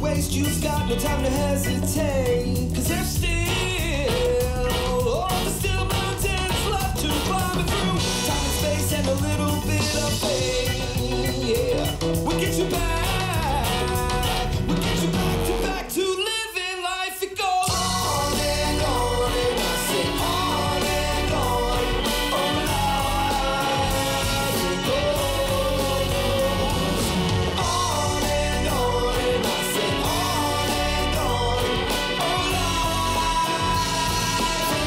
waste, you've got no time to hesitate. Cause there's still mountains left to climb through. Time and space and a little bit of faith. Yeah, we'll get you back. We'll get you back to living life. It goes on and on, and I say on and on. Oh, life it goes on and on, and I say on and on. Oh, life it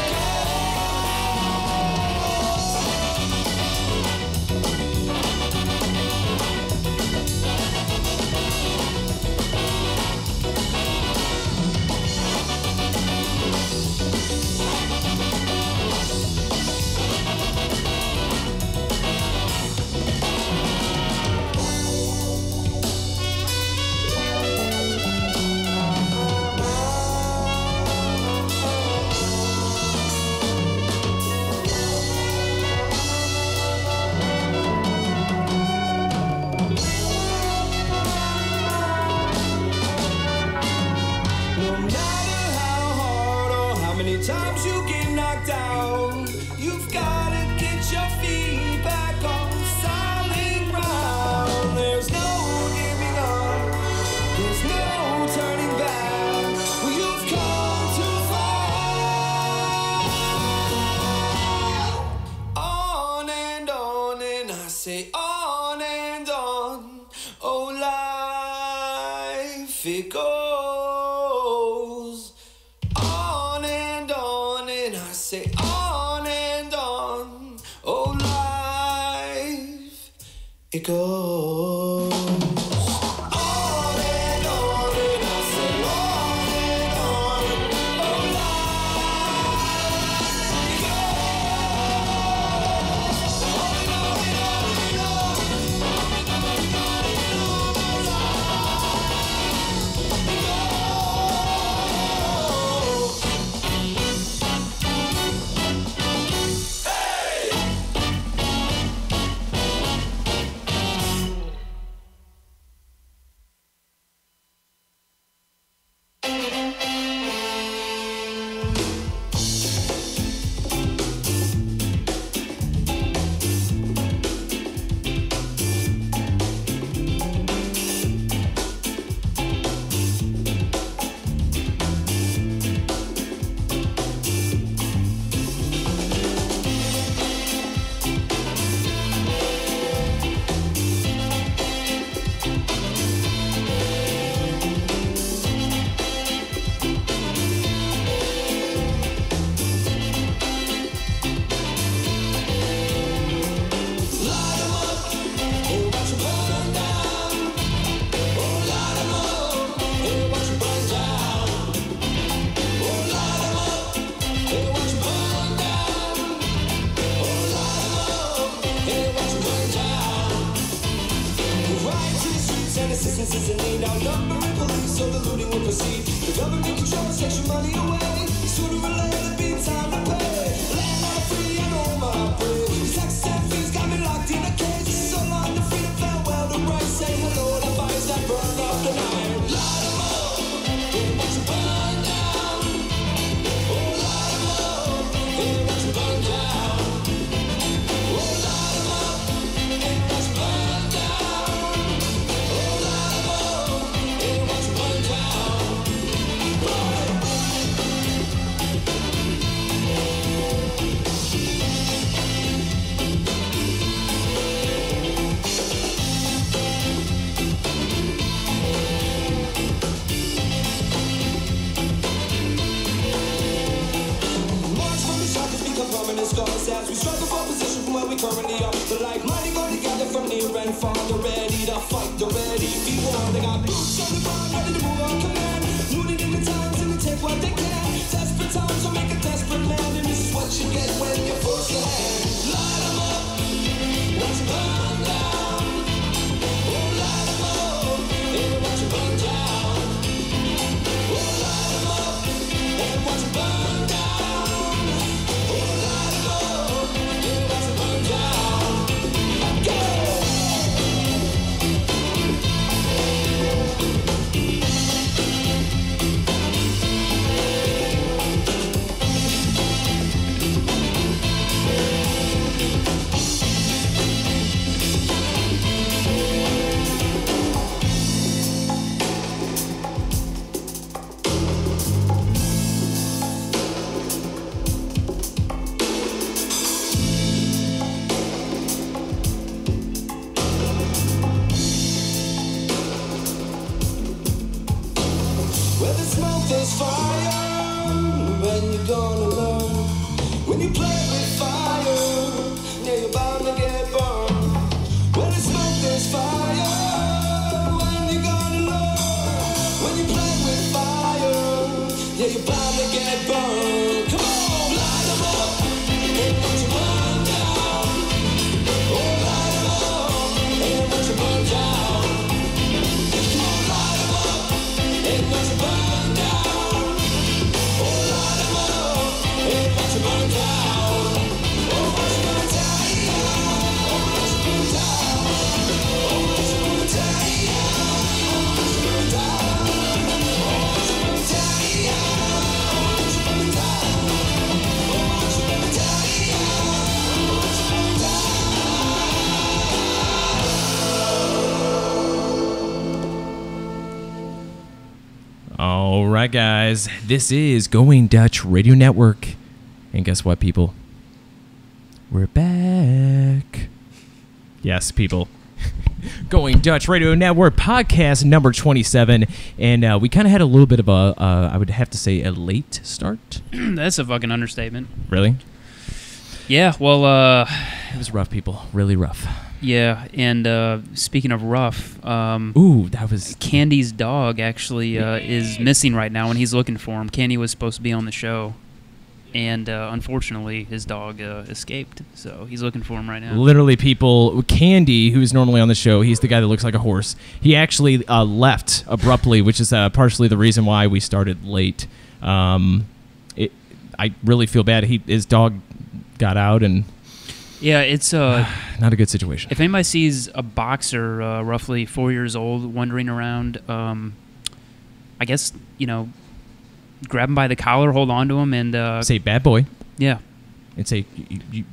No matter how hard or how many times you get knocked down, you've gotta get your feet back on solid ground. There's no giving up, there's no turning back. Well, you've come too far. On and I say on and on. Oh, life it goes on and I say on and on. Oh, life it goes on and I say on and on. Oh, life it goes on and citizens in need, outnumbering police, so the looting will proceed. The government controls, takes your money away. Sooner or later, it'll be time to pay. Land on free and home I pray. These taxes and fees got me locked in a cage. So long to freedom, farewell to rights. Say hello to fires that burn up the night. Light 'em up, and watch 'em burn down. Oh, light 'em up, and watch 'em burn down. Oh, light 'em up, and watch 'em burn down. Oh, light 'em up, and watch 'em burn down. Permanent scars as we struggle for position from where we currently are. The like-minded go together from near and far. They're ready to fight, they're ready for war. They got boots on the ground, ready to move on command. Looting in the times and they take what they can. Desperate times will make a desperate land, and this is what you get when you force the hand. Light 'em up, watch 'em burn down. Oh, light 'em up, and watch 'em burn down. Oh, light 'em up, and watch 'em burn down. Oh, light 'em up, and watch 'em burn down. fire, when you gonna learn? When you play with fire, yeah, you're bound to get burned. When it's smoke, there's fire, when you gonna learn? When you play with fire, yeah, you're bound to get burned. Come on, light 'em up, and watch you burn down. Oh, light 'em up, and watch you burn down. Come on, light 'em up, and watch you burn down. Oh, light 'em up, and watch you burn down. Oh, watch you burn down. Oh, watch you burn down. Oh, watch you burn down. Oh, watch you burn down. Oh, watch you burn down. Oh, watch you burn down. Oh, watch you burn down. Oh, watch you burn down. All right, guys. This is Going Dutch Radio Network. And guess what, people? We're back. Yes, people. Going Dutch Radio Network podcast number 27. And we kind of had a little bit of a, I would have to say, a late start. That's a fucking understatement. Really? Yeah, well, It was rough, people. Really rough. yeah, and speaking of rough, Ooh, that was... Candy's dog actually is missing right now, and he's looking for him. Candy was supposed to be on the show, and unfortunately, his dog escaped, so he's looking for him right now. Literally, people, Candy, who's normally on the show, he's the guy that looks like a horse. He actually left abruptly, which is partially the reason why we started late. I really feel bad. His dog got out, and Yeah, it's not a good situation. if anybody sees a boxer roughly 4 years old wandering around, I guess, grab him by the collar, hold on to him, and Say bad boy, yeah. and say,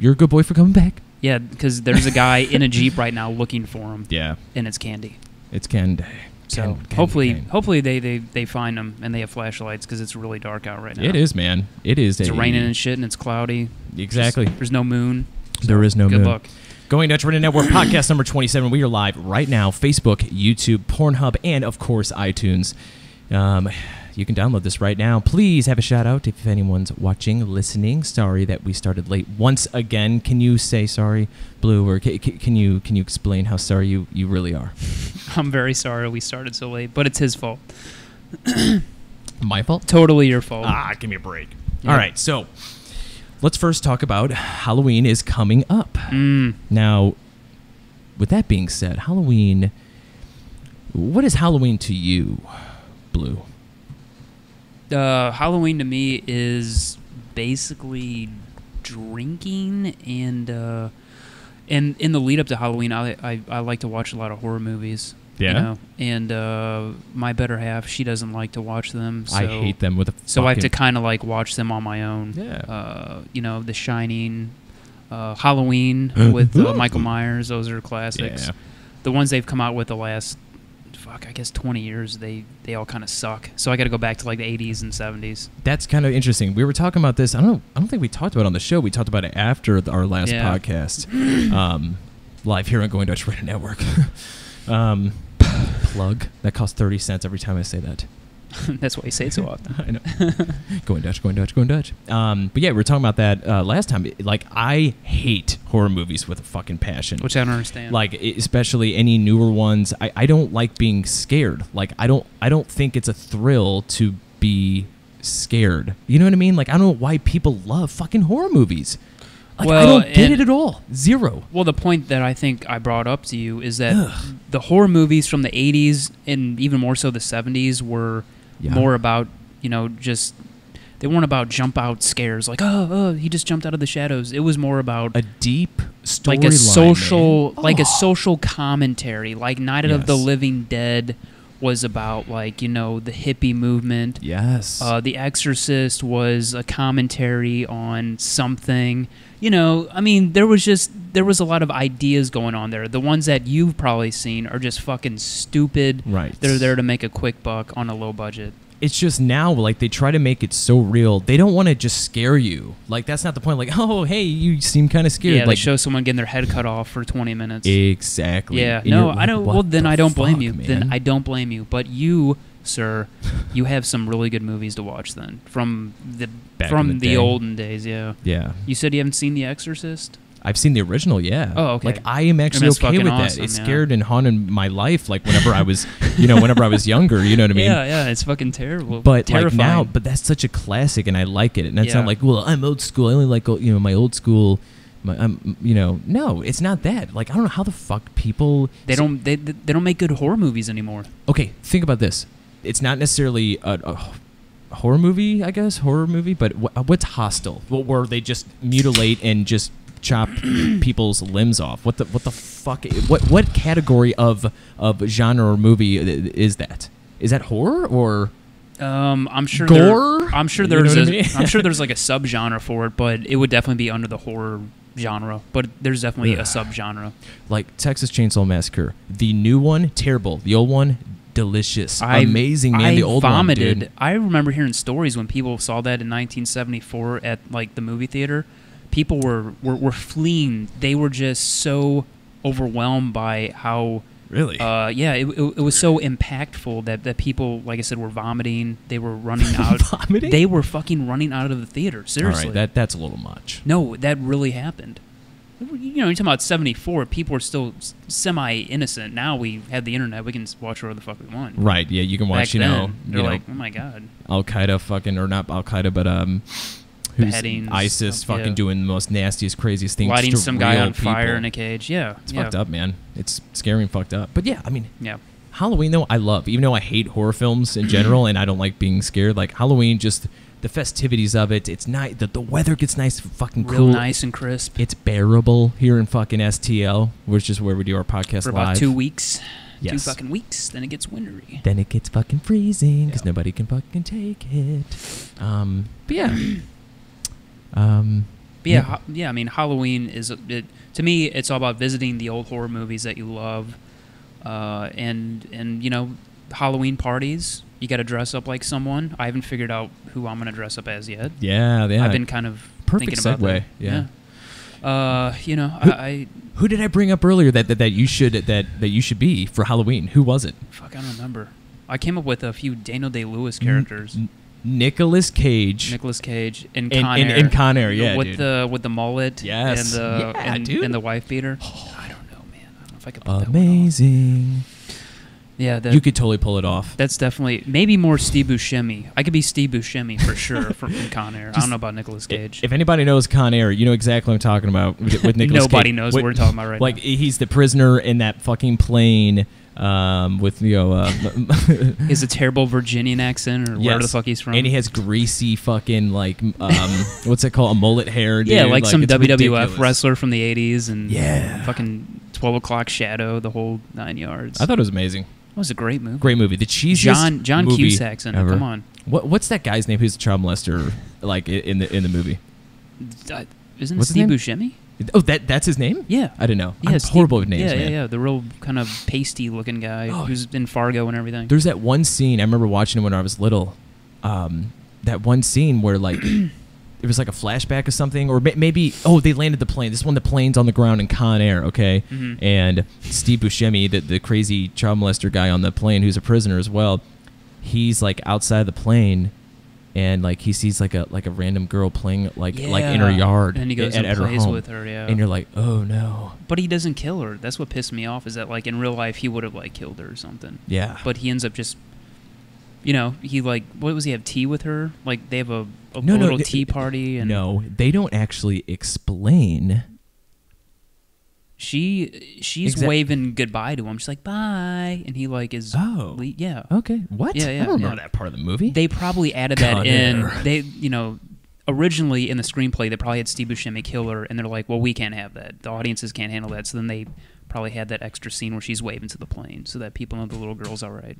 you're a good boy for coming back. Yeah, because there's a guy in a Jeep right now looking for him, Yeah, and it's Candy. it's Candy. So hopefully they find him and they have flashlights because it's really dark out right now. It is, man. It is. It's raining and shit and it's cloudy. Exactly. There's no moon. There is no Good moon. luck. Going Dutch Radio Network podcast number 27. We are live right now. Facebook, YouTube, Pornhub, and of course iTunes. You can download this right now. Please have a shout out if anyone's watching, listening. Sorry that we started late once again. Can you say sorry, Blue, or can you explain how sorry you really are? I'm very sorry we started so late, but it's his fault. My fault? Totally your fault. Give me a break. Yeah. All right, so let's first talk about Halloween is coming up. Now, with that being said, Halloween, what is Halloween to you, Blue? Halloween to me is basically drinking and in the lead up to Halloween, I like to watch a lot of horror movies. Yeah. And my better half, she doesn't like to watch them. So, I hate them with a so I have to fucking- kind of like watch them on my own. Yeah. The Shining, Halloween with Michael Myers. Those are classics. Yeah. The ones they've come out with the last, I guess 20 years, they all kind of suck. So I got to go back to like the 80s and 70s. That's kind of interesting. We were talking about this. I don't think we talked about it on the show. We talked about it after our last podcast, live here on Going Dutch Radio Network. Plug that costs 30 cents every time I say that. That's why you say it so often. I know. Going Dutch. But yeah, we were talking about that last time. Like, I hate horror movies with a fucking passion. Which I don't understand. Like, especially any newer ones. I don't like being scared. Like, I don't think it's a thrill to be scared. You know what I mean? Like, I don't know why people love fucking horror movies. Like, I don't get it at all. Zero. Well, the point that I think I brought up to you is that the horror movies from the 80s and even more so the 70s were more about, just, they weren't about jump out scares like, oh, he just jumped out of the shadows. It was more about a deep story, like a social commentary. Like Night of the Living Dead was about like, the hippie movement. Yes. The Exorcist was a commentary on something. There was a lot of ideas going on there. The ones that you've probably seen are just fucking stupid. Right. They're there to make a quick buck on a low budget. It's just now, like, they try to make it so real. They don't want to just scare you. Like, that's not the point. Like, oh, hey, you seem kind of scared. Yeah, like, they show someone getting their head cut off for 20 minutes. Exactly. Yeah, And no, you're I don't. like, Well, then what I the don't blame fuck, you. man? Then I don't blame you. But you sir, you have some really good movies to watch then from the Back in the day. olden days. Yeah. Yeah. You said you haven't seen The Exorcist? I've seen the original, yeah. Oh, okay. Like I am actually that's okay fucking with that. awesome, It yeah. scared and haunted my life, like whenever I was, whenever I was younger. You know what I mean? Yeah, it's fucking terrible. But terrifying. like now, but that's such a classic, and I like it. And it's Yeah. not like, well, I'm old school. I only like my old school. No, it's not that. Like I don't know how the fuck people they don't make good horror movies anymore. Okay, think about this. It's not necessarily a horror movie, I guess, but what's Hostel? Where they just mutilate and just chop people's limbs off. What the fuck? What category of genre or movie is that? Is that horror or? I'm sure gore. I'm sure You know there's what I mean? I'm sure there's like a subgenre for it, but it would definitely be under the horror genre. But there's definitely a subgenre. Like Texas Chainsaw Massacre, the new one terrible, the old one delicious, amazing, man. The old vomited. one, dude. I remember hearing stories when people saw that in 1974 at like the movie theater. People were fleeing. They were just so overwhelmed by how. Really? It was so impactful that people, like I said, were vomiting. They were running out. Vomiting? They were fucking running out of the theater. Seriously. All right, that's a little much. No, that really happened. You're talking about 74. People were still semi-innocent. Now we have the internet. We can watch whatever the fuck we want. Right, yeah, you can watch, Back then, they're like, oh my god. Al-Qaeda fucking, or not Al-Qaeda, but who's Beheadings, ISIS stuff, fucking yeah. doing the most nastiest, craziest things. Lighting to some guy real on fire people. in a cage. Yeah. It's fucked up, man. It's scary and fucked up. But yeah, I mean, Yeah. Halloween, though, I love. Even though I hate horror films in general and I don't like being scared, like Halloween, just the festivities of it, it's nice. The weather gets nice, fucking Real cool. nice and crisp. It's bearable here in fucking STL, which is where we do our podcast For live. about 2 weeks. Yes. 2 fucking weeks. Then it gets wintry. Then it gets fucking freezing because nobody can fucking take it. But yeah. I mean, Halloween is to me. It's all about visiting the old horror movies that you love, and Halloween parties. You got to dress up like someone. I haven't figured out who I'm gonna dress up as yet. Yeah. I've been kind of Perfect thinking about segue. that. Yeah. I Who did I bring up earlier that you should be for Halloween? Who was it? fuck, I don't remember. I came up with a few Daniel Day-Lewis characters. Nicolas Cage. Nicolas Cage and In- Con in- Air. in Con Air, yeah, with dude. the mullet. Yes. And dude. and the wife beater. I don't know, man. I don't know if I could pull that one off. Amazing. Yeah, You could totally pull it off. that's definitely maybe more Steve Buscemi. I could be Steve Buscemi for sure from Con Air. I don't know about Nicolas Cage. If anybody knows Con Air, you know exactly what I'm talking about with Nicolas Cage. Nobody knows what we're talking about right like, now. he's the prisoner in that fucking plane with, He has a terrible Virginian accent or wherever the fuck he's from. And he has greasy fucking, like, what's it called? A mullet hair, dude. yeah, like some it's WWF ridiculous. wrestler from the 80s and Yeah. fucking 12 O'Clock Shadow, the whole 9 yards. I thought it was amazing. It was a great movie. Great movie. The cheesiest John movie Cusack's in it. ever. Come on. What's that guy's name who's a child molester, like, in the movie? Isn't What's his Steve name? Buscemi? Oh, that's his name? Yeah. I didn't know. Yeah, I'm Steve- horrible with names, yeah, man. Yeah, the real kind of pasty looking guy Oh. who's in Fargo and everything. There's that one scene, I remember watching it when I was little, that one scene where, like, it was like a flashback or something, or maybe, they landed the plane. This one, the plane's on the ground in Con Air, okay? Mhm. And Steve Buscemi, the crazy child molester guy on the plane who's a prisoner as well, he's, like, outside the plane, and, like, he sees, like a random girl playing, like in her yard. And he goes at and her plays home. with her, yeah. And you're like, oh, no. But he doesn't kill her. That's what pissed me off, is that, like, in real life, he would have, like, killed her or something. Yeah. But he ends up just, he, like, what was he, have tea with her? Like, they have a No, little tea party. And No, they don't actually explain. She's waving goodbye to him. She's like, bye. And he, like, is... yeah. Okay. What? Yeah, yeah, I don't yeah. remember that part of the movie. They probably added that Con in. Air. They, originally in the screenplay, they probably had Steve Buscemi kill her, and they're like, well, we can't have that. The audiences can't handle that. So then they probably had that extra scene where she's waving to the plane so that people know the little girl's all right.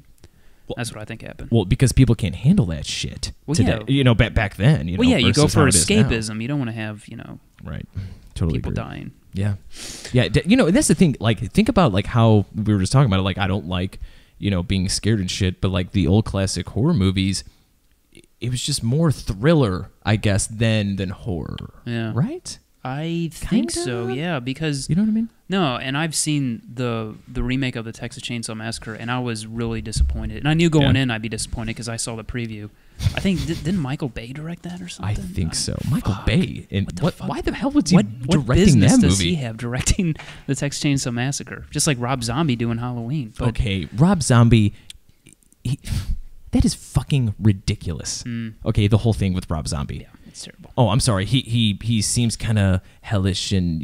Well, That's what I think happened. Well, because people can't handle that shit today. yeah. Back then. You go versus for how it is now. escapism. You don't want to have, Right. Totally people agree. dying. Yeah. Yeah. And that's the thing. Like, think about, like, how we were just talking about it. Like, I don't like, being scared and shit. But, like, the old classic horror movies, it was just more thriller, I guess, than horror. Yeah. Right? I think Kinda? so, yeah, because You know what I mean? no, and I've seen the remake of the Texas Chainsaw Massacre, and I was really disappointed. And I knew going in I'd be disappointed because I saw the preview. I think didn't Michael Bay direct that or something? I think so. Michael Fuck. Bay. And What the what? fuck? Why the hell was he What directing business that does movie? he have directing the Texas Chainsaw Massacre? Just like Rob Zombie doing Halloween. But, Okay, Rob Zombie. That is fucking ridiculous. Okay, the whole thing with Rob Zombie. Yeah, it's terrible. Oh, I'm sorry. He seems kind of hellish and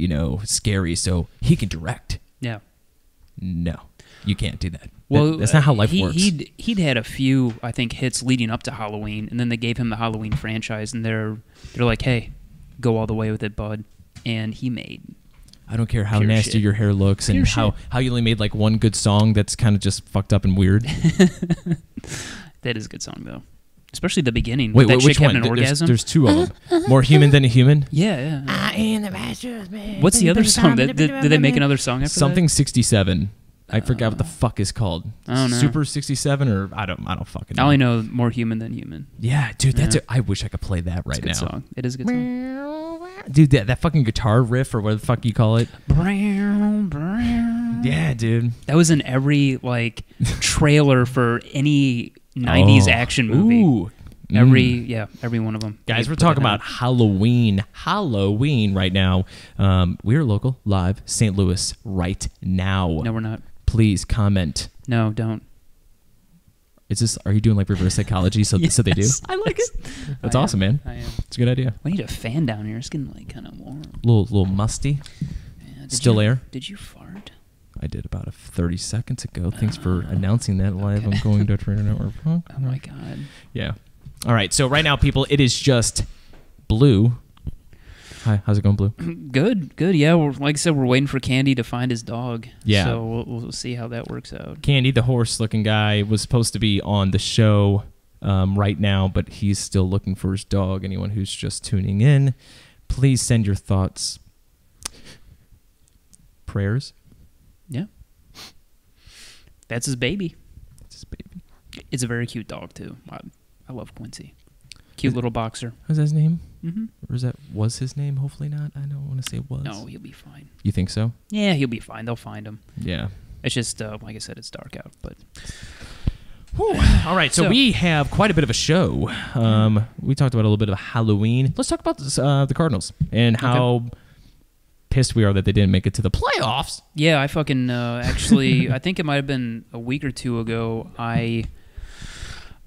scary, so he can direct. Yeah. No, you can't do that. Well, that's not how life works. He'd had a few, I think, hits leading up to Halloween, and then they gave him the Halloween franchise, and they're like, hey, go all the way with it, bud. And he made. I don't care how pure nasty shit. your hair looks and Pure how you only made like one good song that's kind of just fucked up and weird. That is a good song, though. Especially the beginning. Wait, that which chick one? having an orgasm. There's two of them. More human than a human. Yeah. I am the master's man. What's the other song? Did they make another song after Something 67. I forgot what the fuck is called. I don't know. Super 67 or I don't fucking I know. only know More Human Than Human. Yeah, dude, Yeah. I wish I could play that right It's a good now. song. It is a good song. Dude, that fucking guitar riff or what the fuck you call it. Yeah, dude. That was in every trailer for any 90s action movie. Ooh. Every one of them. Guys, They we're put talking that about Halloween right now. We are local, live, St. Louis right now. in. No, we're not. Please comment. No, don't. Are you doing like reverse psychology so they do? Yes. I like it. That's I am. awesome, man. I am. It's a good idea. We need a fan down here. It's getting kind of warm. Little musty. Yeah, did Still you- air. Did you fart? I did about 30 seconds ago. Thanks for announcing that live. okay. I'm going to Trader Network. Oh my god. Yeah. All right. So right now, people, it is just Blue. Hi. How's it going, Blue? Good. Yeah, like I said, we're waiting for Candy to find his dog. Yeah. So we'll see how that works out. Candy, the horse-looking guy, was supposed to be on the show right now, but he's still looking for his dog. Anyone who's just tuning in, please send your thoughts, prayers. Yeah. That's his baby. It's his baby. It's a very cute dog too. I love Quincy. Cute little boxer. What's his name? Mm-hmm. Or was his name? Hopefully not. I don't want to say was. No, he'll be fine. You think so? Yeah, he'll be fine. They'll find him. Yeah. It's just like I said, it's dark out. But Whew. All right, so So- we have quite a bit of a show. We talked about a little bit of Halloween. Let's talk about this, the Cardinals and how pissed we are that they didn't make it to the playoffs. yeah, I fucking actually, I think it might have been a week or two ago.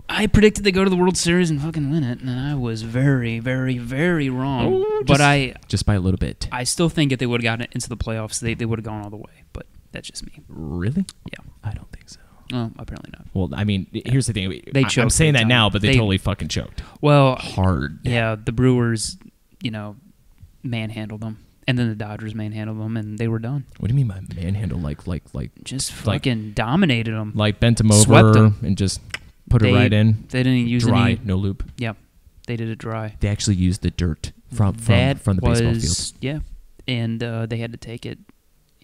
I predicted they go to the World Series and fucking win it, and I was very, very, very wrong. Oh, but just by a little bit. I still think if they would have gotten into the playoffs, they would have gone all the way. But that's just me. Really? Yeah. I don't think so. Oh, apparently not. Well, I mean, here's the thing. They I'm choked saying big that time. now, but they They- totally fucking choked. Well, Hard. yeah, the Brewers, manhandled them, and then the Dodgers manhandled them, and they were done. What do you mean by manhandle? Like Just fucking dominated them. bent them Swept over 'em. and just put it right in? They didn't use Dry, any. no loop. Yeah, they did it dry. They actually used the dirt from the baseball field. Yeah, and they had to take it,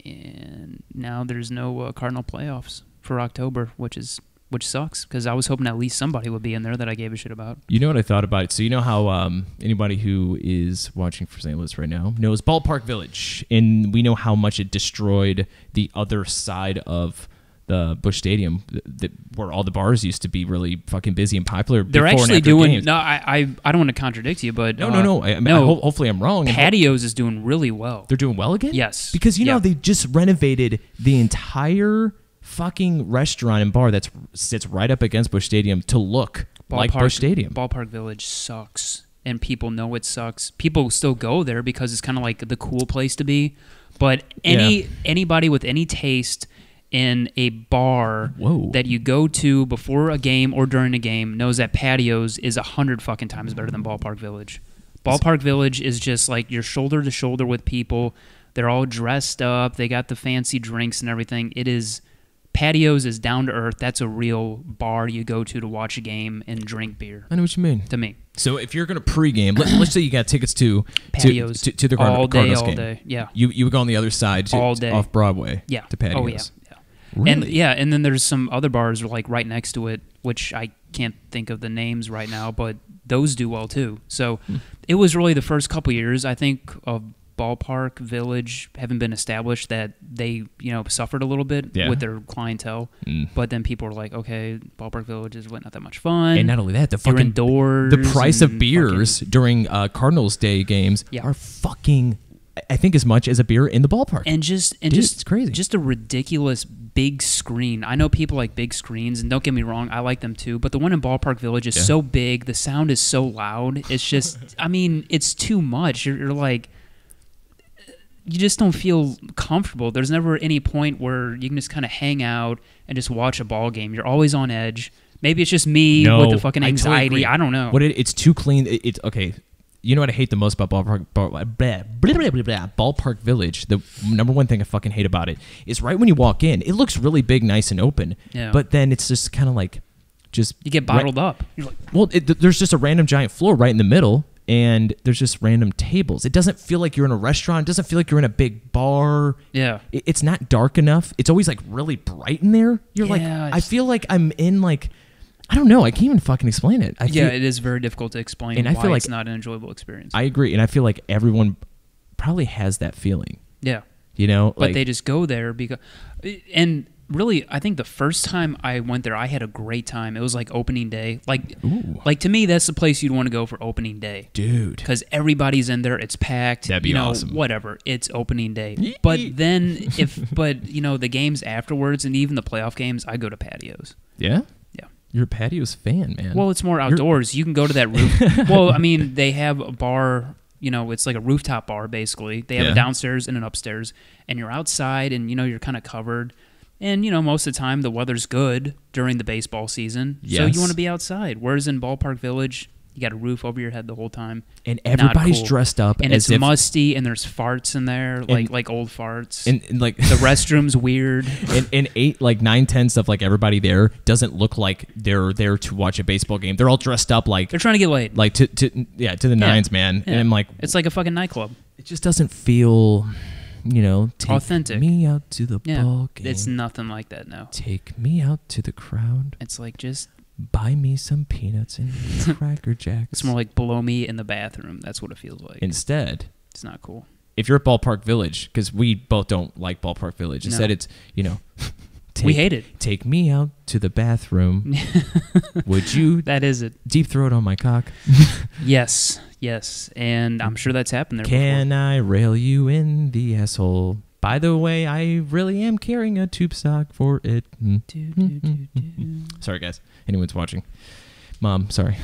and now there's no Cardinal playoffs for October, which sucks because I was hoping at least somebody would be in there that I gave a shit about. You know what I thought about it? So you know how anybody who is watching for St. Louis right now knows Ballpark Village, and we know how much it destroyed the other side of the Busch Stadium, where all the bars used to be really fucking busy and popular. They're before and actually after doing. games. No, I don't want to contradict you, but No. Hopefully I'm wrong. and Patios is doing really well. They're doing well again? Yes. Because you know Yeah. they just renovated the entire fucking restaurant and bar that sits right up against Busch Stadium to look like Busch Stadium. Ballpark Village sucks, and people know it sucks. People still go there because it's kind of like the cool place to be. But anybody with any taste in a bar Whoa. that you go to before a game or during a game knows that Patios is 100 fucking times better than Ballpark Village. Ballpark Village is just like you're shoulder to shoulder with people. They're all dressed up. They got the fancy drinks and everything. Patios is down to earth. That's a real bar you go to watch a game and drink beer. I know what you mean. To me, So if you're going to pregame, let's say you got tickets to Patios to the all day, Cardinals all game. day. Yeah, You would go on the other side All day. off Broadway. yeah. To Patios. Oh yeah, yeah. Really? And then there's some other bars like right next to it, which I can't think of the names right now, but those do well too. So it was really the first couple years I think of Ballpark Village haven't been established, that they, suffered a little bit with their clientele. But then people were like, okay, Ballpark Village is not that much fun. And not only that, You're indoors. The price of beers during Cardinals Day games are fucking, I think, as much as a beer in the ballpark. And just it's crazy. Just a ridiculous big screen. I know people like big screens, and don't get me wrong, I like them too. But the one in Ballpark Village is so big, the sound is so loud. It's just, I mean, it's too much. You're like, you just don't feel comfortable. There's never any point where you can just kind of hang out and just watch a ball game. You're always on edge. Maybe it's just me with the fucking anxiety. Totally I don't know. It's too clean. It's okay. You know what I hate the most about Ballpark Village? The number one thing I fucking hate about it is right when you walk in, it looks really big, nice, and open. Yeah. But then it's just kind of like, you get bottled up. You're like, well, there's just a random giant floor right in the middle, and there's just random tables. It doesn't feel like you're in a restaurant. It doesn't feel like you're in a big bar. Yeah. It's not dark enough. It's always like really bright in there. You're like, I feel like I'm in like, I don't know. I can't even fucking explain it. It is very difficult to explain, and I feel like it's not an enjoyable experience. I agree, and I feel like everyone probably has that feeling. Yeah. But they just go there because, and really, I think the first time I went there, I had a great time. It was like opening day. Like to me, that's the place you'd want to go for opening day. Dude. Because everybody's in there. It's packed. That'd be awesome. Whatever. It's opening day. But then the games afterwards and even the playoff games, I go to patios. Yeah? Yeah. You're a patios fan, man. Well, it's more outdoors. You can go to that roof. Well, I mean, they have a bar, it's like a rooftop bar, basically. They have a downstairs and an upstairs. And you're outside and, you're kind of covered. And, most of the time, the weather's good during the baseball season. Yes. So you want to be outside. Whereas in Ballpark Village, you got a roof over your head the whole time. And everybody's dressed up and as it's musty, and there's farts in there, like old farts. And like the restroom's weird. And 9-10 stuff, like everybody there doesn't look like they're there to watch a baseball game. They're all dressed up like they're trying to get laid. Like to the nines, man. Yeah. And I'm like, it's like a fucking nightclub. It just doesn't feel, take authentic. Me out to the ball game. It's nothing like that now. Take me out to the crowd. It's like just buy me some peanuts and Cracker Jacks. It's more like blow me in the bathroom. That's what it feels like. Instead, it's not cool. If you're at Ballpark Village, because we both don't like Ballpark Village. Instead, it's we hate it. Take me out to the bathroom. Would you? That is it. Deep throat on my cock. Yes, and I'm sure that's happened there. Can I rail you in the asshole? By the way, I really am carrying a tube sock for it. Sorry, guys. Anyone's watching. Mom, sorry.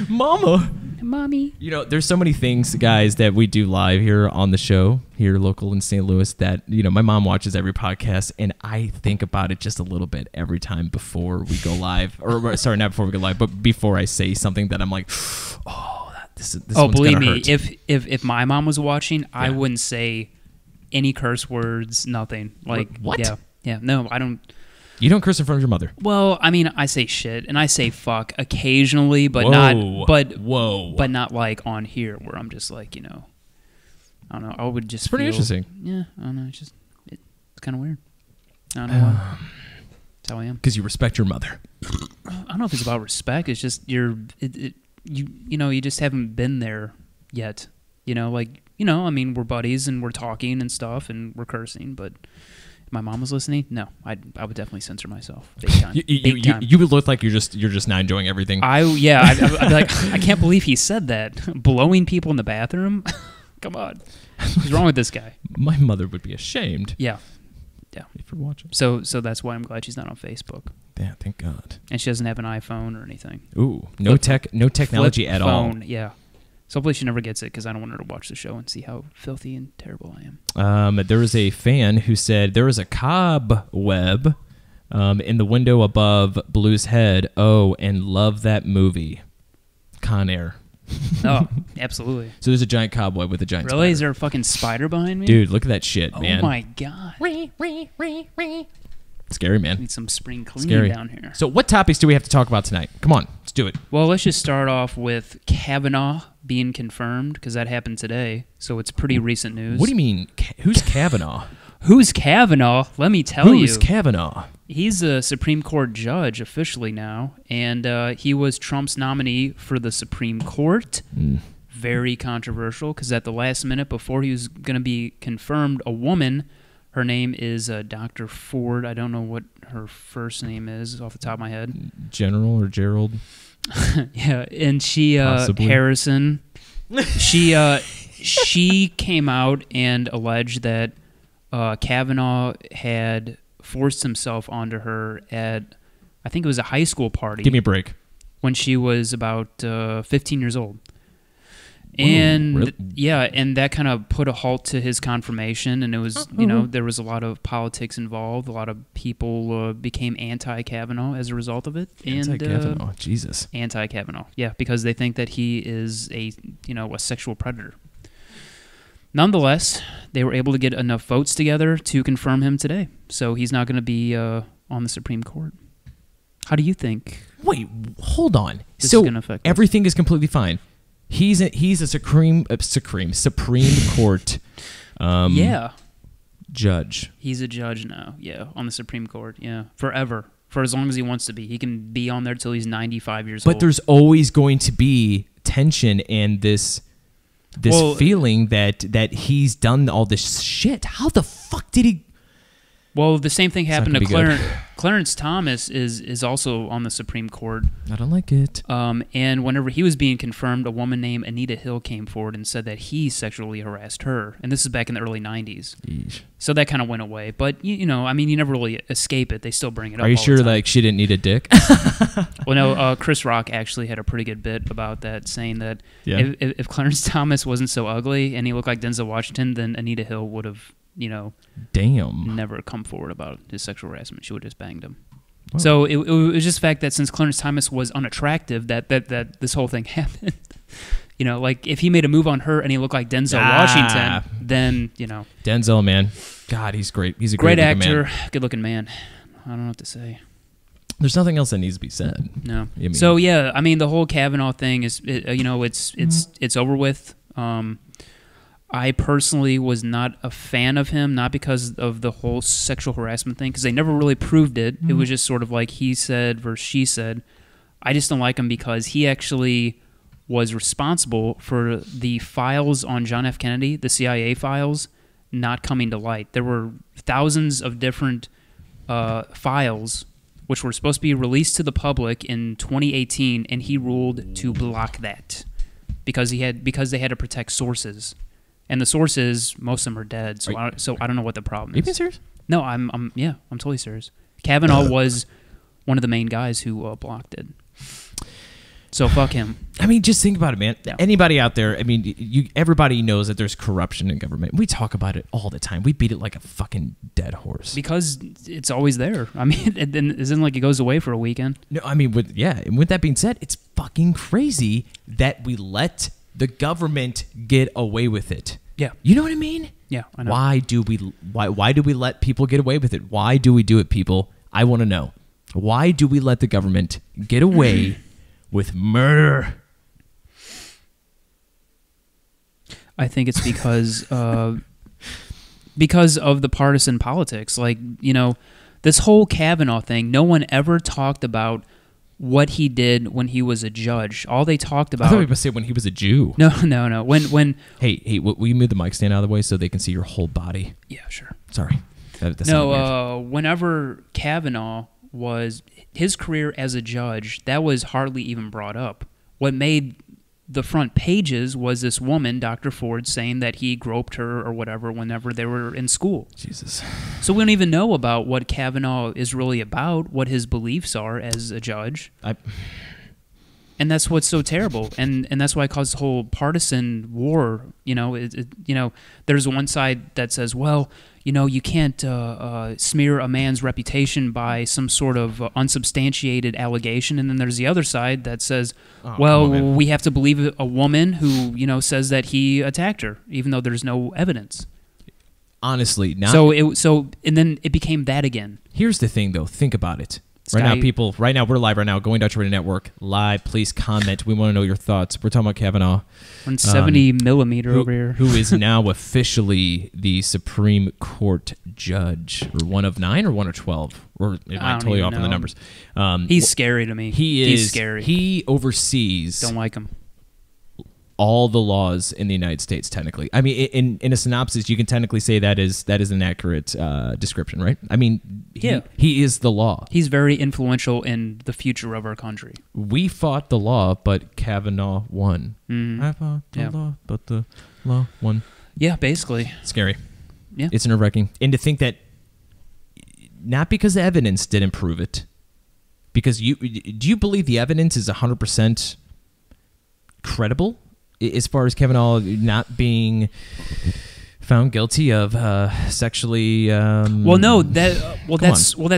Mama. Mommy. There's so many things, guys, that we do live here on the show, here local in St. Louis, that, my mom watches every podcast, and I think about it just a little bit every time before we go live. Or, sorry, not before we go live, but before I say something that I'm like, oh, this one's believe me, hurt. If my mom was watching, I wouldn't say any curse words, nothing. Like, what? Yeah, no, I don't. You don't curse in front of your mother? Well, I mean, I say shit and I say fuck occasionally, but but not like on here where I'm just like, I don't know. I would just. It's pretty interesting. Yeah, I don't know. It's kind of weird. I don't know why. That's how I am. Because you respect your mother. I don't know if it's about respect. It's just you just haven't been there yet. I mean, we're buddies and we're talking and stuff and we're cursing, but. My mom was listening. No, I would definitely censor myself. Big time. You would look like you're just not enjoying everything. I'd be like, I can't believe he said that. Blowing people in the bathroom. Come on, what's wrong with this guy? My mother would be ashamed. Yeah. If you're watching. So that's why I'm glad she's not on Facebook. Yeah, thank God. And she doesn't have an iPhone or anything. Ooh, no technology at all. Yeah. So hopefully she never gets it because I don't want her to watch the show and see how filthy and terrible I am. There was a fan who said there was a cobweb in the window above Blue's head. Oh, and love that movie. Con Air. Oh, absolutely. So there's a giant cobweb with a giant spider. Really? Is there a fucking spider behind me? Dude, look at that shit, man. Oh my God. Scary, man. Need some spring cleaning down here. So what topics do we have to talk about tonight? Come on, let's do it. Well, let's just start off with Kavanaugh being confirmed because that happened today. So it's pretty recent news. What do you mean? Who's Kavanaugh? Who's Kavanaugh? Let me tell you. Who's Kavanaugh? He's a Supreme Court judge officially now, and he was Trump's nominee for the Supreme Court. very controversial because at the last minute before he was going to be confirmed, a woman, her name is Dr. Ford. I don't know what her first name is off the top of my head. General or Gerald? Yeah, and she Harrison. She came out and alleged that Kavanaugh had forced himself onto her at, I think it was a high school party. Give me a break. When she was about 15 years old. And really? yeah, and that kind of put a halt to his confirmation, and it was, there was a lot of politics involved. A lot of people became anti-Kavanaugh as a result of it. Anti-Kavanaugh, Jesus. Anti-Kavanaugh, yeah, because they think that he is a sexual predator. Nonetheless, they were able to get enough votes together to confirm him today. So he's not going to be on the Supreme Court. How do you think? Wait, hold on. This so is gonna affect everything is completely fine. He's a Supreme Court judge. He's a judge now, yeah, on the Supreme Court, yeah, forever, for as long as he wants to be. He can be on there till he's 95 years old. But there's always going to be tension and this feeling that he's done all this shit. How the fuck did he? Well, the same thing happened to Clarence. Clarence Thomas is also on the Supreme Court. I don't like it. And whenever he was being confirmed, a woman named Anita Hill came forward and said that he sexually harassed her. And this is back in the early 90s. Yeesh. So that kind of went away. But, you never really escape it. They still bring it up. Are you all sure, the time. like, she didn't need a dick? Well, no, Chris Rock actually had a pretty good bit about that, saying that if Clarence Thomas wasn't so ugly and he looked like Denzel Washington, then Anita Hill would have, Damn. never come forward about his sexual harassment. She would have just banged him. Wow. So it was just the fact that since Clarence Thomas was unattractive, that this whole thing happened. Like if he made a move on her and he looked like Denzel Washington, then Denzel, man, God, he's great. He's a great great actor, man. good-looking man. I don't know what to say. There's nothing else that needs to be said. No. I mean, So yeah, I mean the whole Kavanaugh thing is, it's over with. I personally was not a fan of him, not because of the whole sexual harassment thing, because they never really proved it. It was just sort of like he said versus she said. I just don't like him because he actually was responsible for the files on John F. Kennedy, the CIA files, not coming to light. There were thousands of different files which were supposed to be released to the public in 2018, and he ruled to block that because they had to protect sources. And the sources, most of them are dead, so I don't know what the problem is. Are you being serious? No, I'm totally serious. Kavanaugh was one of the main guys who blocked it. So fuck him. I mean, just think about it, man. Yeah. Anybody out there, I mean, everybody knows that there's corruption in government. We talk about it all the time. We beat it like a fucking dead horse. Because it's always there. I mean, it isn't like it goes away for a weekend. No, I mean, with that being said, it's fucking crazy that we let the government get away with it. Yeah. You know what I mean? Yeah, I know. Why do we let people get away with it? Why do we do it, people? I want to know. Why do we let the government get away with murder? I think it's because of the partisan politics. Like, this whole Kavanaugh thing, no one ever talked about what he did when he was a judge. All they talked about... I thought you were going to say when he was a Jew. No. When Hey, will you move the mic stand out of the way so they can see your whole body? Yeah, sure. Sorry. That sounded weird. Whenever Kavanaugh was... His career as a judge, that was hardly even brought up. What made the front pages was this woman, Dr. Ford, saying that he groped her or whatever whenever they were in school. Jesus. So we don't even know about what Kavanaugh is really about, what his beliefs are as a judge. And that's what's so terrible. And that's why it caused the whole partisan war. There's one side that says, well, you can't smear a man's reputation by some sort of unsubstantiated allegation. And then there's the other side that says, we have to believe a woman who, says that he attacked her, even though there's no evidence. Honestly, now... And then it became that again. Here's the thing, though. Think about it. Right now, we're live right now, Going Dutch Radio Network, live. Please comment. We want to know your thoughts. We're talking about Kavanaugh. On 70 millimeter over here. Who is now officially the Supreme Court judge. Or 1 of 9 or 1 of 12? Or it might totally off on the numbers. He's scary to me. He's scary. He oversees... Don't like him. all the laws in the United States. Technically, I mean, in a synopsis, you can technically say that is an accurate description, right? I mean, he is the law. He's very influential in the future of our country. We fought the law, but Kavanaugh won. Mm-hmm. I fought the law, but the law won. Yeah, basically. Scary. Yeah, it's nerve-wracking, and to think that not because the evidence didn't prove it. Because do you believe the evidence is 100% credible as far as Kavanaugh not being found guilty of sexually? That's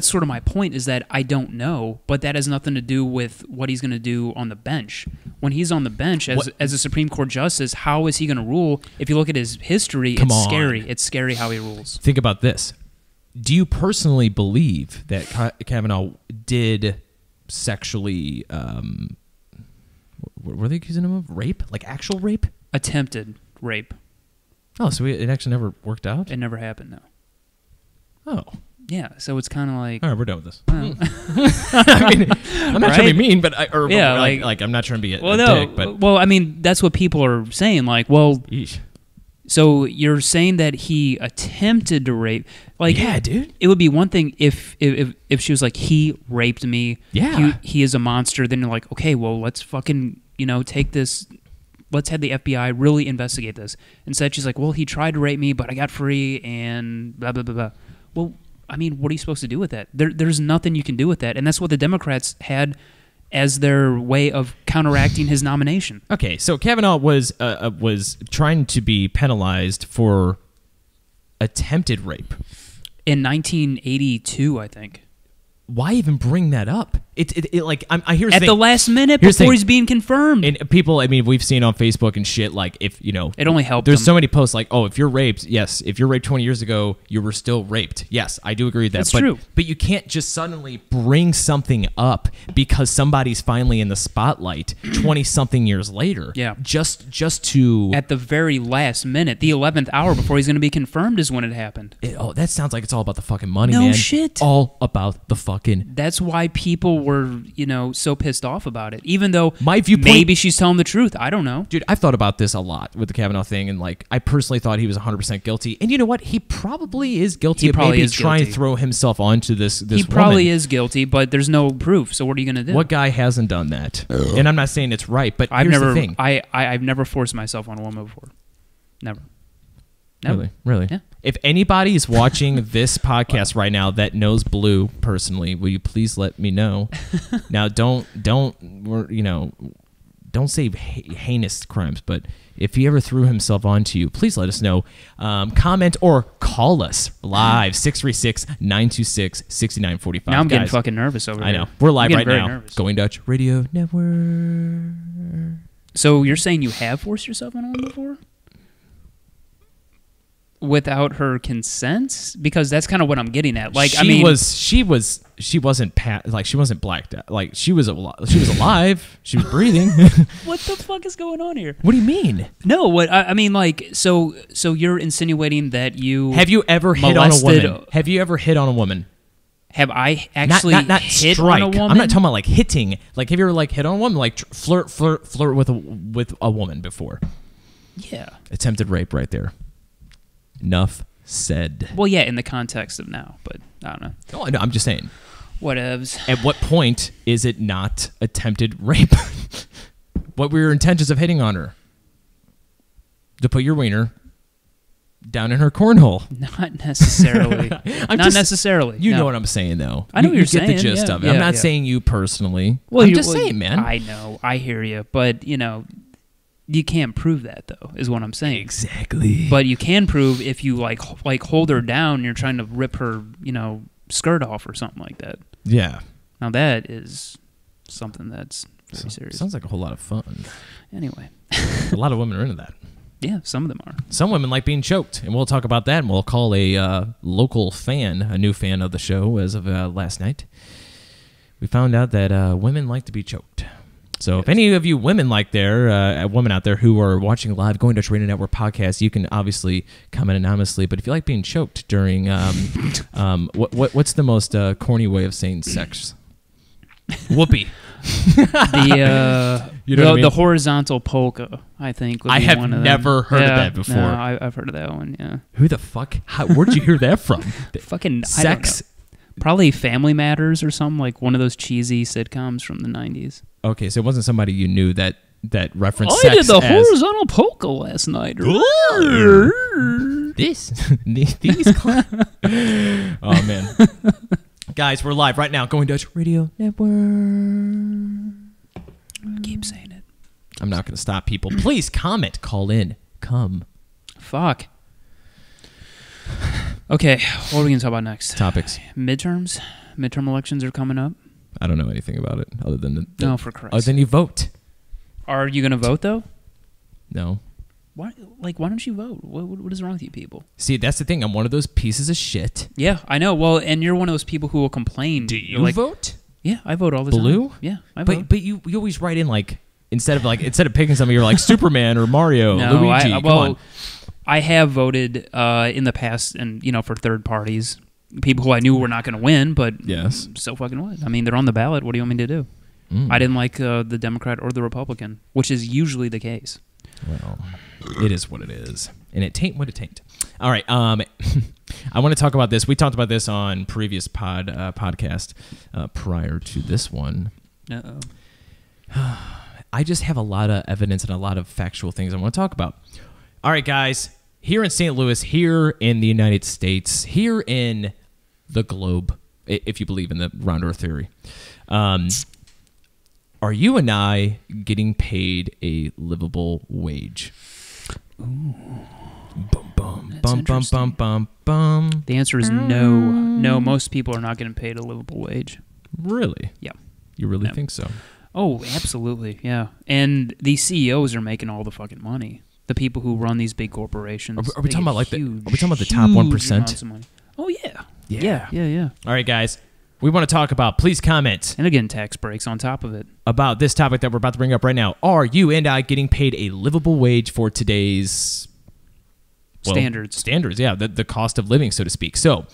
sort of my point. Is that I don't know, but that has nothing to do with what he's going to do on the bench. When he's on the bench as a Supreme Court justice, how is he going to rule? If you look at his history, it's scary. It's scary how he rules. Think about this. Do you personally believe that Kavanaugh did sexually, what were they accusing him of? Rape? Like actual rape? Attempted rape. Oh, so it actually never worked out? It never happened, no. Oh. Yeah, so it's kind of like... All right, we're done with this. I mean, I'm not trying to be mean, but I'm not trying to be a dick. But well, I mean, that's what people are saying. Like, well... Yeesh. So you're saying that he attempted to rape? Like, yeah, dude. It would be one thing if she was like, he raped me. Yeah. He is a monster. Then you're like, okay, well, let's fucking take this. Let's have the FBI really investigate this. Instead, she's like, well, he tried to rape me, but I got free and blah blah blah blah. Well, I mean, what are you supposed to do with that? There's nothing you can do with that, and that's what the Democrats had as their way of counteracting his nomination. Okay, so Kavanaugh was trying to be penalized for attempted rape in 1982, I think. Why even bring that up? It like here's at the last minute before he's being confirmed. And people, I mean, we've seen on Facebook and shit, like if it only helped. There's so many posts like, oh, if you're raped, yes, if you're raped 20 years ago, you were still raped. Yes, I do agree with that. That's true. But you can't just suddenly bring something up because somebody's finally in the spotlight 20 something years later. Yeah. Just to at the very last minute, the 11th hour before he's going to be confirmed is when it happened. That sounds like it's all about the fucking money, no man. No shit. All about the fucking. That's why people were, so pissed off about it. Even though my viewpoint, maybe she's telling the truth. I don't know. Dude, I've thought about this a lot with the Kavanaugh thing, and like I personally thought he was 100% guilty. And you know what? He probably is guilty of maybe trying to throw himself onto this He probably is guilty, but there's no proof. So what are you going to do? What guy hasn't done that? And I'm not saying it's right, but here's the thing. I've never forced myself on a woman before. Never. Really? Yeah. If anybody is watching this podcast right now that knows Blue personally, will you please let me know? Now, don't say heinous crimes, but if he ever threw himself onto you, please let us know. Comment or call us live 636-926-6945. Now I'm getting fucking nervous over here. I know. We're live right now. Nervous. Going Dutch Radio Network. So you're saying you have forced yourself on a woman before? Without her consent, because that's kind of what I'm getting at. Like, she wasn't blacked out. Like she was alive. She was breathing. What the fuck is going on here? What do you mean? No, what I mean, like, so you're insinuating that you have you ever hit on a woman? Have you ever hit on a woman? Have I actually not hit strike. on a woman? I'm not talking about like hitting. Like, have you ever like hit on a woman? Like flirt with a woman before? Yeah. Attempted rape right there. Enough said. Well, yeah, in the context of now, but I don't know. Oh, no, I'm just saying. Whatevs. At what point is it not attempted rape? What were your intentions of hitting on her? To put your wiener down in her cornhole? Not necessarily. Necessarily. You know what I'm saying, though. I know what you're saying. You get the gist of it. I'm not saying you personally. Well, I'm just saying, man. I know. I hear you. But, you can't prove that, though, is what I'm saying. Exactly. But you can prove if you like hold her down and you're trying to rip her, skirt off or something like that. Yeah. Now that is something that's very serious. Sounds like a whole lot of fun. Anyway. A lot of women are into that. Yeah, some of them are. Some women like being choked, and we'll talk about that, and we'll call a local fan, a new fan of the show as of last night. We found out that women like to be choked. So if any of you women women out there who are watching live Going Dutch Radio Network podcast, you can obviously comment anonymously. But if you like being choked during, what's the most corny way of saying sex? Whoopee. The You know what I mean? the horizontal polka, I think. Would I be have one of them. never heard of that before. No, I've heard of that one. Yeah. Who the fuck? Where'd you hear that from? Fucking Sex. I don't know. Probably Family Matters or something, like one of those cheesy sitcoms from the 90s. Okay, so it wasn't somebody you knew that referenced I sex did the as horizontal polka last night. this. These. Oh man, guys, we're live right now. Going Dutch Radio Network. Keep saying it. I'm not going to stop people. Please comment, call in, come. Fuck. Okay, what are we going to talk about next? Topics. Midterms? Midterm elections are coming up. I don't know anything about it other than No, for Christ. Other than you vote. Are you going to vote, though? No. Why don't you vote? What is wrong with you people? See, that's the thing. I'm one of those pieces of shit. Yeah, I know. Well, and you're one of those people who will complain. Do You're you like, vote? Yeah, I vote all the time. Blue? Yeah, I vote. But you always write in like instead of picking somebody, you're like Superman or Mario, No, Luigi. Come on. I have voted in the past, and for third parties, people who I knew were not going to win, but Yes. so fucking what? I mean, they're on the ballot. What do you want me to do? I didn't like the Democrat or the Republican, which is usually the case. Well, it is what it is, and it tain't what it tain't. All right, I want to talk about this. We talked about this on previous podcast prior to this one. Uh-oh. I just have a lot of evidence and a lot of factual things I want to talk about. All right, guys, here in St. Louis, here in the United States, here in the globe, if you believe in the round earth theory, are you and I getting paid a livable wage? Ooh. Bum, bum, bum, bum, bum, bum, bum. The answer is no. No, most people are not getting paid a livable wage. Really? Yeah. You really think so? Oh, absolutely, yeah. And these CEOs are making all the fucking money. The people who run these big corporations. Are we talking about are we talking about the top 1%? Oh yeah. Yeah. Yeah. All right, guys. We want to talk about, please comment. And again, tax breaks on top of it. About this topic that we're about to bring up right now. Are you and I getting paid a livable wage for today's standards? Standards, yeah. The cost of living, so to speak. So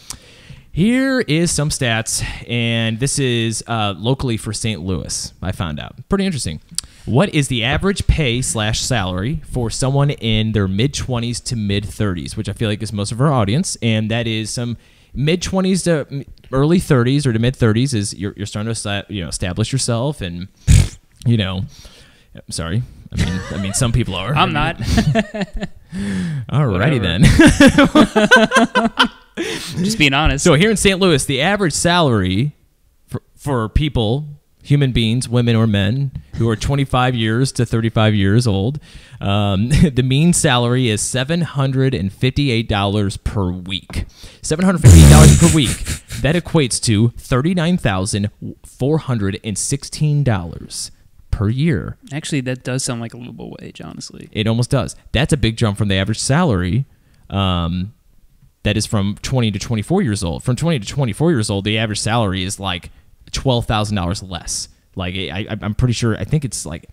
here is some stats, and this is locally for St. Louis, I found out. Pretty interesting. What is the average pay / salary for someone in their mid-20s to mid-30s, which I feel like is most of our audience, and that is some mid-20s to early 30s or to mid-30s is you're starting to establish yourself, and sorry, I mean some people are. I'm not. Alrighty then. Just being honest. So here in St. Louis, the average salary for people, human beings, women or men, who are 25 years to 35 years old, the mean salary is $758 per week. $758 per week. That equates to $39,416 per year. Actually, that does sound like a livable wage, honestly. It almost does. That's a big jump from the average salary. That is from 20 to 24 years old. From 20 to 24 years old, the average salary is like $12,000 less. Like I'm pretty sure. I think it's like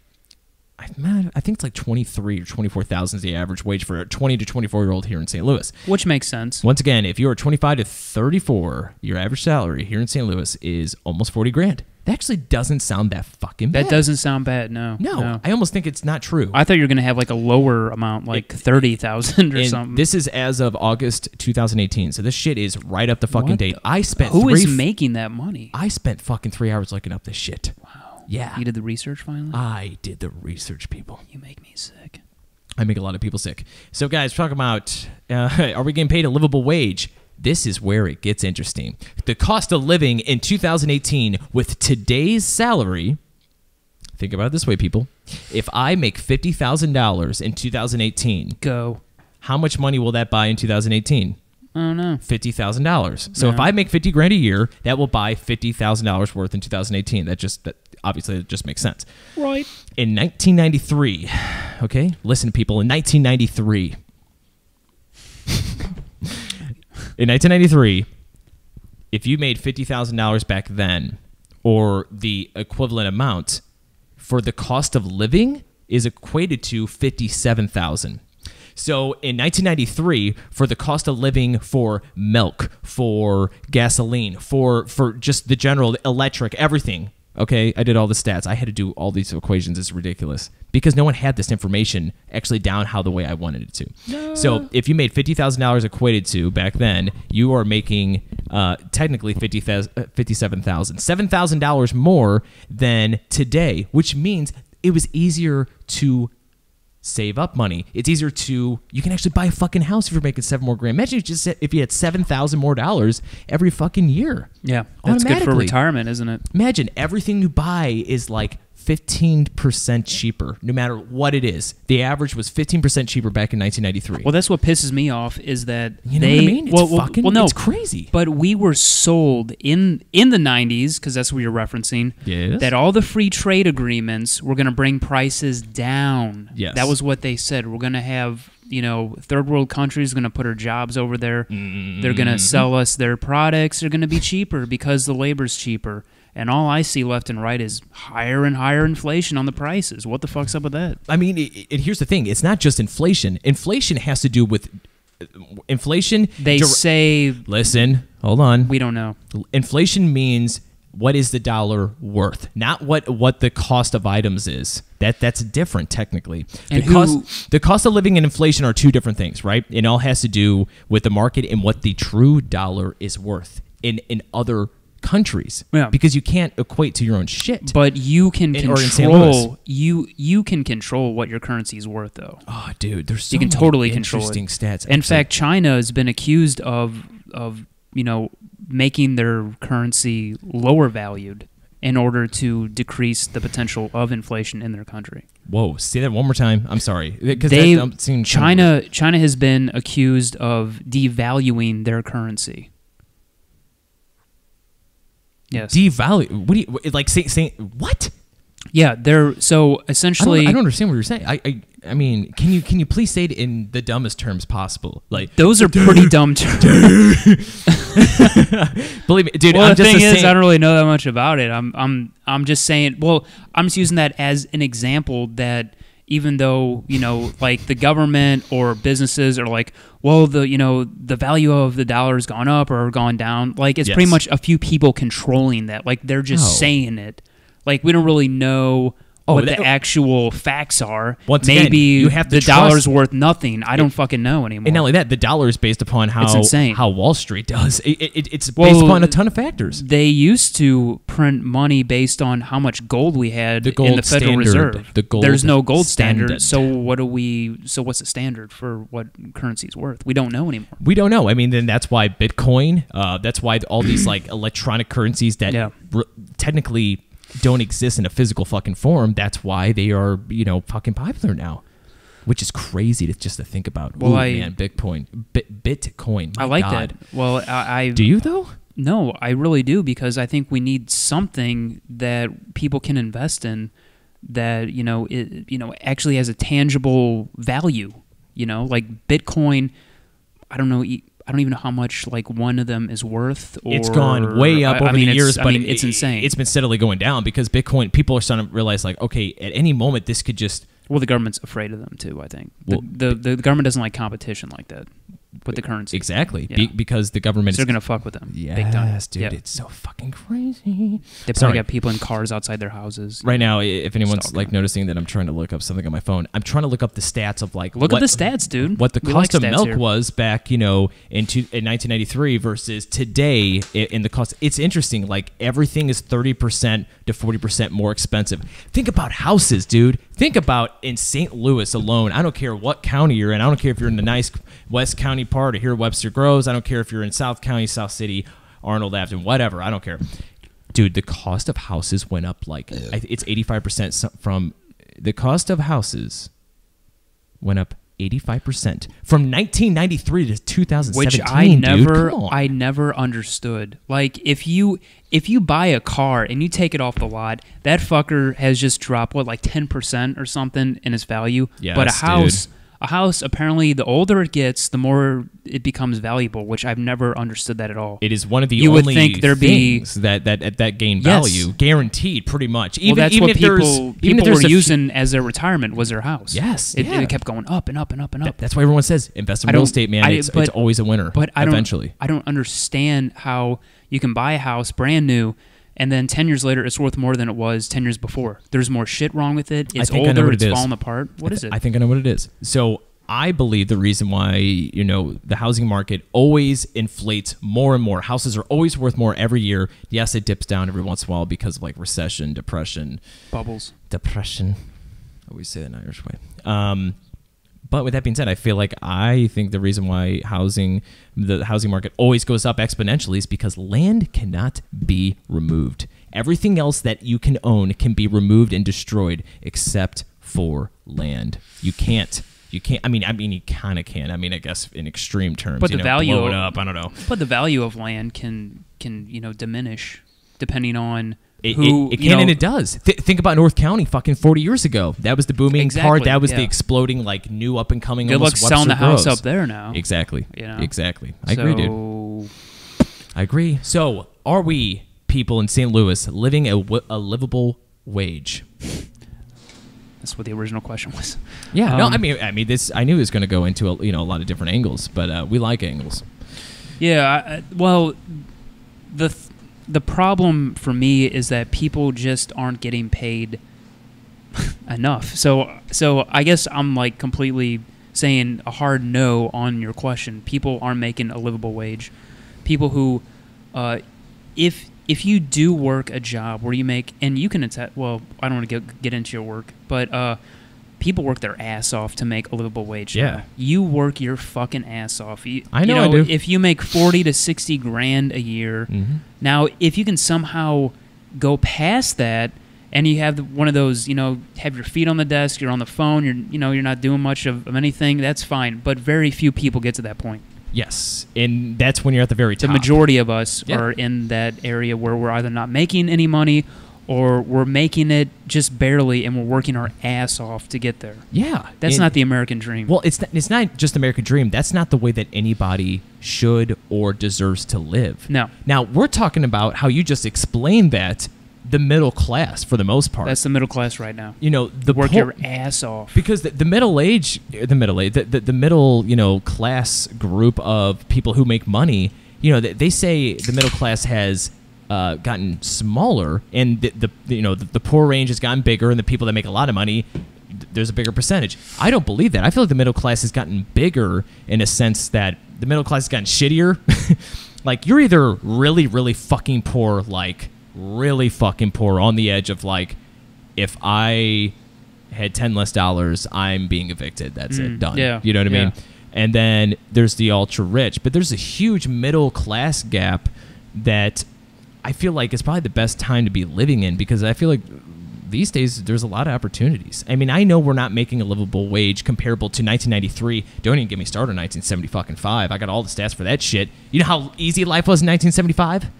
23 or 24,000 is the average wage for a 20 to 24-year-old here in St. Louis. Which makes sense. Once again, if you are 25 to 34, your average salary here in St. Louis is almost $40,000. That actually doesn't sound that fucking bad. That doesn't sound bad. No. I almost think it's not true. I thought you were going to have like a lower amount, like 30,000 or something. This is as of August 2018, so this shit is right up the fucking date. I spent Who is making that money? I spent fucking 3 hours looking up this shit. Wow. Yeah. You did the research finally? I did the research, people. You make me sick. I make a lot of people sick. So, guys, talking about are we getting paid a livable wage? This is where it gets interesting. The cost of living in 2018 with today's salary, think about it this way, people. If I make $50,000 in 2018, go. How much money will that buy in 2018? I don't know. $50,000. So if I make $50,000 a year, that will buy $50,000 worth in 2018. That obviously it just makes sense. Right. In 1993, okay, listen, people. In 1993, if you made $50,000 back then, or the equivalent amount for the cost of living is equated to $57,000. So in 1993, for the cost of living for milk, for gasoline, for just the general electric, everything, Okay, I did all the stats. I had to do all these equations. It's ridiculous because no one had this information actually down how the way I wanted it to. No. So if you made $50,000 equated to back then, you are making technically $57,000, $7,000 more than today, which means it was easier to save up money. It's easier to, you can actually buy a fucking house if you're making $7 more grand. Imagine if you had $7,000 more every fucking year. Yeah, that's good for retirement, isn't it? Imagine everything you buy is like 15% cheaper, no matter what it is. The average was 15% cheaper back in 1993. Well, that's what pisses me off is that you know what I mean? It's crazy. But we were sold in the 90s, because that's what you're referencing, yes, that all the free trade agreements were going to bring prices down. Yes. That was what they said. We're going to have, third world countries going to put our jobs over there. Mm-hmm. They're going to sell us their products. They're going to be cheaper because the labor's cheaper. And all I see left and right is higher and higher inflation on the prices. What the fuck's up with that? I mean, here's the thing. It's not just inflation. Inflation has to do with inflation. They say... Listen, hold on. We don't know. Inflation means what is the dollar worth, not what the cost of items is. That's different technically. The cost of living and inflation are two different things, right? It all has to do with the market and what the true dollar is worth in other countries, because you can't equate to your own shit. But you can control you can control what your currency is worth, though. Oh, dude, there's so you can many totally control interesting stats. In fact, China has been accused of making their currency lower valued in order to decrease the potential of inflation in their country. Whoa, say that one more time. I'm sorry, because China has been accused of devaluing their currency. Yes. Devalue. What do you like? Saying what? Yeah, they're so essentially. I don't understand what you're saying. I mean, can you please say it in the dumbest terms possible? Like those are pretty dumb terms. Believe me, dude. Well, the thing is, I don't really know that much about it. I'm just saying. Well, I'm just using that as an example that. Even though, like the government or businesses are like, well, the value of the dollar has gone up or gone down. Like, it's pretty much a few people controlling that. Like, they're just saying it. Like, we don't really know what the actual facts are. Maybe the dollar's worth nothing. I don't fucking know anymore. And not only that, the dollar is based upon how Wall Street does. It's based upon a ton of factors. They used to print money based on how much gold we had in the Federal Reserve. There's no gold standard. So what's the standard for what currency is worth? We don't know anymore. We don't know. I mean, then that's why Bitcoin. That's why all these like electronic currencies that technically don't exist in a physical fucking form. That's why they are, fucking popular now, which is crazy to think about. Well, Bitcoin. I like that. Well, I do you though? No, I really do, because I think we need something that people can invest in that actually has a tangible value. Like Bitcoin. I don't know. I don't even know how much like one of them is worth. It's gone way up over the years, but it's insane. It's been steadily going down because Bitcoin. People are starting to realize like, okay, at any moment this could just. Well, the government's afraid of them too. I think the government doesn't like competition like that with the currency. Exactly, because the government. So they're gonna fuck with them. Yes, dude, it's so fucking crazy. They probably got people in cars outside their houses. Right now, if anyone's like noticing that I'm trying to look up something on my phone, I'm trying to look up the stats of like look at the stats, dude. What the cost of milk was back, in 1993 versus today in the cost. It's interesting. Like everything is 30% to 40% more expensive. Think about houses, dude. Think about in St. Louis alone. I don't care what county you're in. I don't care if you're in the nice West County part or here Webster Groves. I don't care if you're in South County, South City, Arnold Avenue, whatever. I don't care. Dude, the cost of houses went up like it's 85% from the cost of houses went up 85% from 1993 to 2017. Which I never understood. Like if you buy a car and you take it off the lot, that fucker has just dropped like 10% or something in its value. Yes, but a house apparently the older it gets, the more it becomes valuable, which I've never understood that at all. It is one of the you only would think there'd things that gain value, guaranteed, pretty much. That's what people were using as their retirement was their house. Yes, it kept going up and up and up and up. That's why everyone says invest in real estate, man. It's always a winner. But eventually, I don't understand how you can buy a house brand new, and then 10 years later, it's worth more than it was 10 years before. There's more shit wrong with it. It's I know older. what It's it is. falling apart. What is it? I think I know what it is. So I believe the reason why, the housing market always inflates more and more. Houses are always worth more every year. Yes, it dips down every once in a while because of like recession, depression. Bubbles. Depression. I always say that in an Irish way. But with that being said, I think the reason why the housing market always goes up exponentially is because land cannot be removed. Everything else that you can own can be removed and destroyed except for land. You can't. I mean, you kind of can. I mean, I guess in extreme terms. But the value blow it up. I don't know. But the value of land can diminish depending on It who. can and it does. Think about North County fucking 40 years ago. That was the booming part. That was the exploding, like, new up and coming. Good luck selling the house up there now. Exactly. Exactly. I So- agree, dude. I agree. So, are we, people in St. Louis, living a livable wage? That's what the original question was. Yeah. No, I mean, this. I knew it was going to go into a lot of different angles, but we like angles. Yeah. Well, the problem for me is that people just aren't getting paid enough. So I guess I'm like completely saying a hard no on your question. People aren't making a livable wage. People who, if you do work a job where you make, and you can attest, well, I don't want to get into your work, but people work their ass off to make a livable wage. Yeah. Now. You work your fucking ass off. I know I do. If you make 40 to 60 grand a year, now if you can somehow go past that and you have one of those, have your feet on the desk, you're on the phone, you're not doing much of anything, that's fine. But very few people get to that point. Yes, and that's when you're at the very top. The majority of us are in that area where we're either not making any money or we're making it just barely and we're working our ass off to get there. Yeah. That's not the American dream. Well, it's not just the American dream. That's not the way that anybody should or deserves to live. No. Now, we're talking about how you just explained that, the middle class for the most part. That's the middle class right now. The work your ass off. Because the middle class group of people who make money, they say the middle class has gotten smaller, and the poor range has gotten bigger, and the people that make a lot of money, there's a bigger percentage. I don't believe that. I feel like the middle class has gotten bigger in a sense that the middle class has gotten shittier. Like, you're either really, really fucking poor, like really fucking poor on the edge of like, if I had $10 less, I'm being evicted. That's it. Done. Yeah. You know what I mean? And then there's the ultra rich, but there's a huge middle class gap that I feel like is probably the best time to be living in, because I feel like these days there's a lot of opportunities. I mean, I know we're not making a livable wage comparable to 1993. Don't even get me started on 1975. I got all the stats for that shit. You know how easy life was in 1975?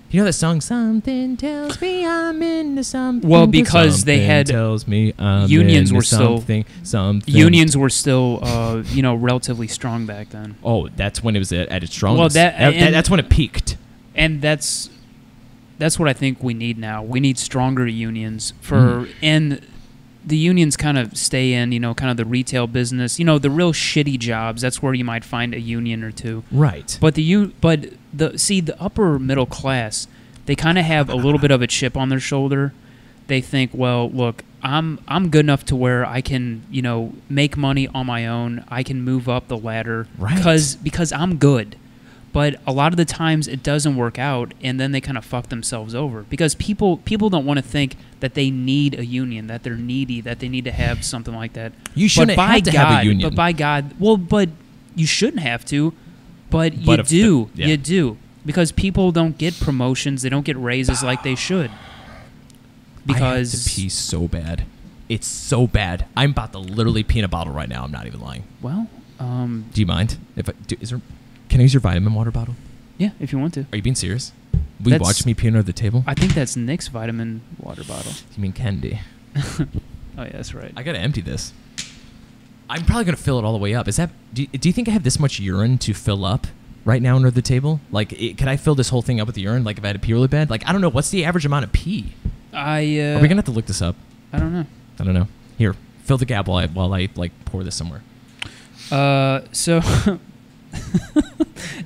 You know that song, Something Tells Me I'm Into Something. Well, because they had tells me I'm unions into were still something. Unions were still relatively strong back then. Oh, that's when it was at its strongest. Well, that's when it peaked. And that's what I think we need now. We need stronger unions and the unions kind of stay in, kind of the retail business, the real shitty jobs. That's where you might find a union or two. Right. But the upper middle class, they kind of have a little bit of a chip on their shoulder. They think, well, look, I'm good enough to where I can, make money on my own. I can move up the ladder because I'm good. But a lot of the times it doesn't work out, and then they kind of fuck themselves over because people don't want to think that they need a union, that they're needy, that they need to have something like that. You shouldn't have to have a union. But by God, but you shouldn't have to, but you do. You do. Because people don't get promotions, they don't get raises like they should. Because I have to pee so bad. It's so bad. I'm about to literally pee in a bottle right now. I'm not even lying. Well, do you mind if can I use your vitamin water bottle? Yeah, if you want to. Are you being serious? Will you watch me pee under the table? I think that's Nick's vitamin water bottle. You mean candy? Oh yeah, that's right. I gotta empty this. I'm probably gonna fill it all the way up. Is that? Do you think I have this much urine to fill up right now under the table? Like, could I fill this whole thing up with the urine? Like, if I had to pee really bad? Like, I don't know. What's the average amount of pee? Are we gonna have to look this up? I don't know. I don't know. Here, fill the gap while I like pour this somewhere. So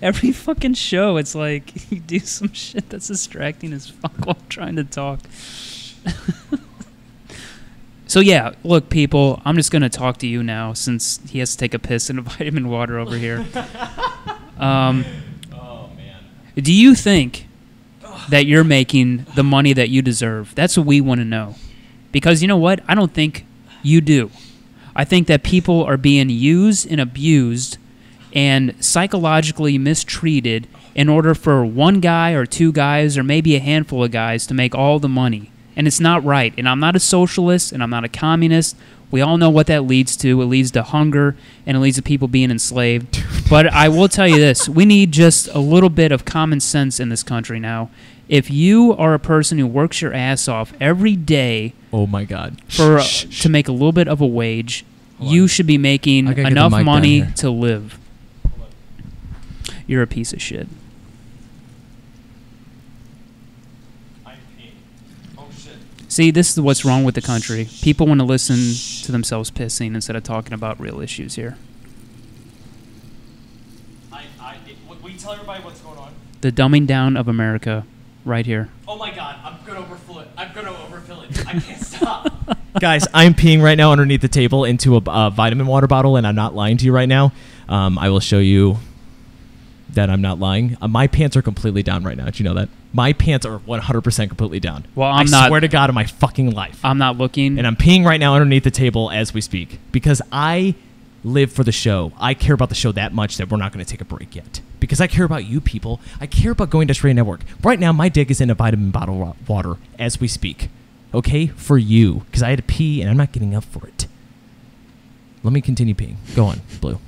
Every fucking show, it's like you do some shit that's distracting as fuck while trying to talk. So yeah, look, people, I'm just gonna talk to you now since he has to take a piss in a vitamin water over here. Oh man. Do you think that you're making the money that you deserve? That's what we want to know. Because you know what? I don't think you do. I think that people are being used and abused and psychologically mistreated in order for one guy or two guys or maybe a handful of guys to make all the money. And it's not right. And I'm not a socialist and I'm not a communist. We all know what that leads to. It leads to hunger and it leads to people being enslaved. But I will tell you this. We need just a little bit of common sense in this country now. If you are a person who works your ass off every day, oh my God, to make a little bit of a wage, you should be making enough money to live. You're a piece of shit. See, this is what's wrong with the country. People want to listen to themselves pissing instead of talking about real issues here. Will you tell everybody what's going on? The dumbing down of America, right here. Oh my God, I'm gonna overfill it. I can't stop. Guys, I'm peeing right now underneath the table into a vitamin water bottle, and I'm not lying to you right now. I will show you that I'm not lying. My pants are completely down right now. Did you know that? My pants are 100% completely down. Well, I swear to God on my fucking life. I'm not looking. And I'm peeing right now underneath the table as we speak because I live for the show. I care about the show that much that we're not going to take a break yet. Because I care about you people. I care about Going Dutch Radio Network. Right now, my dick is in a vitamin bottle of water as we speak. Okay? For you. Because I had to pee and I'm not getting up for it. Let me continue peeing. Go on, Blue.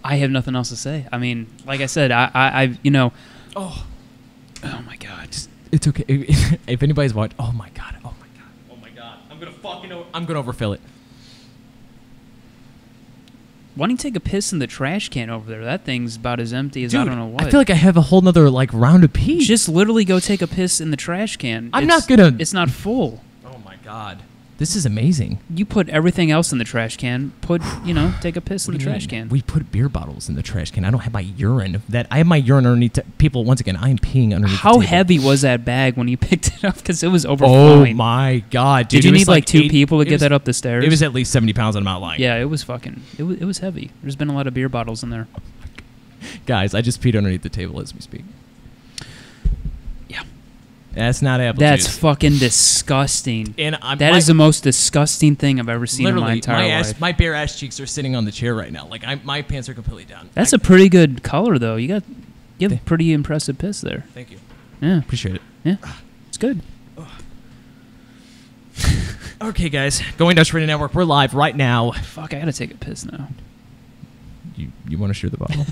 I have nothing else to say. I mean, like I said, I you know. Oh my God. It's okay. If anybody's watching, oh my God. I'm gonna overfill it. Why don't you take a piss in the trash can over there? That thing's about as empty as I don't know what. I feel like I have a whole nother round of pee. Just literally go take a piss in the trash can. It's not full. Oh my God. This is amazing. You put everything else in the trash can. Take a piss in the trash can. We put beer bottles in the trash can. I don't have my urine. I have my urine underneath. People, once again, I am peeing underneath. How heavy was that bag when you picked it up? Because it was overflowing. Oh my God, dude! Did you need like two people to get that up the stairs? It was at least 70 pounds. I'm not lying. Yeah, it was fucking. It was heavy. There's been a lot of beer bottles in there. Guys, I just peed underneath the table as we speak. That's not apple juice. That's fucking disgusting. And that is the most disgusting thing I've ever seen in my entire life. My bare ass cheeks are sitting on the chair right now. My pants are completely down. That's a pretty good color, though. You have a pretty impressive piss there. Thank you. Yeah. Appreciate it. Yeah. It's good. Okay, guys. Going Dutch Radio Network. We're live right now. Fuck, I gotta take a piss now. You want to share the bottle?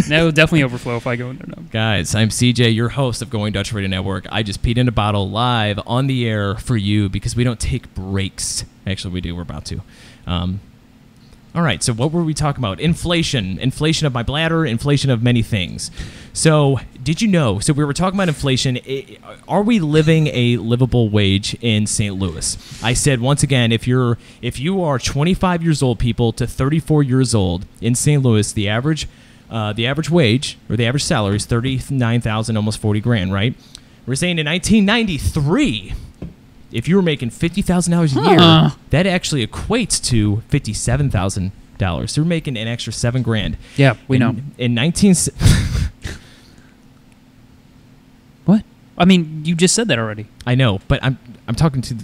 That will definitely overflow if I go in there now. Guys, I'm CJ, your host of Going Dutch Radio Network. I just peed in a bottle live on the air for you because we don't take breaks. Actually, we do. We're about to. All right, so what were we talking about? Inflation. Inflation of my bladder, inflation of many things. So, did you know? So, we were talking about inflation. Are we living a livable wage in St. Louis? I said, once again, if you are 25 years old, people, to 34 years old in St. Louis, the average wage, or the average salary is $39,000, almost $40,000, right? We're saying in 1993... if you were making $50,000 a year, that actually equates to $57,000. So you're making an extra $7,000. Yeah, we know. In what? I mean, you just said that already. I know, but I'm talking to.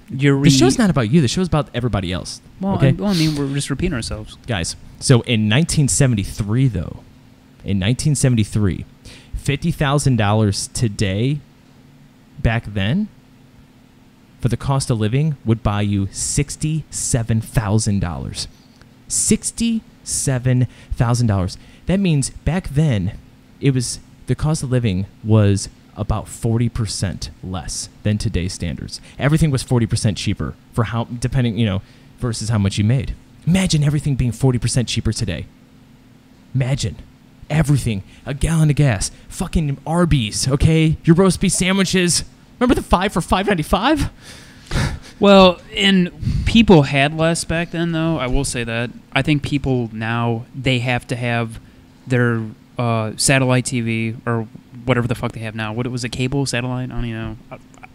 The show's not about you. The show's about everybody else. Well, okay? I mean, we're just repeating ourselves, guys. So in 1973, though, $50,000 today, back then, for the cost of living, would buy you $67,000. $67,000. That means back then, the cost of living was about 40% less than today's standards. Everything was 40% cheaper for versus how much you made. Imagine everything being 40% cheaper today. Imagine everything. A gallon of gas, fucking Arby's, okay? Your roast beef sandwiches. Remember the 5 for $5.95? Well, and people had less back then, though. I will say that. I think people now, they have to have their satellite TV or whatever the fuck they have now. What was it, cable, satellite? I don't even know.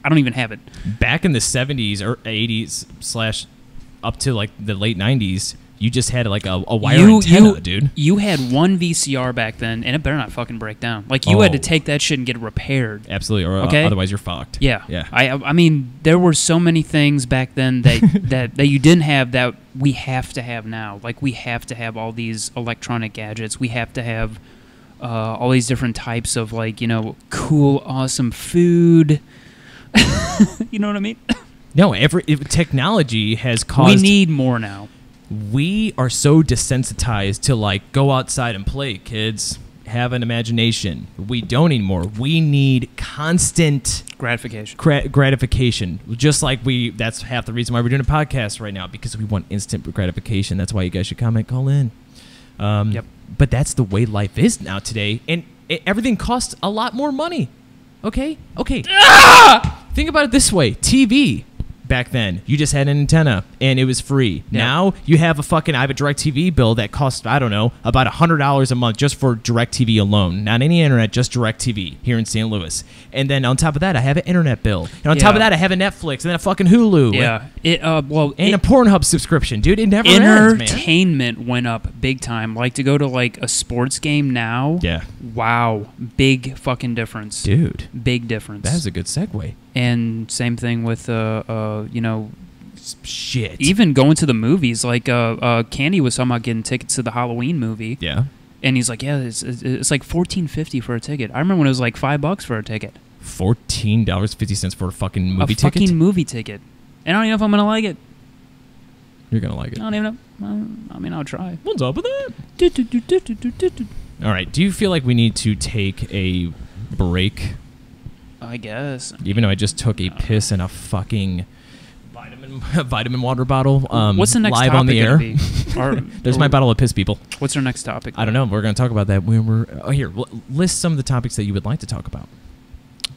I don't even have it. Back in the 70s or 80s / up to like the late 90s, you just had like a wire antenna, dude. You had one VCR back then, and it better not fucking break down. Like, you had to take that shit and get it repaired. Absolutely, or otherwise you're fucked. Yeah. Yeah. I mean, there were so many things back then that you didn't have that we have to have now. Like, we have to have all these electronic gadgets. We have to have all these different types of, like, you know, cool, awesome food. You know what I mean? No, technology has caused... We need more now. We are so desensitized to, like, go outside and play, kids. Have an imagination. We don't anymore. We need constant... gratification. Gratification. Just like that's half the reason why we're doing a podcast right now, because we want instant gratification. That's why you guys should comment, call in. Yep. But that's the way life is now today, and everything costs a lot more money. Okay? Think about it this way. TV, back then, you just had an antenna, and it was free. Yeah. Now, I have a DirecTV bill that costs, I don't know, about $100 a month just for DirecTV alone. Not any internet, just DirecTV here in St. Louis. And then on top of that, I have an internet bill. And on top of that, I have a Netflix, and then a fucking Hulu. Yeah. And a Pornhub subscription, dude. It never ends, man. Entertainment went up big time. Like, to go to, like, a sports game now. Yeah. Wow. Big fucking difference. Dude. Big difference. That is a good segue. And same thing with, you know... Shit. Even going to the movies. Like, Candy was talking about getting tickets to the Halloween movie. Yeah. And he's like, yeah, it's like $14.50 for a ticket. I remember when it was like $5 for a ticket. $14.50 for a fucking movie ticket? A fucking movie ticket. And I don't even know if I'm going to like it. You're going to like it. I don't even know. I mean, I'll try. What's up with that? All right. Do you feel like we need to take a break? I guess. Even though I just took a piss in a fucking vitamin water bottle. What's the next live topic on the air? There's my bottle of piss, people. What's our next topic? I don't know. We're going to talk about that when we're... Oh, here. List some of the topics that you would like to talk about.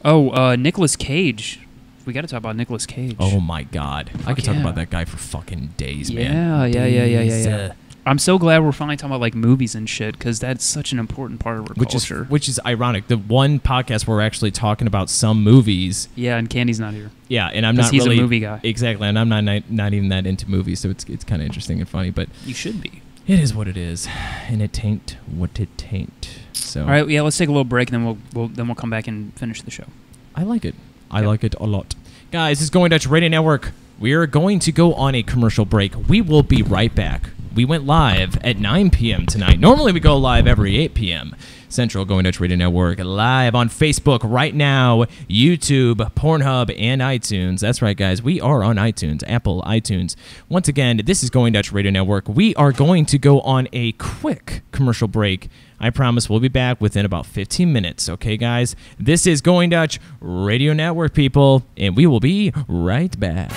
Oh, Nicolas Cage. We got to talk about Nicolas Cage. Oh, my God. I could talk about that guy for fucking days, man. Yeah. I'm so glad we're finally talking about, like, movies and shit, because that's such an important part of our culture. Which is ironic. The one podcast where we're actually talking about some movies. Yeah, and Candy's not here. Yeah, and I'm not really... he's a movie guy. Exactly, and I'm not even that into movies, so it's kind of interesting and funny, but... You should be. It is what it is, and it tain't what it tain't. So... All right, yeah, let's take a little break, and then we'll come back and finish the show. I like it. I like it a lot. Guys, this is Going Dutch Radio Network. We are going to go on a commercial break. We will be right back. We went live at 9 p.m. tonight. Normally we go live every 8 p.m. Central, Going Dutch Radio Network, live on Facebook right now, YouTube, Pornhub, and iTunes. That's right, guys. We are on iTunes, Apple iTunes. Once again, this is Going Dutch Radio Network. We are going to go on a quick commercial break. I promise we'll be back within about 15 minutes, okay, guys? This is Going Dutch Radio Network, people, and we will be right back.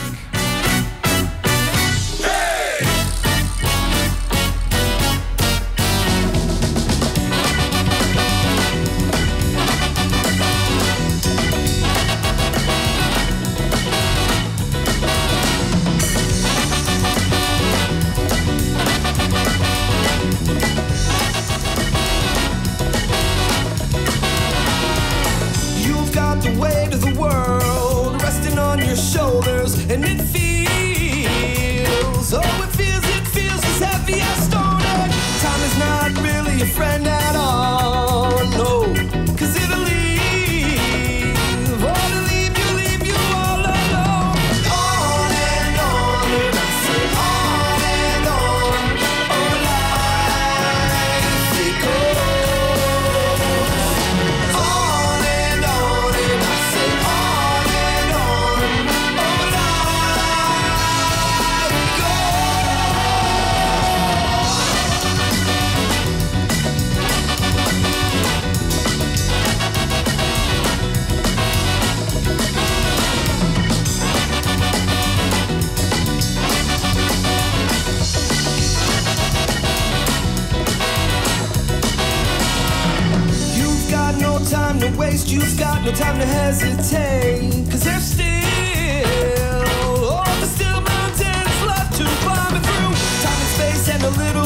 And it feels, it feels as heavy as stone. Time is not really a friend at all, no. Cause it'll leave, or to leave you all alone. On and on, and I say on and on, oh life it goes. On and I say on and on, oh time to waste, you've got no time to hesitate. Cause there's still mountains left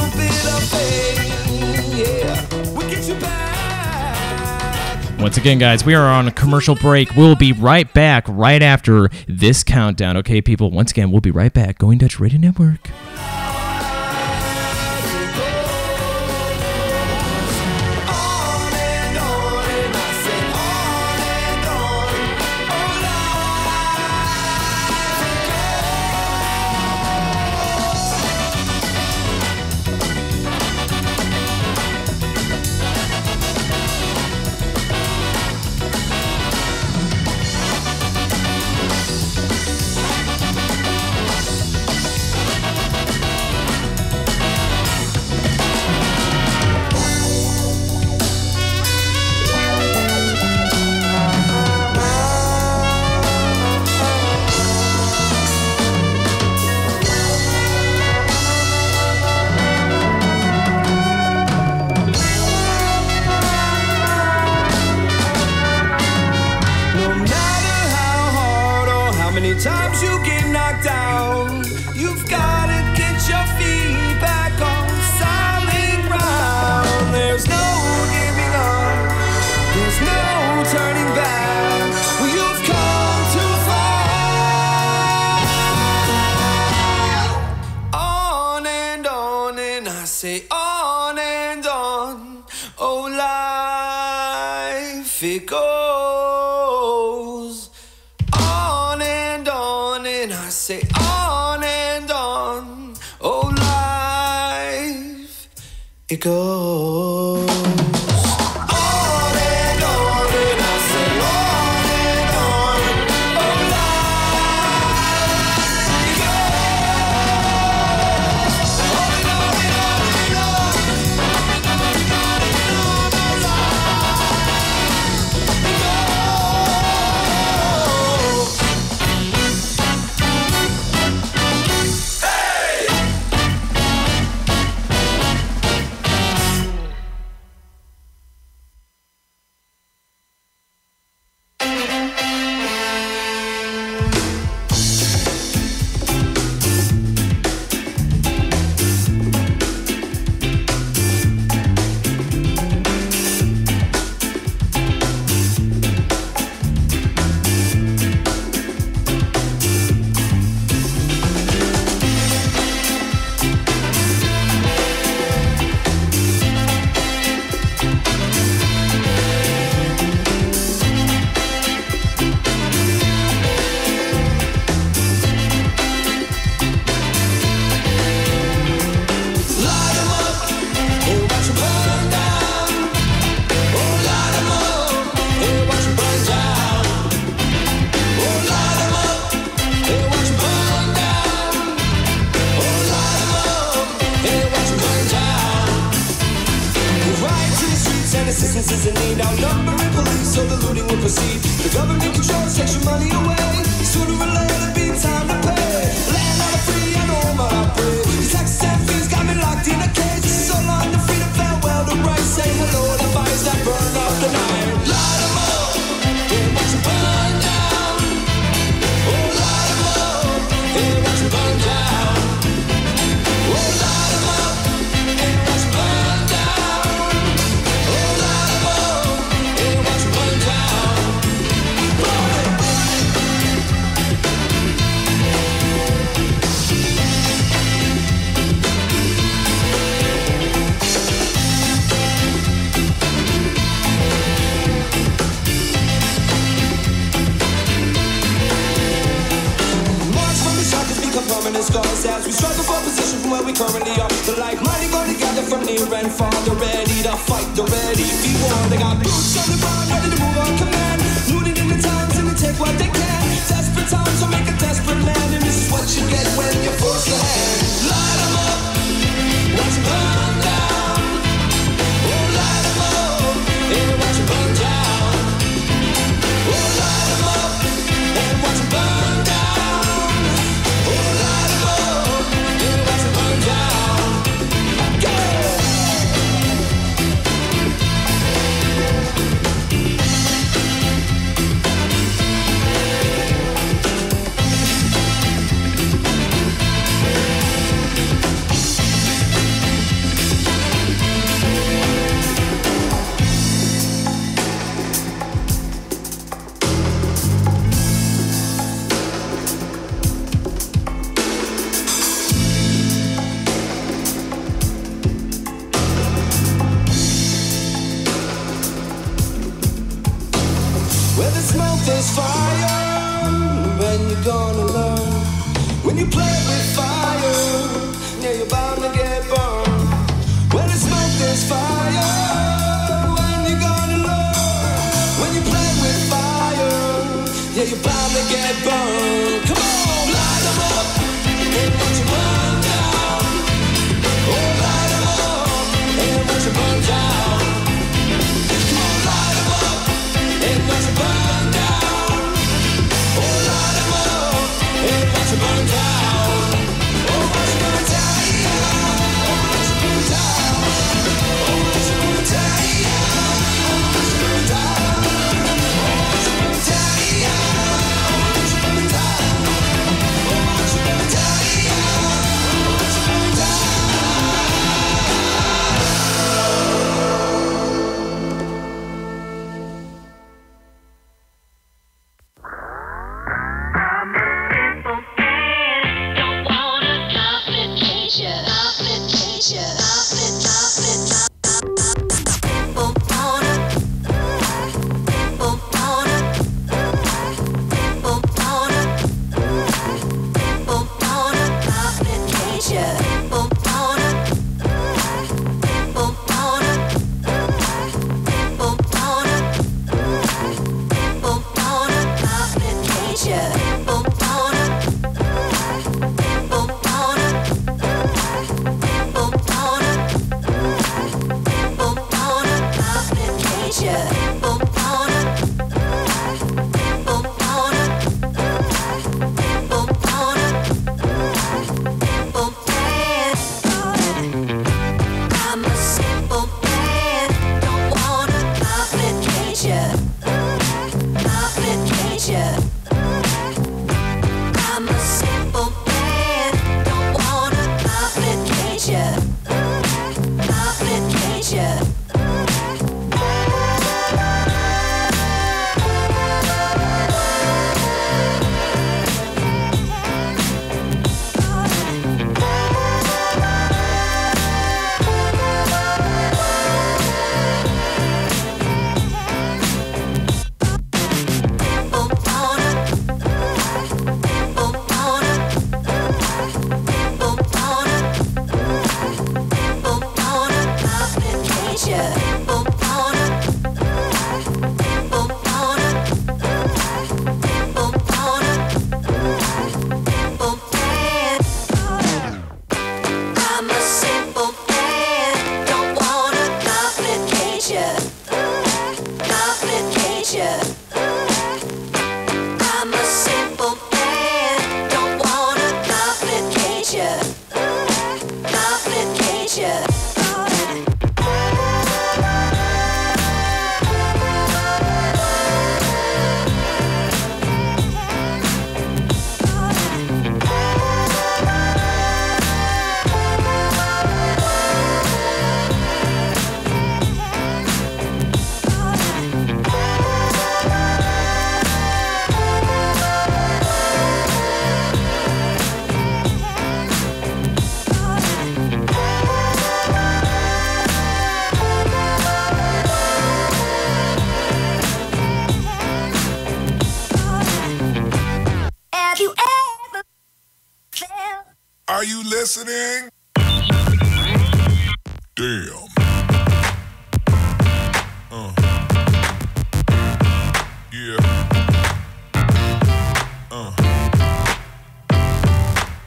little bit of fame, yeah, we'll get you back. Once again, guys, we are on a commercial break. We'll be right back right after this countdown. Okay, people, once again, we'll be right back. Going Dutch Radio Network. Times you get knocked down, you've gotta get your feet back on solid ground. There's no giving up, there's no turning back. Well, you've come too far. On and I say on and on. Oh, life it goes. I say on and on, oh life, it goes. On and I say on and on, oh life, it goes. On and on and on and on, citizens in need, outnumbering police, so the looting will proceed. The government controls, takes your money away. Sooner or later, it'll be time to pay. Land out of free, I know my pray. These taxes and fees got me locked in a cage. So long to freedom, farewell to rights. Say hello to fires that burn up the night. Light 'em up, and watch 'em burn down. Oh, light 'em up, and watch 'em burn down. Oh, light 'em up, and watch 'em burn down. Oh, light 'em up, and watch 'em burn down. Burn it. Permanent scars as we struggle for position from where we currently are. The like-minded go together from near and far. They're ready to fight, they're ready for war. They got boots on the ground, ready to move on command. Looting in the times and they take what they can. Desperate times will make a desperate land, and this is what you get when you force the hand. Light 'em up, watch 'em burn down. Oh, light 'em up, and watch 'em burn down. Oh, light 'em up, and watch 'em burn down. smoke, there's fire. When you gonna learn? When you play with fire, yeah, you're bound to get burned. When it's smoke, there's fire. When you gonna learn? When you play with fire, yeah, you're bound to get burned. Come on, light 'em up and watch you burn down. Oh, light 'em up and watch you burn down. Come on, light 'em up and watch you burn down. Oh, light 'em up and watch you burn down. Oh, watch you burn down. Oh, watch you burn down. Oh, watch you burn down. Oh, watch you burn down. Oh, watch you burn down. Oh, watch you burn down. Oh, watch you burn down. Oh, watch you burn down. Don't wanna complicate ya. I'm a simple man, don't wanna complicate ya. I'm a simple man, don't wanna complicate ya. I'm a simple man, don't wanna complicate ya. I'm a simple man, don't wanna complicate ya. Have you ever felt? Are you listening? Damn. Yeah.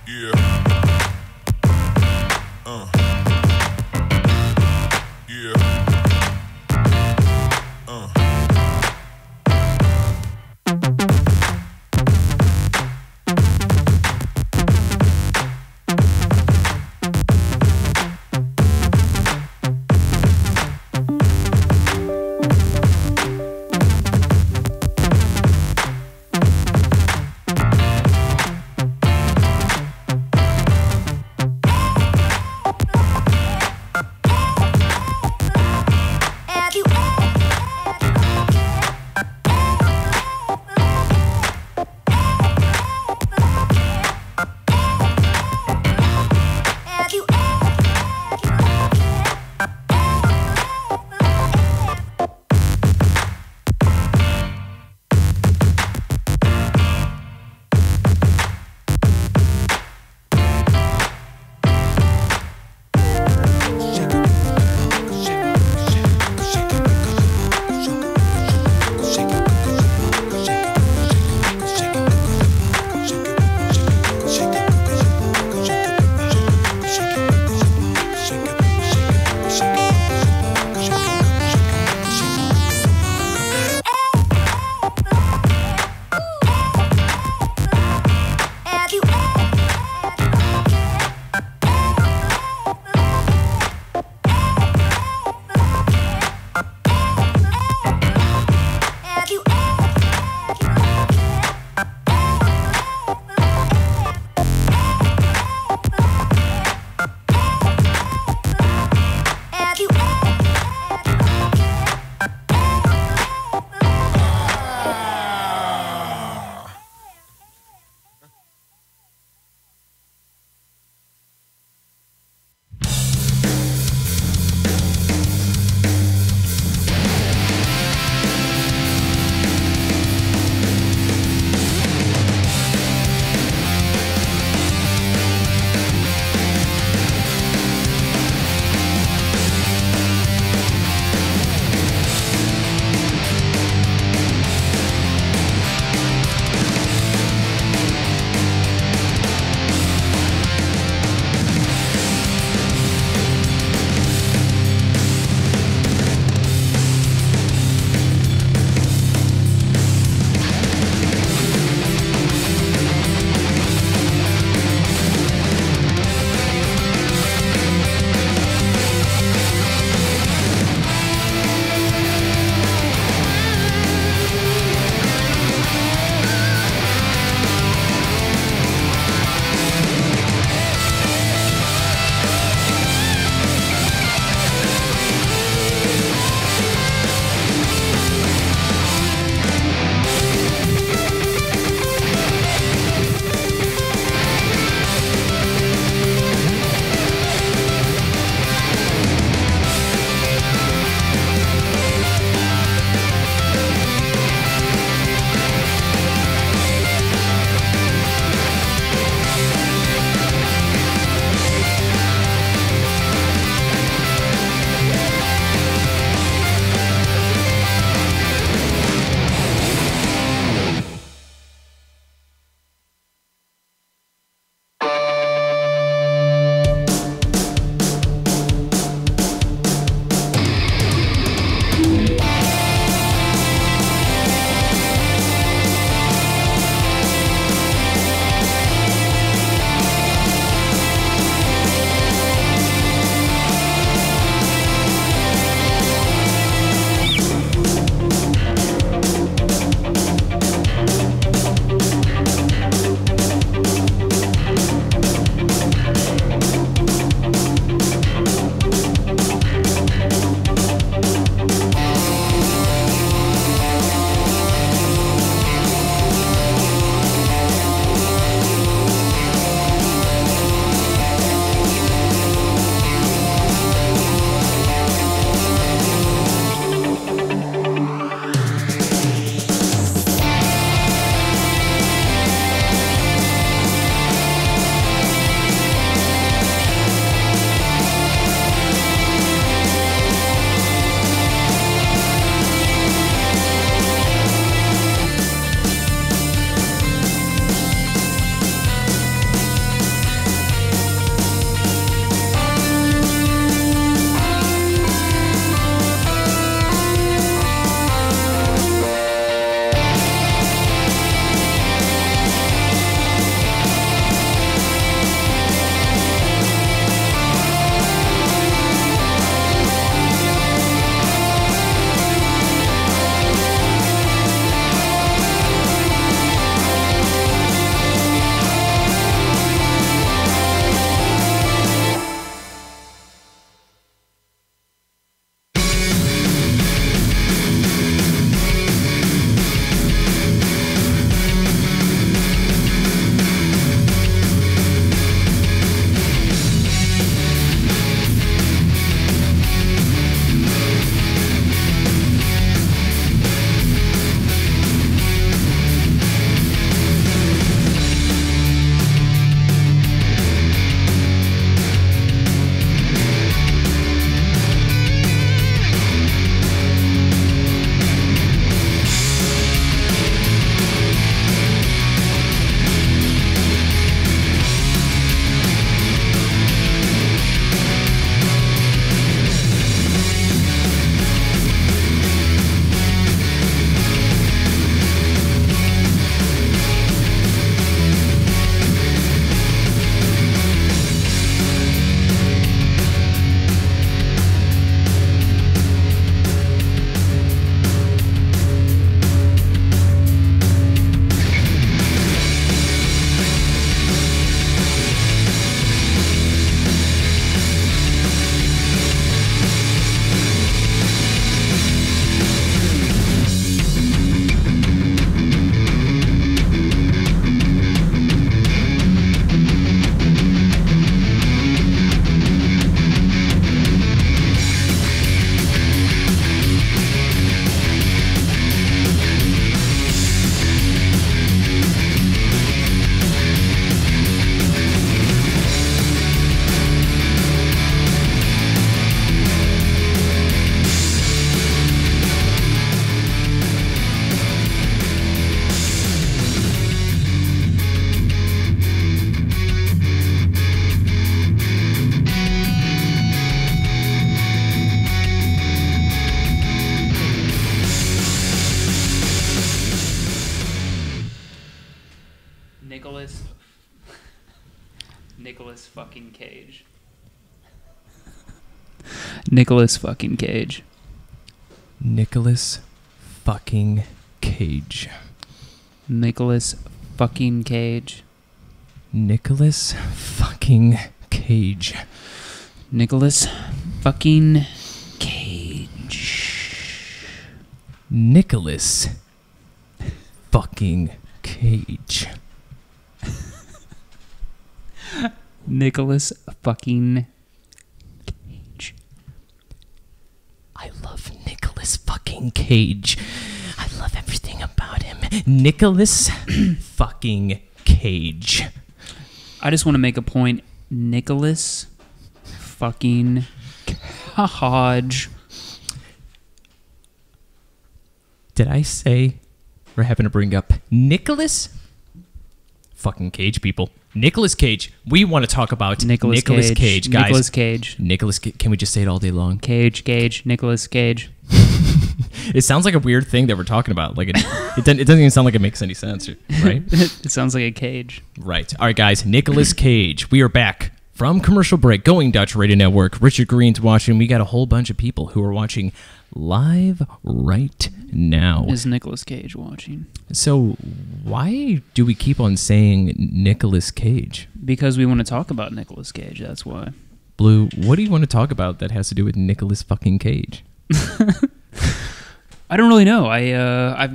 Yeah. Yeah. Nicolas fucking Cage. Nicolas fucking Cage. Nicolas fucking Cage. Nicolas fucking Cage. Nicolas fucking Cage. Nicolas fucking Cage. Nicolas fucking Cage. Nicolas fucking Cage. I love Nicolas fucking Cage. I love everything about him. Nicolas fucking Cage. I just want to make a point. Nicolas fucking Cage. Did I say we're having to bring up Nicolas fucking Cage, people? Nicolas Cage. We want to talk about Nicolas Cage, guys. Nicolas Cage. Can we just say it all day long? Cage. Nicolas Cage. It sounds like a weird thing that we're talking about. Like it doesn't even sound like it makes any sense, right? It sounds like a cage. Right. All right, guys. Nicolas Cage. We are back from commercial break. Going Dutch Radio Network. Richard Green's watching. We got a whole bunch of people who are watching live right now. Is Nicolas Cage watching? So why do we keep on saying Nicolas Cage? Because we want to talk about Nicolas Cage. That's why. Blue, what do you want to talk about that has to do with Nicolas fucking Cage? I don't really know. I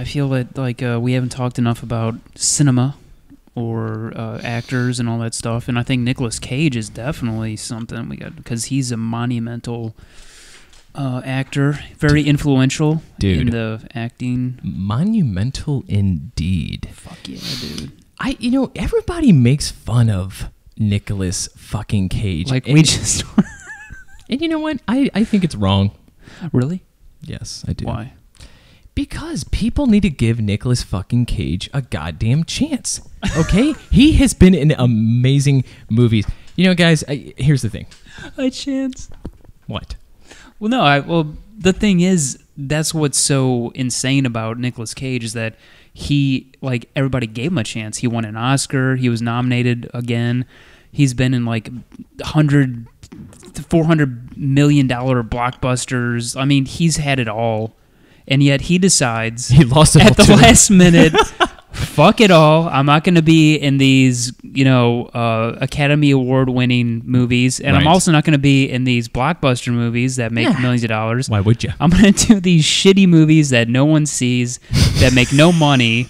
feel that we haven't talked enough about cinema or actors and all that stuff, and I think Nicolas Cage is definitely something we got because he's a monumental actor, very influential in the acting. Monumental indeed. Fuck yeah, dude. Everybody makes fun of Nicolas fucking Cage. Like we just. And you know what? I think it's wrong. Really? Yes, I do. Why? Because people need to give Nicolas fucking Cage a goddamn chance. Okay? He has been in amazing movies. You know, guys, here's the thing. A chance? What? Well, no. The thing is, that's what's so insane about Nicolas Cage is that he, everybody gave him a chance. He won an Oscar. He was nominated again. He's been in $400 million blockbusters. I mean, he's had it all, and yet he decides he lost it at the last minute. Fuck it all. I'm not going to be in these, Academy Award-winning movies, and I'm also not going to be in these blockbuster movies that make millions of dollars. Why would you? I'm going to do these shitty movies that no one sees, that make no money,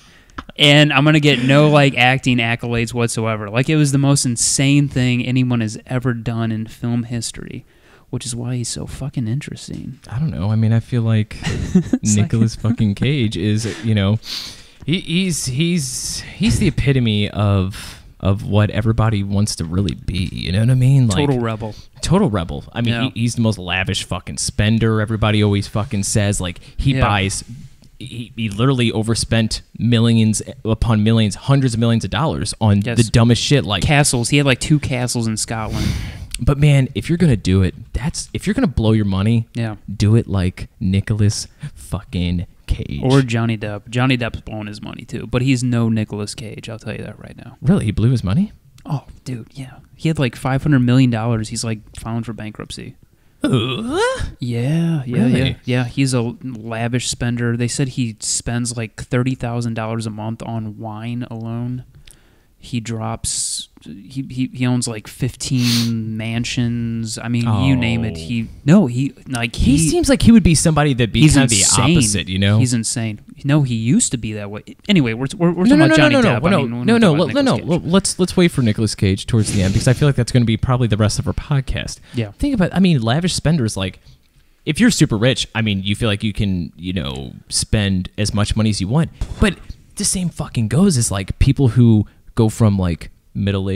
and I'm going to get no, acting accolades whatsoever. It was the most insane thing anyone has ever done in film history, which is why he's so fucking interesting. I don't know. I mean, I feel like Nicolas fucking Cage is, he's the epitome of what everybody wants to really be. You know what I mean? Total rebel. Total rebel. I mean, he's the most lavish fucking spender. Everybody always fucking says he buys. He literally overspent millions upon millions, hundreds of millions of dollars on the dumbest shit, castles. He had 2 castles in Scotland. But man, if you're gonna do it, if you're gonna blow your money, do it like Nicolas fucking Cage or Johnny Depp. Johnny Depp's blowing his money too, but he's no Nicolas Cage. I'll tell you that right now. Really, he blew his money? Oh, dude, yeah. He had $500 million. He's filing for bankruptcy. Yeah. Really? Yeah. He's a lavish spender. They said he spends $30,000 a month on wine alone. He drops. He owns 15 mansions. I mean, you name it. He seems like he would be somebody that'd be kind of the opposite. He's insane. No, he used to be that way. Anyway, we're talking about Johnny Depp. Let's wait for Nicolas Cage towards the end because I feel like that's going to be probably the rest of our podcast. Yeah. Think about. I mean, lavish spenders if you're super rich, I mean, you feel like you can spend as much money as you want, but the same fucking goes as people who go from middle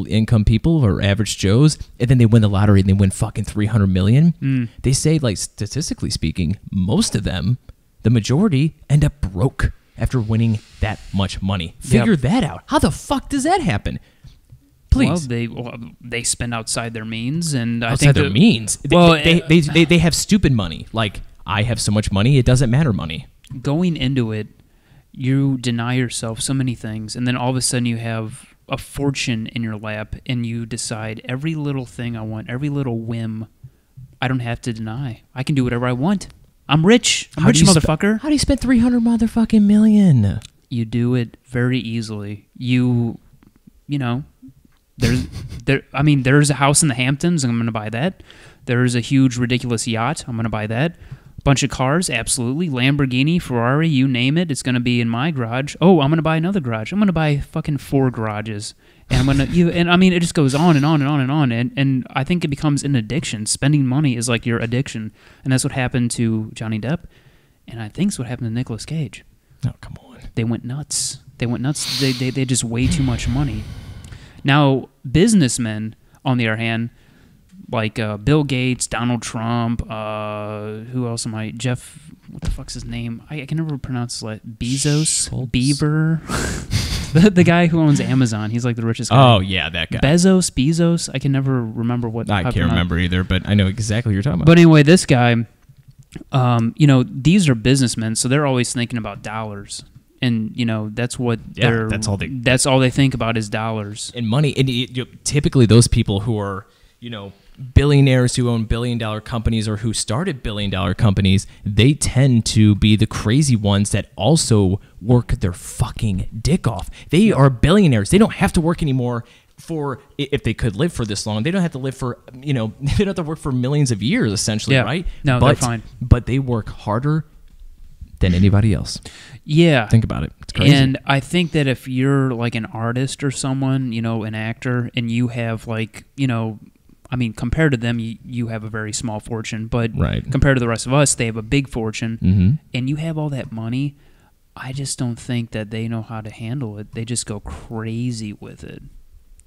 income people or average Joes, and then they win the lottery and they win fucking $300 million. They say statistically speaking, most of them, the majority, end up broke after winning that much money. Figure that out. How the fuck does that happen? Please. Well, they spend outside their means, and I outside think their means. Well, they have stupid money. I have so much money, it doesn't matter money. Going into it, you deny yourself so many things, and then all of a sudden you have a fortune in your lap and you decide every little thing I want, every little whim, I don't have to deny. I can do whatever I want. I'm rich. I'm rich, motherfucker. How do you spend 300 motherfucking million? You do it very easily. You know, there's a house in the Hamptons. I'm going to buy that. There's a huge, ridiculous yacht. I'm going to buy that. Bunch of cars, absolutely. Lamborghini, Ferrari, you name it. It's going to be in my garage. Oh, I'm going to buy another garage. I'm going to buy fucking 4 garages. And I'm going to, it just goes on and on and on and on. And I think it becomes an addiction. Spending money is like your addiction. And that's what happened to Johnny Depp. And I think it's what happened to Nicolas Cage. Oh, come on. They went nuts. They just way too much money. Now, businessmen, on the other hand, like Bill Gates, Donald Trump, who else am I? Jeff, what the fuck's his name? I can never pronounce his last. Bezos? Schultz? Bieber? the guy who owns Amazon. He's like the richest guy. Oh, yeah, that guy. Bezos? I can never remember what. I can't remember either, but I know exactly what you're talking about. But anyway, this guy, these are businessmen, so they're always thinking about dollars. And, that's what that's all they think about is dollars. And money. And typically those people who are, billionaires who own billion-dollar companies or who started billion-dollar companies, they tend to be the crazy ones that also work their fucking dick off. They are billionaires. They don't have to work anymore for, if they could live for this long, they don't have to live for, they don't have to work for millions of years, essentially, right? No, they're fine. But they work harder than anybody else. Yeah. Think about it. It's crazy. And I think that if you're like an artist or someone, an actor, and you have like, compared to them, you have a very small fortune, but compared to the rest of us, they have a big fortune, and you have all that money. I just don't think that they know how to handle it. They just go crazy with it,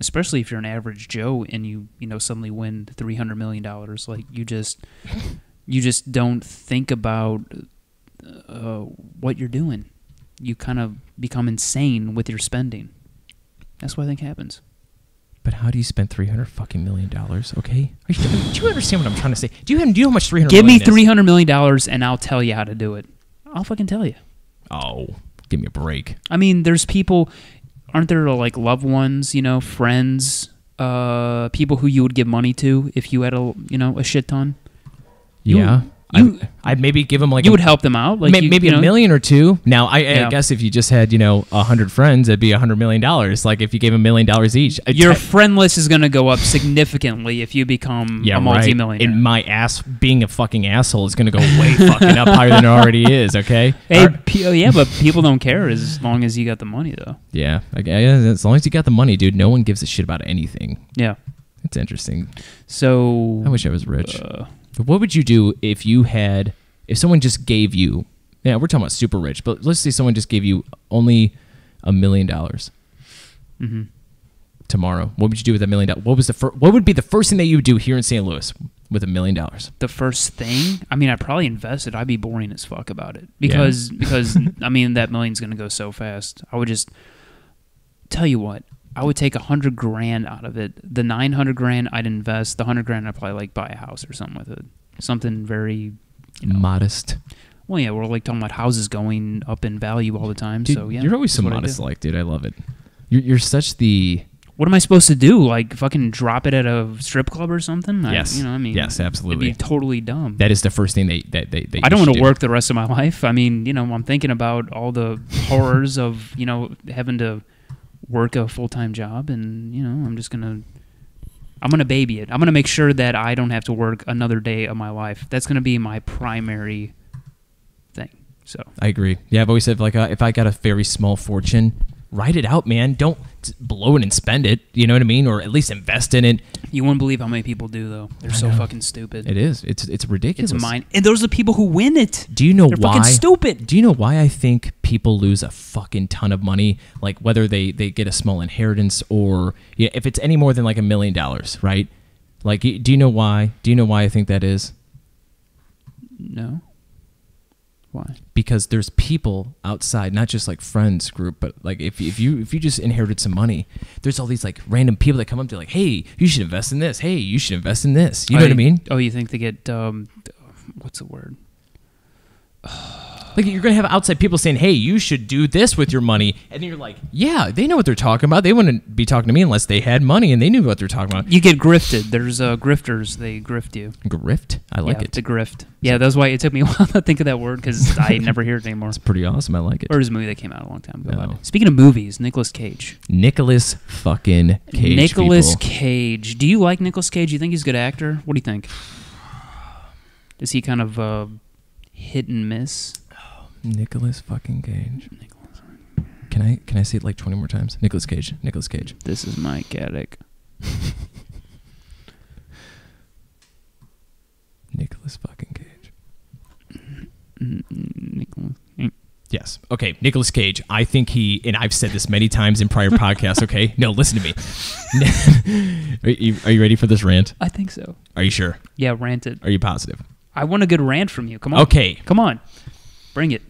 especially if you're an average Joe and you suddenly win $300 million. Like you just don't think about what you're doing. You kind of become insane with your spending. That's what I think happens. But how do you spend $300 million? Okay, do you understand what I'm trying to say? Do you know how much $300 Give me million is? $300 million and I'll tell you how to do it. I'll fucking tell you. Oh, give me a break. I mean, there's people, aren't there like loved ones, friends, people who you would give money to if you had a shit ton? I'd maybe give them like you would help them out, like maybe $1 million or $2 million. Now, I guess if you just had 100 friends, it'd be $100 million. Like if you gave $1 million each, your friend list is going to go up significantly if you become a multi-millionaire. And my ass being a fucking asshole is going to go way fucking up higher than it already is. Okay. Hey, but people don't care as long as you got the money, though. Yeah, as long as you got the money, dude. No one gives a shit about anything. Yeah, it's interesting. So I wish I was rich. But what would you do if someone just gave you, we're talking about super rich, but let's say someone just gave you only $1 million tomorrow. What would you do with $1 million? What would be the first thing that you would do here in St. Louis with $1 million? The first thing? I'd probably invest it. I'd be boring as fuck about it because that million's going to go so fast. I would just tell you what. I would take $100,000 out of it. The $900,000 I'd invest. The $100,000 I'd probably buy a house or something with it. Something very modest. Well, yeah, we're like talking about houses going up in value all the time. Dude, so yeah, you're always so modest, dude. I love it. You're such the. What am I supposed to do? Like fucking drop it at a strip club or something? Yes. Yes, absolutely. It'd be totally dumb. That is the first thing they I don't want to work the rest of my life. I'm thinking about all the horrors of having to work a full-time job, and I'm gonna baby it. I'm gonna make sure that I don't have to work another day of my life. That's gonna be my primary thing. So I agree. Yeah, I've always said if I got a very small fortune, write it out, man. Don't blow it and spend it. You know what I mean? Or at least invest in it. You wouldn't believe how many people do, though. They're so fucking stupid. It is. It's ridiculous. It's mine. And those are the people who win it. Do you know They're why? Fucking stupid. Do you know why I think people lose a fucking ton of money? Like whether they get a small inheritance or if it's any more than like $1 million, right? Like, do you know why? Do you know why I think that is? No. Why? Because there's people outside, not just like friends group, but like if you just inherited some money, there's all these like random people that come up to like, hey, you should invest in this. Hey, you should invest in this. You know what I mean? Oh, you think they get what's the word? Like, you're going to have outside people saying, hey, you should do this with your money. And then you're like, yeah, they know what they're talking about. They wouldn't be talking to me unless they had money and they knew what they're talking about. You get grifted. There's grifters. They grift you. Grift? I like it. The grift. Yeah, that's why it took me a while to think of that word because I never hear it anymore. It's pretty awesome. I like it. Or is a movie that came out a long time ago. No. Speaking of movies, Nicolas Cage. Nicolas fucking Cage. Nicolas people. Cage. Do you like Nicolas Cage? You think he's a good actor? What do you think? Is he kind of hit and miss? Nicolas fucking Cage. Can I say it like 20 more times? Nicolas Cage. Nicolas Cage. This is Mike Attic. Nicolas fucking Cage. Nicolas. Yes. Okay. Nicolas Cage. I think and I've said this many times in prior podcasts. Okay. No, listen to me. Are you ready for this rant? I think so. Are you sure? Yeah, rant it. Are you positive? I want a good rant from you. Come on. Okay. Come on. Bring it.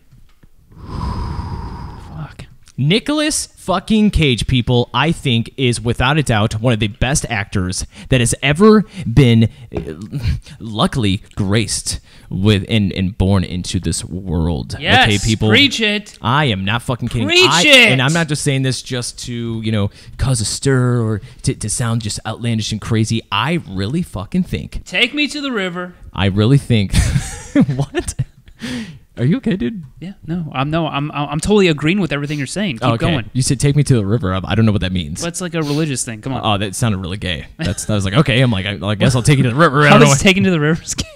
Fuck. Nicolas fucking Cage, people, I think is without a doubt one of the best actors that has ever been luckily graced with and born into this world. Yes, okay, people. Preach it. I am not fucking kidding. Preach it. And I'm not just saying this just to, cause a stir or to sound just outlandish and crazy. I really fucking think. Take me to the river. I really think. What? Are you okay, dude? Yeah, I'm totally agreeing with everything you're saying. Keep going. You said take me to the river. I don't know what that means. Well, it's like a religious thing. Come on. Oh, that sounded really gay. I was like, okay. I'm like, I guess I'll take you to the river. I How don't know. does taking to the river is gay?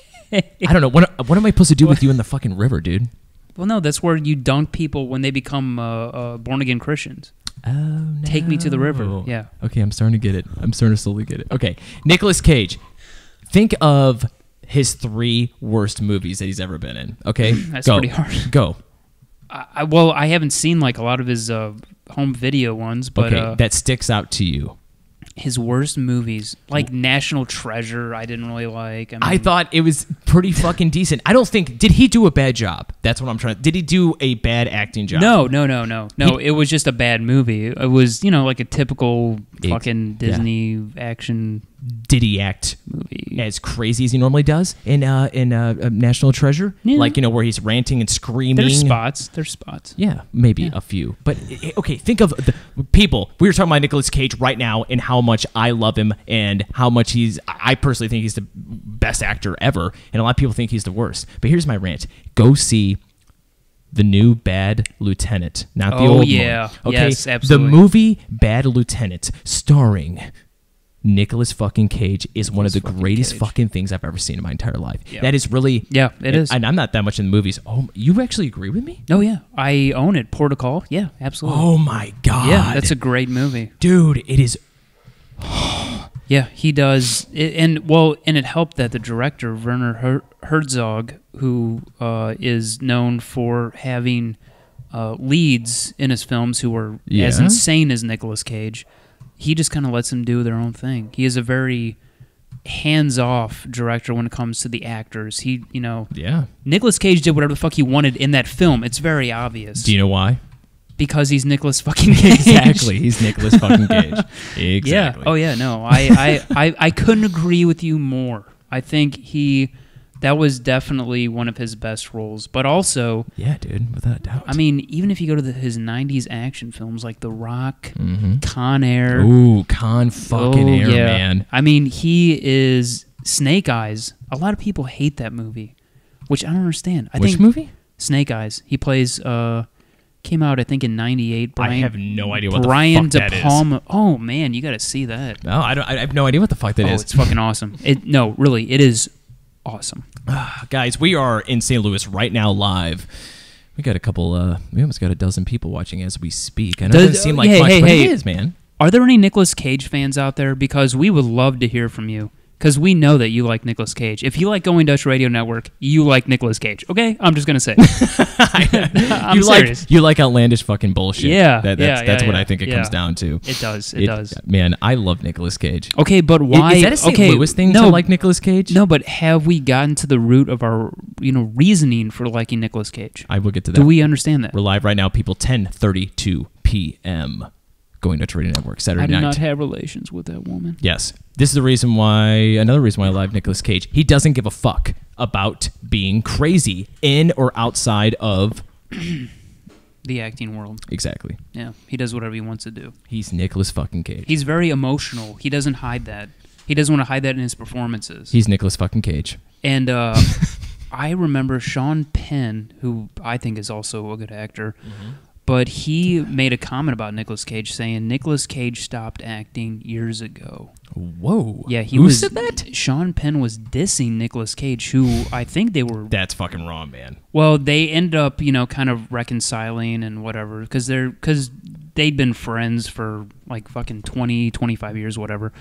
I don't know. What am I supposed to do with you in the fucking river, dude? Well, no, that's where you dunk people when they become born again Christians. Oh, no. Take me to the river. Yeah. Okay, I'm starting to get it. I'm starting to slowly get it. Okay, Nicolas Cage. Think of his 3 worst movies that he's ever been in. Okay, That's go. pretty hard. Go. I haven't seen like a lot of his home video ones, but Okay, that sticks out to you. his worst movies, like National Treasure, I didn't really like. I thought it was pretty fucking decent. I don't think... Did he do a bad job? That's what I'm trying... Did he do a bad acting job? No. It was just a bad movie. It was, like a typical fucking Disney action Did he act movie as crazy as he normally does in National Treasure? Yeah. Like, where he's ranting and screaming? There's spots. Yeah, maybe a few. But, okay, think of the people. We were talking about Nicolas Cage right now and how much I love him and how much I personally think he's the best actor ever. And a lot of people think he's the worst. But here's my rant. Go see the new Bad Lieutenant, not the old one. Okay? Yes, absolutely. The movie Bad Lieutenant, starring Nicolas fucking Cage, is one of the greatest fucking things I've ever seen in my entire life. Yeah. That is really... Yeah, it is. And I'm not that much in the movies. Oh, you actually agree with me? Oh, yeah. I own it. Port of Call. Yeah, absolutely. Oh, my God. Yeah, that's a great movie. Dude, it is... Yeah, he does. And it helped that the director, Werner Herzog, who is known for having leads in his films who are as insane as Nicolas Cage, he just kind of lets them do their own thing. He is a very hands-off director when it comes to the actors. Nicolas Cage did whatever the fuck he wanted in that film. It's very obvious. Do you know why? Because he's Nicolas fucking Cage. Exactly. He's Nicolas fucking Cage. Exactly. Yeah. Oh, yeah, no. I couldn't agree with you more. I think that was definitely one of his best roles. But also... Yeah, dude, without a doubt. I mean, even if you go to his 90s action films like The Rock, Con Air... Ooh, Con fucking Air, man. I mean, he is Snake Eyes. A lot of people hate that movie, which I don't understand. Which movie? Snake Eyes. He plays... came out, I think, in '98. I have no idea what Brian the fuck De that Palma. is. Oh, man, you got to see that. No, I have no idea what the fuck that is. It's fucking awesome. No, really, it is awesome. Guys, we are in St. Louis right now live. We got a couple, we almost got a dozen people watching as we speak. I know it doesn't seem like much, but it is, man. Are there any Nicolas Cage fans out there? Because we would love to hear from you. Because we know that you like Nicolas Cage. If you like Going Dutch Radio Network, you like Nicolas Cage. Okay? I'm just going to say. I'm serious. You like outlandish fucking bullshit. Yeah. That's what I think it comes down to. It does. It does. Man, I love Nicolas Cage. Okay, but why? Is that a St. Louis thing to like Nicolas Cage? No, but have we gotten to the root of our reasoning for liking Nicolas Cage? I will get to that. Do we understand that? We're live right now, people, 10:32 p.m. Going Dutch Radio Network, Saturday night. I do not have relations with that woman. Yes. This is another reason why I love Nicolas Cage. He doesn't give a fuck about being crazy in or outside of The acting world. exactly. Yeah, he does whatever he wants to do. He's Nicolas fucking Cage. He's very emotional. He doesn't hide that. He doesn't want to hide that in his performances. He's Nicolas fucking Cage. And I remember Sean Penn, who I think is also a good actor, but he made a comment about Nicolas Cage saying Nicolas Cage stopped acting years ago. Whoa. Yeah, Who said that? Sean Penn was dissing Nicolas Cage, who I think they were... That's fucking wrong, man. Well, they ended up, kind of reconciling and whatever, because they'd been friends for like fucking 20, 25 years, whatever.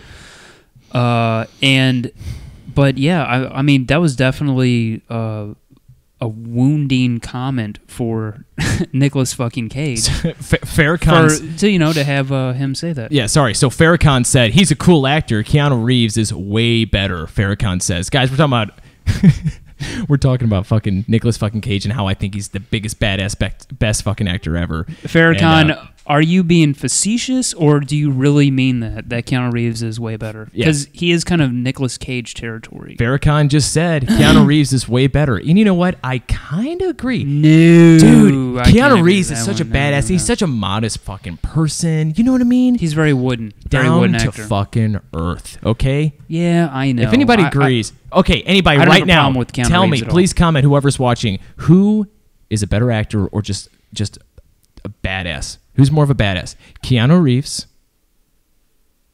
But yeah, I mean, that was definitely a wounding comment for Nicolas fucking Cage. Farrakhan, to have him say that. yeah, sorry. So Farrakhan said he's a cool actor. Keanu Reeves is way better. Farrakhan says, guys, we're talking about fucking Nicolas fucking Cage and how I think he's the biggest badass best fucking actor ever. Farrakhan, And, are you being facetious, or do you really mean that Keanu Reeves is way better? Because he is kind of Nicolas Cage territory. Farrakhan just said Keanu Reeves is way better. And you know what? I kind of agree. No. Dude, I can't Keanu agree Reeves with is that such a one. badass. No. He's such a modest fucking person. You know what I mean? He's very wooden. Very Down wooden to actor. fucking earth, okay? Yeah, I know. If anybody agrees, okay, anybody I don't right have a now, problem with Keanu tell Reeves me, at all. please comment, whoever's watching, who is a better actor or just a badass? Who's more of a badass, Keanu Reeves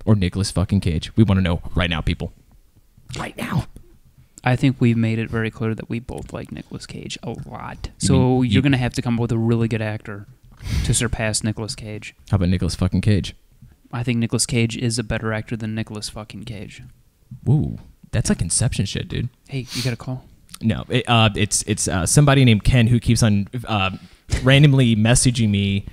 or Nicolas fucking Cage? We want to know right now, people. Right now. I think we've made it very clear that we both like Nicolas Cage a lot. So you're going to have to come up with a really good actor to surpass Nicolas Cage. How about Nicolas fucking Cage? I think Nicolas Cage is a better actor than Nicolas fucking Cage. Woo, that's like Inception shit, dude. Hey, you got a call? No, it's somebody named Ken who keeps on randomly messaging me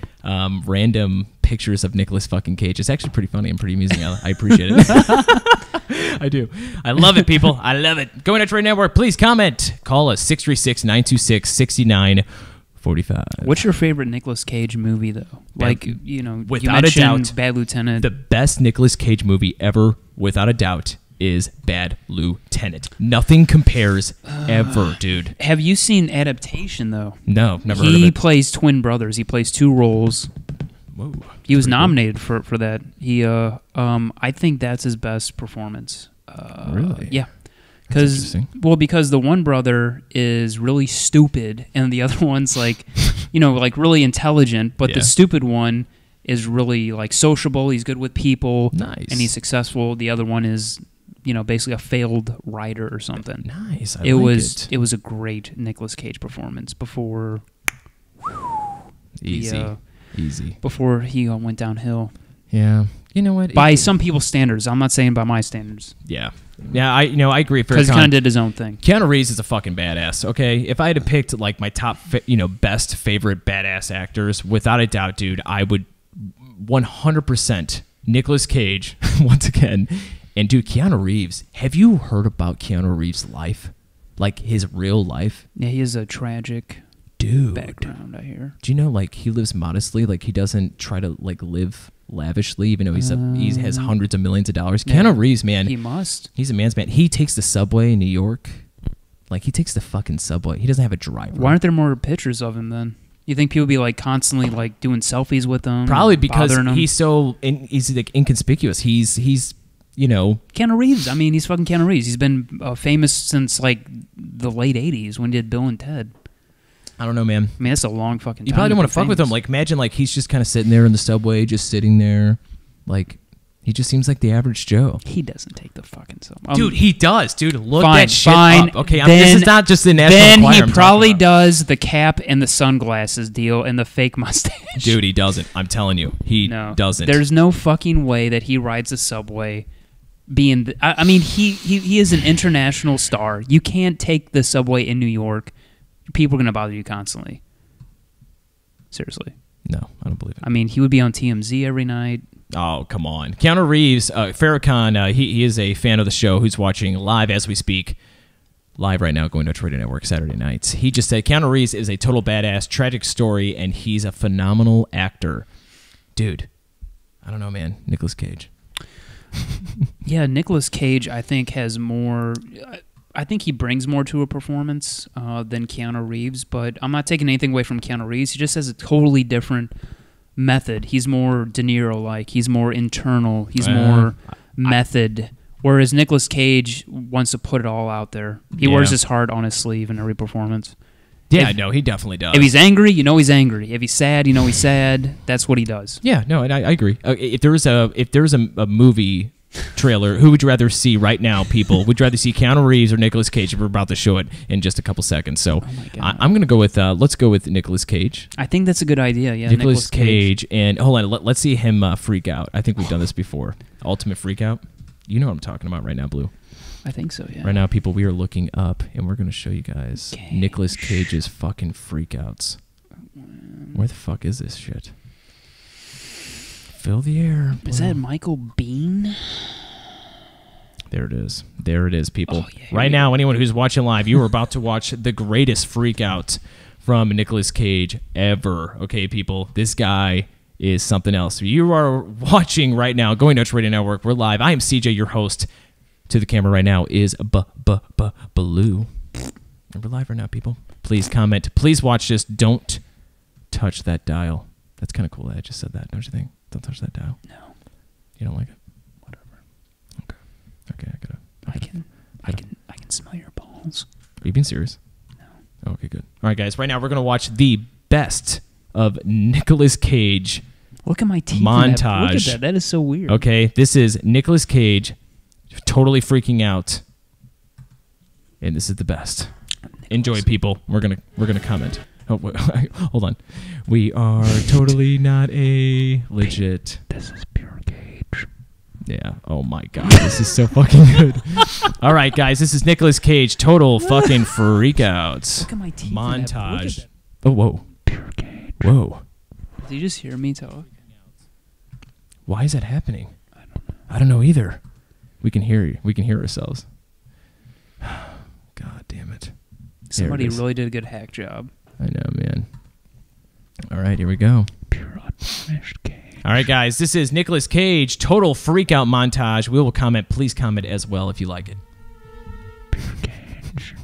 random pictures of Nicolas fucking Cage. It's actually pretty funny and pretty amusing. I appreciate it. I do. I love it, people. I love it. Going out to Right Network, please comment. Call us 636-926-6945. What's your favorite Nicolas Cage movie, though? Like, Without you a mentioned doubt, Bad Lieutenant. The best Nicolas Cage movie ever, without a doubt, is Bad Lieutenant. Nothing compares ever, dude. Have you seen Adaptation, though? No, never heard of He it. plays twin brothers. He plays two roles. Whoa. He was nominated for that. He, I think that's his best performance. Really? Yeah. That's interesting. Because the one brother is really stupid, and the other one's like, like really intelligent. But the Yeah. stupid one is really like sociable. He's good with people. Nice. And he's successful. The other one is, basically a failed writer or something. Nice. It was a great Nicolas Cage performance before Easy. Easy. before he went downhill. Yeah. You know what? By some people's standards. I'm not saying by my standards. Yeah. Yeah, I agree. Because he kind of did his own thing. Keanu Reeves is a fucking badass, okay? If I had to pick like my top, best favorite badass actors, without a doubt, dude, I would 100% Nicolas Cage, once again. And dude, Keanu Reeves, have you heard about Keanu Reeves' life? Like his real life? Yeah, he has a tragic Dude. background, I hear. Do you know, like, he lives modestly? Like, he doesn't try to, like, live lavishly, even though he has hundreds of millions of dollars. Yeah. Keanu Reeves, man. He must. He's a man's man. He takes the subway in New York. Like, he takes the fucking subway. He doesn't have a driver. Why aren't there more pictures of him then? You think people be like constantly like doing selfies with him? Probably because bothering him? he's he's like inconspicuous. He's Keanu Reeves. I mean, he's fucking Keanu Reeves. He's been famous since like the late '80s when he did Bill and Ted. I don't know, man. I mean, that's a long fucking time. You probably don't to want be to fuck with famous. him. Like, imagine like he's just kind of sitting there in the subway, just sitting there, like. He just seems like the average Joe. He doesn't take the fucking sub. Dude, he does. Dude, look fine, that shit fine. up. Okay, Then- this is not just the National Then Enquirer he I'm talking probably about. does the cap and the sunglasses deal and the fake mustache. Dude, he doesn't. I'm telling you. He No, doesn't. There's no fucking way that he rides the subway being... I mean, he is an international star. You can't take the subway in New York. People are going to bother you constantly. Seriously. No, I don't believe it. I mean, he would be on TMZ every night. Oh, come on. Keanu Reeves, Farrakhan, he is a fan of the show who's watching live as we speak. Live right now, going to Trader Network Saturday nights. He just said, Keanu Reeves is a total badass, tragic story, and he's a phenomenal actor. Dude, I don't know, man. Nicolas Cage. Yeah, Nicolas Cage, I think, has more... I think he brings more to a performance than Keanu Reeves, but I'm not taking anything away from Keanu Reeves. He just has a totally different method. He's more De Niro-like. He's more internal. He's more method. Whereas Nicolas Cage wants to put it all out there. He wears his heart on his sleeve in every performance. Yeah, no, he definitely does. If he's angry, you know he's angry. If he's sad, you know he's sad. That's what he does. Yeah, no, and I agree. If there was a movie trailer, who would you rather see right now, people? Would you rather see Keanu Reeves or Nicolas Cage? We're about to show it in just a couple seconds. So I'm going to go with, let's go with Nicolas Cage. I think that's a good idea, yeah. Nicolas Cage. And hold on, let's see him freak out. I think we've done this before. Ultimate freak out. You know what I'm talking about right now, Blue. I think so, yeah. Right now, people, we are looking up, and we're going to show you guys Nicolas Cage's fucking freakouts. Where the fuck is this shit? Fill the air. Is that Michael Biehn? There it is. There it is, people. Oh, yeah, right now, anyone who's watching live, you are about to watch the greatest freakout from Nicolas Cage ever. Okay, people? This guy is something else. You are watching right now, Going Dutch Radio Network. We're live. I am CJ, your host. To the camera right now is Baloo. And we're live right now, people. Please comment. Please watch this. Don't touch that dial. That's kind of cool that I just said that, don't you think? Don't touch that dial. No. You don't like it? Whatever. Okay, I can smell your balls. Are you being serious? No. Okay, good. All right, guys. Right now, we're going to watch the best of Nicolas Cage Look at my teeth. montage. Look at that. That is so weird. Okay, this is Nicolas Cage totally freaking out, and this is the best. Enjoy, people. We're gonna comment. Oh, hold on. We are totally not a legit. This is pure Cage. Yeah. Oh my god, this is so fucking good. All right, guys, this is Nicolas Cage total fucking freakouts. Look at my teeth. Montage. Oh whoa. Pure Cage. Whoa. Did you just hear me talk? Why is that happening? I don't know either. We can hear you. We can hear ourselves. God damn it. Somebody really did a good hack job. I know, man. All right, here we go. Pure unpunished Cage. All right, guys, this is Nicolas Cage total freakout montage. We will comment. Please comment as well if you like it. Pure Cage.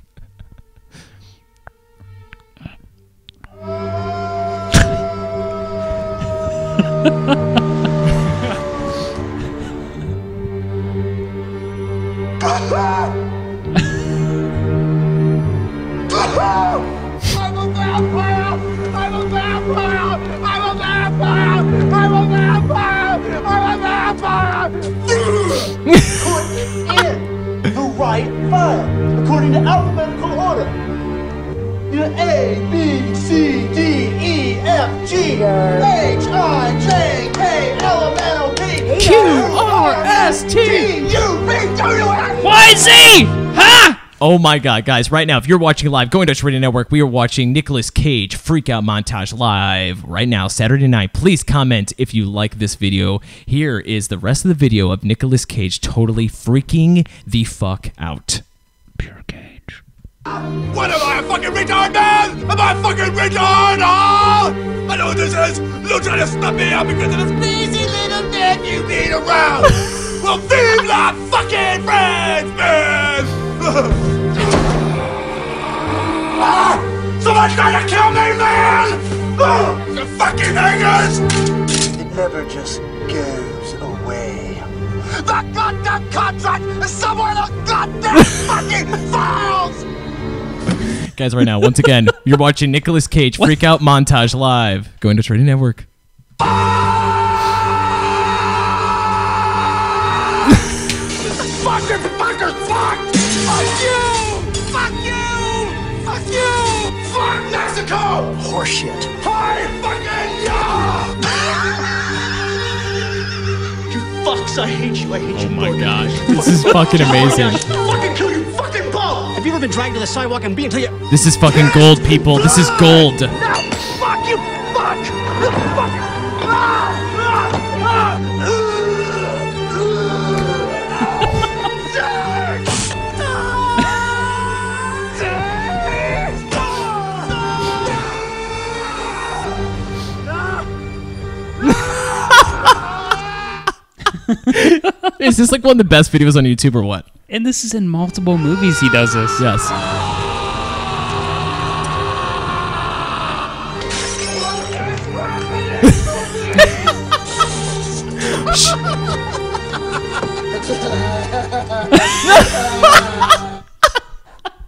I'm a vampire! I'm a vampire! I'm a vampire! I'm a vampire! I'm a vampire! Put in the right file according to alphabetical order. You're A, B, C, D, E, F, G, H, I, J, K, L, M, N, O, P, Q, R, S, T, U, V, W, X, Y, Z! Huh? Oh my god, guys, right now, if you're watching live, Going Dutch Radio Network, we are watching Nicolas Cage Freakout Montage live right now, Saturday night. Please comment if you like this video. Here is the rest of the video of Nicolas Cage totally freaking the fuck out. Pure Cage. What am I, a fucking retard, man? Am I a fucking retard, huh? I know what this is. You're trying to stop me out because of this lazy little man you need around. Well, vive la fucking France, man! Someone's trying to kill me, man! You fucking hangers! It never just goes away. That goddamn contract is somewhere in the goddamn fucking files! Guys, right now, once again, you're watching Nicolas Cage Freakout Montage live. Going to Radio Network. Fucking fuckers, fuck! Fuck you! Fuck you! Fuck you! Fuck Mexico! Horseshit. Hi, fucking yeah! You fucks, I hate you. I hate you. Oh my both. gosh, this is fucking amazing. Fucking kill you, fucking bum! Have you ever been dragged to the sidewalk and being until you... This is fucking gold, people. This is gold. No! Fuck you! Fuck! Fuck! Is this like one of the best videos on YouTube or what? And this is in multiple movies he does this. Yes.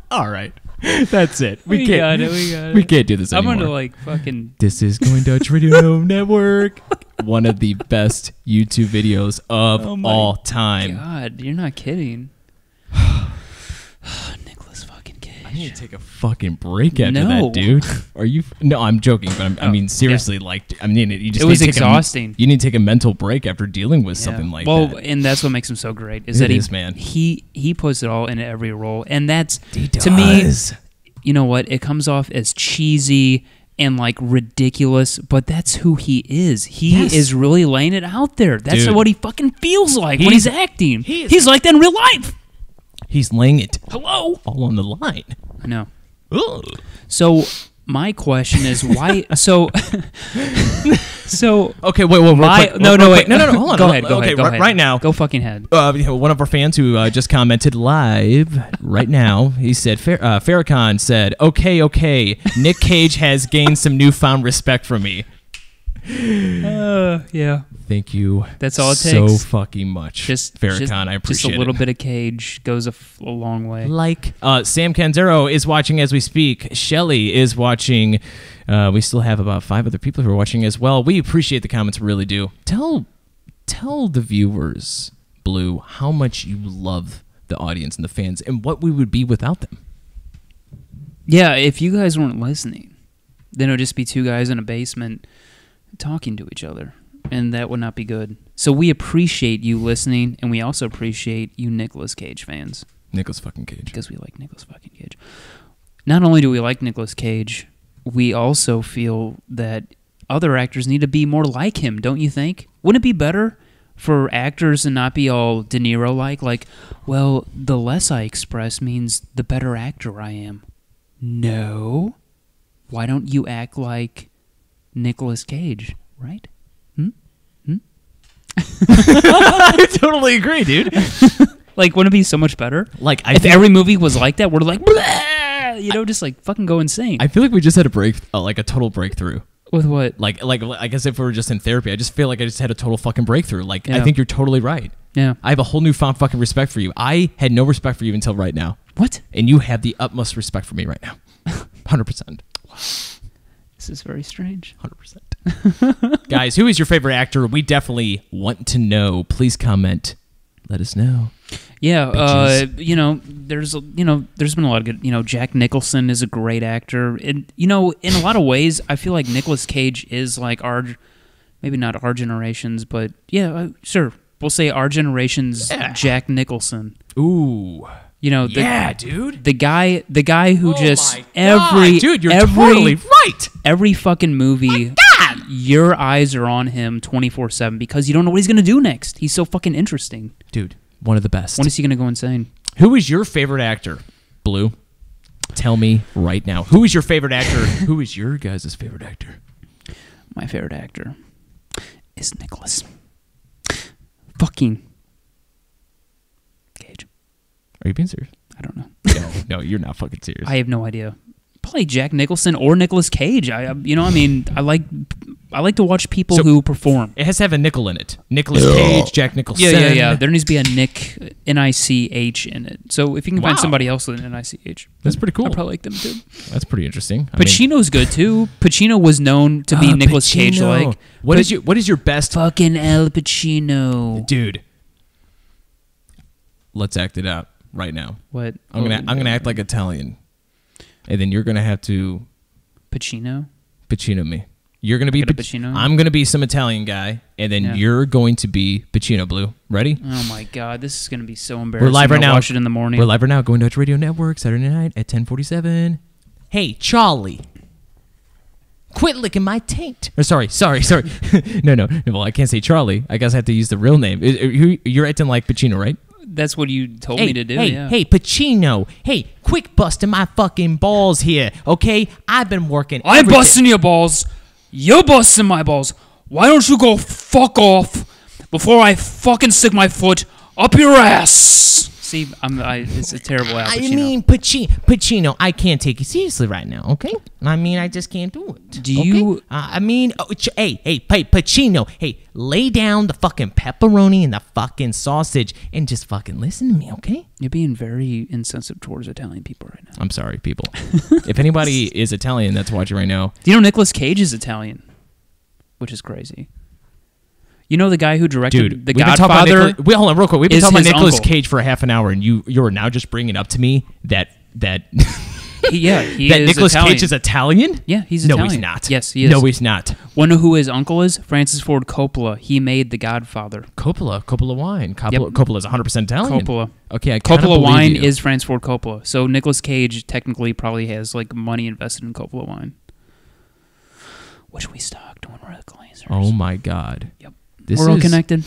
All right. That's it. We got it. We can't do this anymore. I'm gonna like fucking. This is Going Dutch Radio Network. One of the best YouTube videos of all time. God, you're not kidding. Nicholas fucking Cage. I need to take a fucking break after No. that, dude. Are you? No, I'm joking, but I mean seriously. Like, I mean, you just It was need to take exhausting. you need to take a mental break after dealing with something like well, that. and that's what makes him so great. It is, man. He puts it all in every role, and that's He to me. does. You know what? It comes off as cheesy and like ridiculous, but that's who he is. He Yes. is really laying it out there. That's Dude. what he fucking feels like when He's- he's acting. he's like that in real life. He's laying it Hello. all on the line. I know. Ugh. So my question is why? So Okay, wait, real my quick, no, real wait, quick. No, hold on. Go ahead. Go Okay, ahead. Go ahead. right now. Go fucking head. One of our fans who just commented live right now, he said, Farrakhan said, okay, Nick Cage has gained some newfound respect from me. Yeah. Thank you. That's all it so takes. fucking much. Just Farrakhan, I appreciate just a little it. bit of Cage goes a long way. Like, Sam Canzero is watching as we speak. Shelly is watching. We still have about 5 other people who are watching as well. We appreciate the comments, we really do. Tell the viewers, Blue, how much you love the audience and the fans and what we would be without them. Yeah, if you guys weren't listening, then it would just be two guys in a basement talking to each other, and that would not be good. So we appreciate you listening, and we also appreciate you Nicolas Cage fans, Nicolas fucking Cage. because we like Nicolas fucking Cage. Not only do we like Nicolas Cage, we also feel that other actors need to be more like him, don't you think? Wouldn't it be better for actors to not be all De Niro-like? Like, well, the less I express means the better actor I am. No. Why don't you act like Nicolas Cage, right? I totally agree, dude. Like, wouldn't it be so much better? Like, If every movie was like that, we're like, "Blah!" You know, just like fucking go insane. I feel like we just had a break, like a total breakthrough. With what? Like I guess if we were just in therapy, I just feel like I just had a total fucking breakthrough. Like, I Yeah. think you're totally right. Yeah. I have a whole newfound fucking respect for you. I had no respect for you until right now. What? And you have the utmost respect for me right now. 100%. This is very strange. 100%. Guys, who is your favorite actor? We definitely want to know. Please comment. Let us know. Yeah, Bitches. there's been a lot of good, Jack Nicholson is a great actor. And, in a lot of ways, I feel like Nicolas Cage is like maybe not our generation's, but yeah, sure. We'll say our generation's Jack Nicholson. Ooh. Dude. The guy who just dude, you're totally right. Every fucking movie, your eyes are on him 24/7 because you don't know what he's gonna do next. He's so fucking interesting. Dude, one of the best. When is he gonna go insane? Who is your favorite actor, Blue? Tell me right now. Who is your favorite actor? Who is your guys' favorite actor? My favorite actor is Nicolas fucking Cage. Are you being serious? I don't know. No, you're not fucking serious. I have no idea. Probably Jack Nicholson or Nicolas Cage. I like to watch people who perform. It has to have a nickel in it. Nicolas Cage, Jack Nicholson. Yeah. There needs to be a Nick, N-I-C-H in it. So if you can find somebody else with an N-I-C-H. That's pretty cool. I probably like them too. That's pretty interesting. Pacino's good too. Pacino was known to be Nicolas Cage like. What is your best Fucking El Pacino. dude? Let's act it out right now. What? I'm gonna act like Italian, and then you're gonna have to Pacino? Pacino me. You're gonna be Gonna Pacino? I'm gonna be some Italian guy, and then you're going to be Pacino. Blue, ready? Oh my god, this is gonna be so embarrassing. We're live right I'll now. Watch it in the morning. We're live right now. Going Dutch Radio Network Saturday night at 10:47. Hey, Charlie. Quit licking my taint. Or sorry. No. Well, I can't say Charlie. I guess I have to use the real name. You're acting like Pacino, right? That's what you told me to do. Hey, Pacino. Hey, quick busting my fucking balls here, okay? I've been working. I'm busting your balls. You're busting my balls. Why don't you go fuck off before I fucking stick my foot up your ass? See, it's a terrible Al Pacino. I mean, Pacino, I can't take you seriously right now, okay? I mean, I just can't do it. Do you... I mean, hey, Pacino, hey, lay down the fucking pepperoni and the fucking sausage and just fucking listen to me, okay? You're being very insensitive towards Italian people right now. I'm sorry, people. If anybody is Italian that's watching right now... Do you know Nicolas Cage is Italian? Which is crazy. You know the guy who directed The Godfather? Hold on, real quick. We've been talking about Nicolas uncle. Cage for a half an hour, and you are now just bringing up to me that he that is Nicolas Italian. Cage is Italian? Yeah, he's No, Italian. he's not. Yes, he is. No, he's not. Want to know who his uncle is? Francis Ford Coppola. He made The Godfather. Coppola wine. Yep. Coppola is 100% Italian. Coppola. Okay, I kinda Coppola believe wine you. is Francis Ford Coppola. So Nicolas Cage technically probably has like money invested in Coppola wine, which we stocked when we're at Glazers. Oh my God. Yep. This We're all is- connected.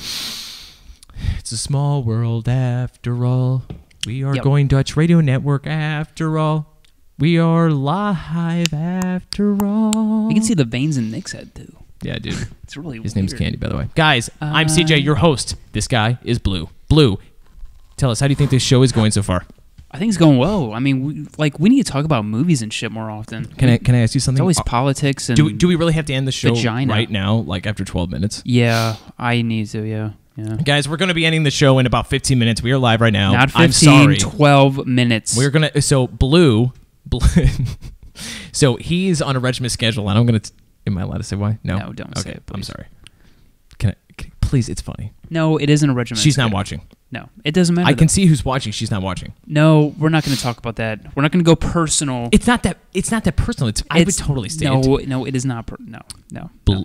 It's a small world after all. We are Yep. going Dutch Radio Network after all. We are live after all. You can see the veins in Nick's head too. Yeah, dude. It's really His name's weird. Candy, by the way. Guys, I'm CJ, your host. This guy is Blue. Blue, tell us, how do you think this show is going so far? I think it's going well. I mean, we need to talk about movies and shit more often. Can I ask you something? It's always politics and Do we really have to end the show vagina. right now, like after 12 minutes? Yeah, I need to. Yeah. Guys, we're going to be ending the show in about 15 minutes. We are live right now. Not 15, I'm sorry. 12 minutes. We're going to... So, Blue... so, he's on a regiment schedule, and I'm going to... Am I allowed to say why? No? No, don't say it, please. I'm sorry. Can please, it's funny. No, it isn't a regiment. She's not schedule. watching. No, it doesn't matter. I can though. see who's watching. She's not watching. No, we're not going to talk about that. We're not going to go personal. It's not that personal. I would totally state it. No, it is not. No. Bl-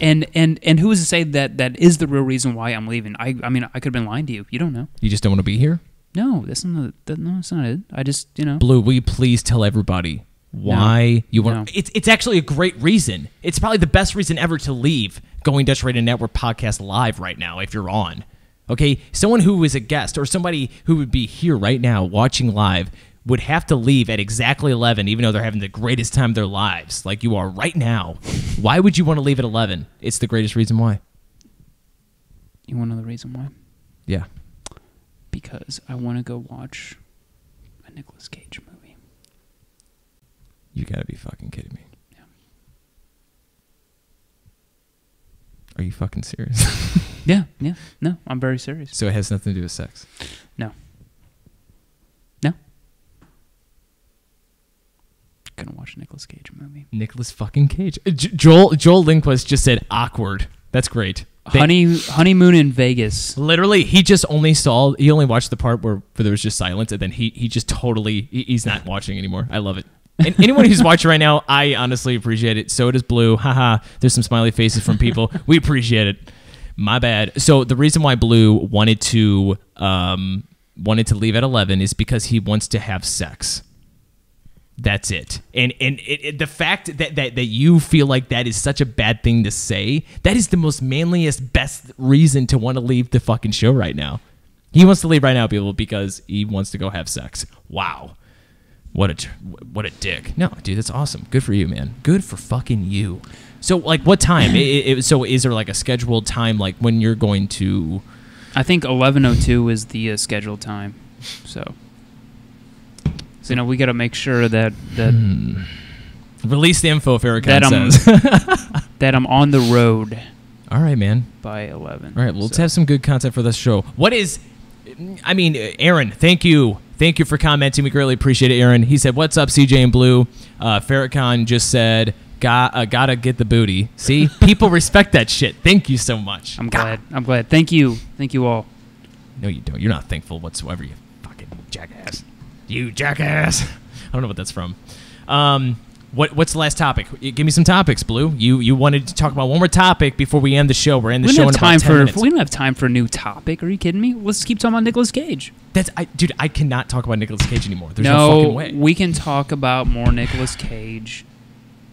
And who is to say that is the real reason why I'm leaving? I mean, I could have been lying to you. You don't know. You just don't want to be here? No, that's not it. I just, Blue, will you please tell everybody why you want... No. It's actually a great reason. It's probably the best reason ever to leave Going Dutch Radio Network podcast live right now if you're on. Okay? Someone who is a guest or somebody who would be here right now watching live would have to leave at exactly 11 even though they're having the greatest time of their lives like you are right now. Why would you want to leave at 11? It's the greatest reason why. You want to know the reason why? Yeah. Because I want to go watch a Nicolas Cage movie. You gotta be fucking kidding me. Yeah. Are you fucking serious? Yeah. No, I'm very serious. So it has nothing to do with sex? No. Gonna watch a Nicolas Cage movie. Nicolas fucking Cage. Joel Lindquist just said awkward. That's great. Honeymoon in Vegas. Literally, he only watched the part where there was just silence, and then he just totally, he's not watching anymore. I love it. And anyone who's watching right now, I honestly appreciate it. So does Blue. Haha. There's some smiley faces from people. We appreciate it. My bad. So the reason why Blue wanted to leave at 11 is because he wants to have sex. That's it. And the fact that you feel like that is such a bad thing to say, that is the most manliest, best reason to want to leave the fucking show right now. He wants to leave right now, people, because he wants to go have sex. Wow. What a dick. No, dude, that's awesome. Good for you, man. Good for fucking you. So, like, what time? So is there, like, a scheduled time, like, when you're going to... I think 11:02 is the scheduled time. So we got to make sure that Release the info, Farrakhan that says. that I'm on the road All right, man. by 11. All right, well, let's have some good content for this show. Aaron, thank you. Thank you for commenting. We greatly appreciate it, Aaron. He said, what's up, CJ and Blue? Farrakhan just said, gotta get the booty. See? People respect that shit. Thank you so much. I'm glad. Thank you all. No, you don't. You're not thankful whatsoever, you fucking jackass. You jackass. I don't know what that's from. What's the last topic? Give me some topics, Blue. You wanted to talk about one more topic before we end the show. We're ending the show in about 10 minutes. We don't have time for a new topic. Are you kidding me? Let's keep talking about Nicolas Cage. Dude, I cannot talk about Nicolas Cage anymore. There's no fucking way. We can talk about more Nicolas Cage.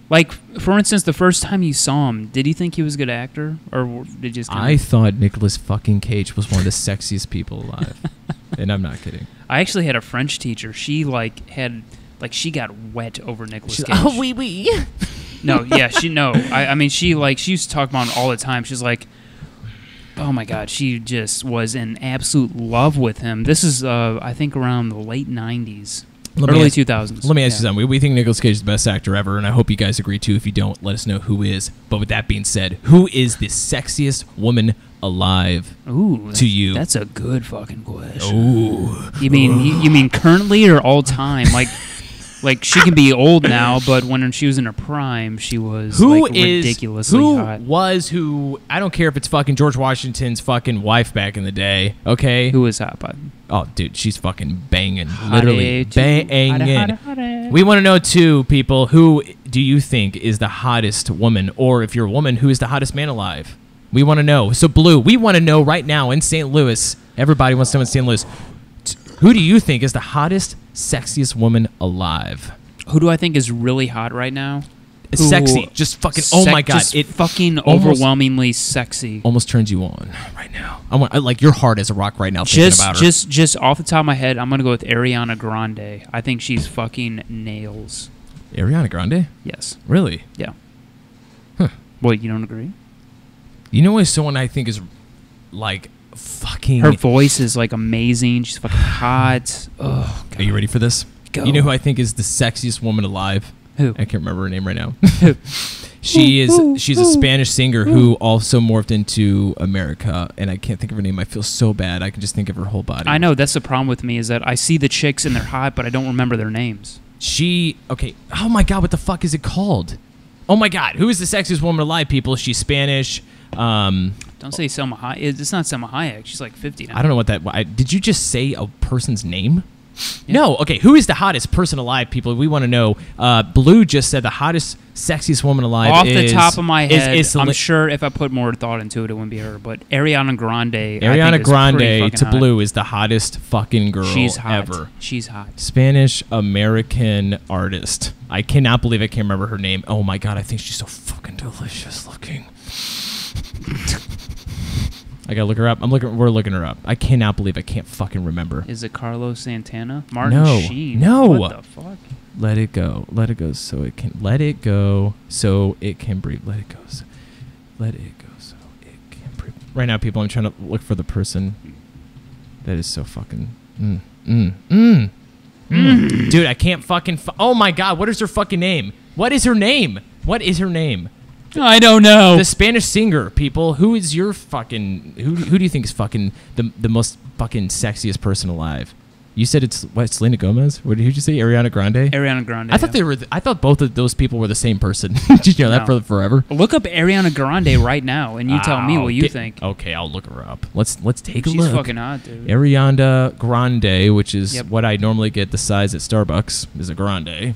Like, for instance, the first time you saw him, did you think he was a good actor? Or did you just I thought Nicolas fucking Cage was one of the sexiest people alive. And I'm not kidding. I actually had a French teacher. She she got wet over Nicolas Cage. Oh, oui. No, yeah, I mean, she used to talk about him all the time. She's like, oh, oh my God, she just was in absolute love with him. This is, I think, around the late 90s. Early 2000s. Let me ask you something. We think Nicolas Cage is the best actor ever, and I hope you guys agree too. If you don't, let us know who is. But with that being said, who is the sexiest woman alive to you? That's a good fucking question. Ooh. You mean currently or all time? Like she can be old now, but when she was in her prime, she was ridiculously hot. I don't care if it's fucking George Washington's fucking wife back in the day, okay? Who was hot, bud? Oh, dude, she's fucking banging. Literally banging. We want to know, too, people, who do you think is the hottest woman? Or if you're a woman, who is the hottest man alive? We want to know. So, Blue, we want to know right now in St. Louis. Everybody wants to know in St. Louis. Who do you think is the hottest, sexiest woman alive? Who do I think is really hot right now? Sexy. Just fucking, oh my God. It fucking overwhelmingly sexy. Almost turns you on right now. Like your heart is a rock right now thinking about her. Just off the top of my head, I'm going to go with Ariana Grande. I think she's fucking nails. Ariana Grande? Yes. Really? Yeah. Huh. Wait, you don't agree? You know what someone I think is like fucking... Her voice is like amazing. She's fucking hot. Oh, God. Are you ready for this? Go. You know who I think is the sexiest woman alive? Who? I can't remember her name right now. She's a Spanish singer who also morphed into America, and I can't think of her name. I feel so bad. I can just think of her whole body. I know. That's the problem with me is that I see the chicks and they're hot, but I don't remember their names. Okay. Oh, my God. What the fuck is it called? Oh, my God. Who is the sexiest woman alive, people? She's Spanish. Don't say Selma Hayek. It's not Selma Hayek. She's like 50 now. I don't know what that... did you just say a person's name? Yeah. No. Okay. Who is the hottest person alive, people? We want to know. Blue just said the hottest, sexiest woman alive Off the top of my head, I'm sure if I put more thought into it, it wouldn't be her. But Ariana Grande. Ariana Grande to Blue is the hottest fucking girl ever. She's hot. Spanish American artist. I cannot believe I can't remember her name. Oh my God. I think she's so fucking delicious looking. I gotta look her up. We're looking her up. I cannot believe I can't fucking remember. Is it Carlos Santana? Martin Sheen? No. What the fuck? Let it go. Let it go so it can. Let it go so it can breathe. Let it go. Let it go so it can breathe. Right now, people, I'm trying to look for the person that is so fucking. Dude, I can't fucking. Oh my God! What is her fucking name? What is her name? I don't know. The Spanish singer, people. Who is your fucking... Who do you think is fucking the most fucking sexiest person alive? You said it's Selena Gomez? What did you say? Ariana Grande? Ariana Grande. I thought both of those people were the same person. Did you know that for forever? Look up Ariana Grande right now, and you tell me what you think. Okay, I'll look her up. Let's take a look. She's fucking hot, dude. Ariana Grande, which is what I normally get the size at Starbucks, is a grande.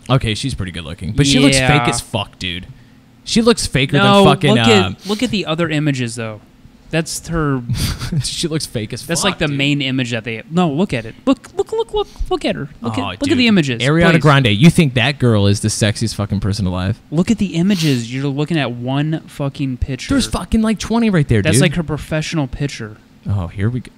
Okay, she's pretty good looking, but she looks fake as fuck, dude. She looks faker than fucking... Look at the other images, though. That's her... She looks fake as fuck, That's like the main image that they... No, look at it. Look at her. Look at the images. Ariana Grande, you think that girl is the sexiest fucking person alive? Look at the images. You're looking at one fucking picture. There's fucking like 20 right there, dude. That's like her professional picture. Oh, here we go.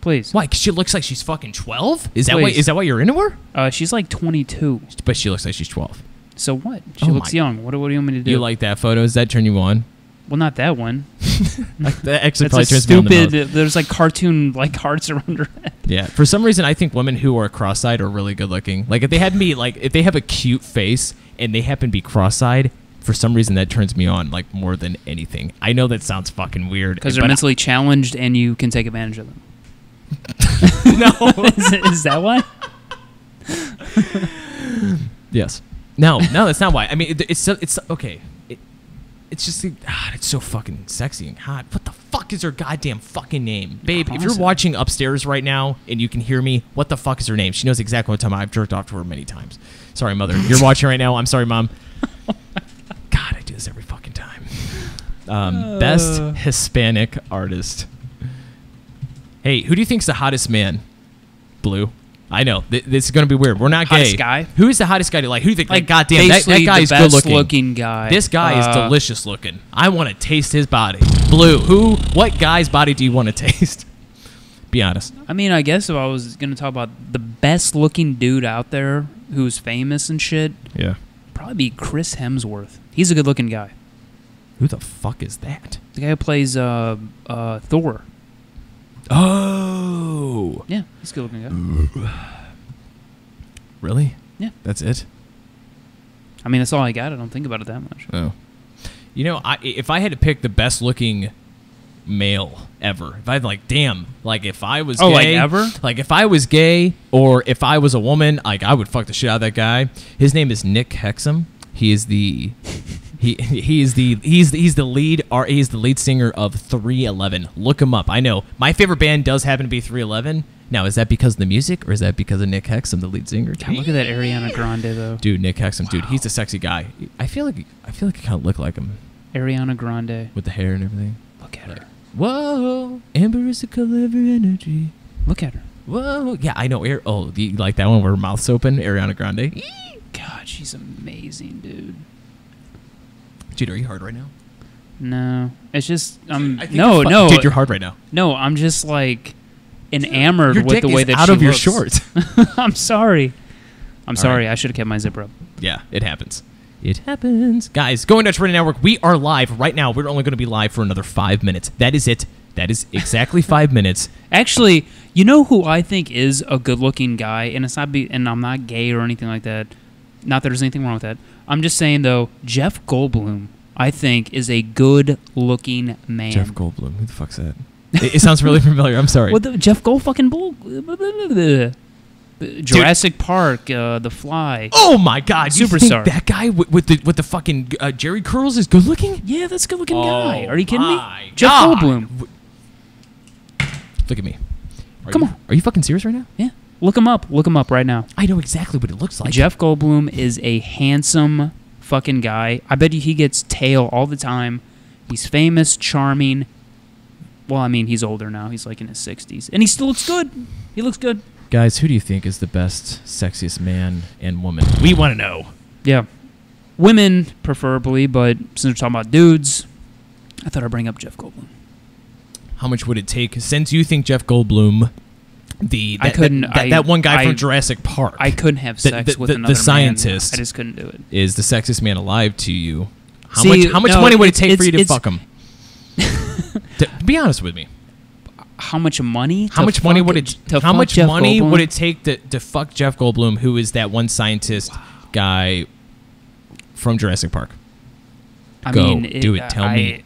Please. Why? 'Cause she looks like she's fucking 12? Is that why you're into her? She's like 22. But she looks like she's 12. So what? She looks young. What do you want me to do? You like that photo? Does that turn you on? Well, not that one. That actually That's probably turns me on the most. There's like cartoon like hearts around her head. Yeah. For some reason, I think women who are cross-eyed are really good looking. Like if they have a cute face and they happen to be cross-eyed, for some reason that turns me on like more than anything. I know that sounds fucking weird. Because they're mentally challenged and you can take advantage of them. No. Is that why? Yes. No, that's not why. I mean, it's okay. It's just it's so fucking sexy and hot. What the fuck is her goddamn fucking name, babe? If you're watching upstairs right now and you can hear me, what the fuck is her name? She knows exactly what time I've jerked off to her many times. Sorry, mother. You're watching right now. I'm sorry, mom. God, I do this every fucking time. Best Hispanic artist. Hey, who do you think's the hottest man? Blue. I know. This is going to be weird. We're not hottest gay. Guy? Who is the hottest guy? Like, who do you think? Like goddamn, that guy is good looking. Looking guy. This guy is delicious looking. I want to taste his body. Blue. What guy's body do you want to taste? Be honest. I mean, I guess if I was going to talk about the best looking dude out there who's famous and shit, yeah, probably be Chris Hemsworth. He's a good looking guy. Who the fuck is that? The guy who plays Thor. Oh. Yeah, he's a good-looking guy. Really? Yeah. That's it? I mean, that's all I got. I don't think about it that much. Oh. You know, if I had to pick the best looking male ever, if I'd if I was gay, like ever? Like if I was gay or if I was a woman, like I would fuck the shit out of that guy. His name is Nick Hexum. He is the he's the lead singer of 311. Look him up. I know my favorite band does happen to be 311. Now, is that because of the music or is that because of Nick Hexum, the lead singer? God, look at that Ariana Grande though. Dude, Nick Hexum, dude, he's a sexy guy. I feel like I kind of look like him Ariana Grande. with the hair and everything. Look at her. Whoa, amber is the color of your energy. Look at her. Whoa, yeah, I know. You like that one where her mouth's open, Ariana Grande. God, she's amazing, dude. Dude, are you hard right now? No, it's just I think no. Dude, you're hard right now. No, I'm just like enamored Your with dick the way is that out she of your looks. shorts. I'm sorry. I'm sorry. right. I should have kept my zipper up. Yeah, it happens. It happens. Guys, Going Dutch Radio Network, we are live right now. We're only going to be live for another 5 minutes. That is it. That is exactly 5 minutes. Actually, you know who I think is a good-looking guy, and and I'm not gay or anything like that. Not that there's anything wrong with that. I'm just saying though, Jeff Goldblum, I think, is a good-looking man. Jeff Goldblum. Who the fuck's that? It sounds really familiar. I'm sorry. What the Jeff Gold fucking bull? Jurassic Park, The Fly. Oh my God! You Superstar. think that guy with the fucking Jerry curls is good looking? Yeah, that's a good-looking guy. Are you kidding my me? Jeff God. Goldblum. Look at me. Come on. Are you fucking serious right now? Yeah. Look him up. Look him up right now. I know exactly what it looks like. Jeff Goldblum is a handsome fucking guy. I bet you he gets tail all the time. He's famous, charming. Well, I mean, he's older now. He's like in his 60s. And he still looks good. He looks good. Guys, who do you think is the best, sexiest man and woman? We want to know. Yeah. Women, preferably, but since we're talking about dudes, I thought I'd bring up Jeff Goldblum. How much would it take, since you think Jeff Goldblum, that one guy from Jurassic Park, I couldn't have sex with another the scientist, man. I just couldn't do it. Is the sexiest man alive to you? How See, much money would it take for you to fuck him? Be honest with me. How much money? How much money would it Goldblum? take to fuck Jeff Goldblum, who is that one scientist guy from Jurassic Park? Tell me.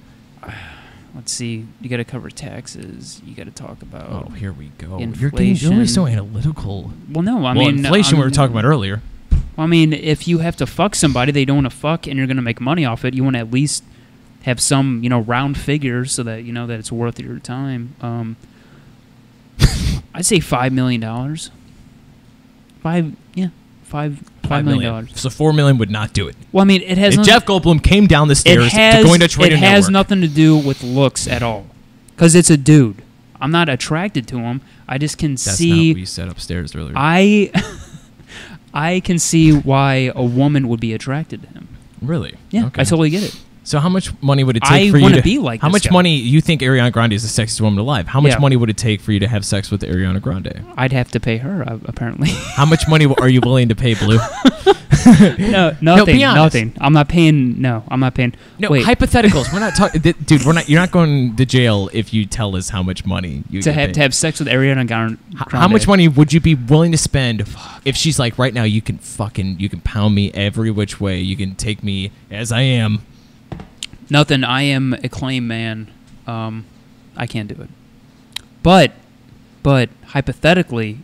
Let's see. You got to cover taxes. You got to talk about. Oh, here we go. Inflation. You're always so analytical. Well, no, I mean inflation. We were talking about earlier. I mean, if you have to fuck somebody they don't want to fuck, and you're going to make money off it, you want to at least have some, round figures so that that it's worth your time. I'd say $5 million. $5 million. So $4 million would not do it. Well, I mean, it has. If Jeff Goldblum came down the stairs to Going Dutch Radio Network, it has nothing to do with looks at all, because it's a dude. I'm not attracted to him. I just can see. That's not what you said upstairs earlier. I can see why a woman would be attracted to him. Really? Yeah, okay. I totally get it. So how much money would it take for you to... I want to be like How this much guy. money... You think Ariana Grande is the sexiest woman alive. How much Yeah. money would it take for you to have sex with Ariana Grande? I'd have to pay her, apparently. How much money are you willing to pay, Blue? No, nothing. be honest. Nothing. I'm not paying... No, I'm not paying... No, Wait, hypotheticals. We're not talking... Dude, you're not going to jail if you tell us how much money you to get paid. have sex with Ariana Grande. How much money would you be willing to spend if she's like, right now, you can pound me every which way. You can take me as I am. Nothing. I am a claim man. I can't do it. But hypothetically,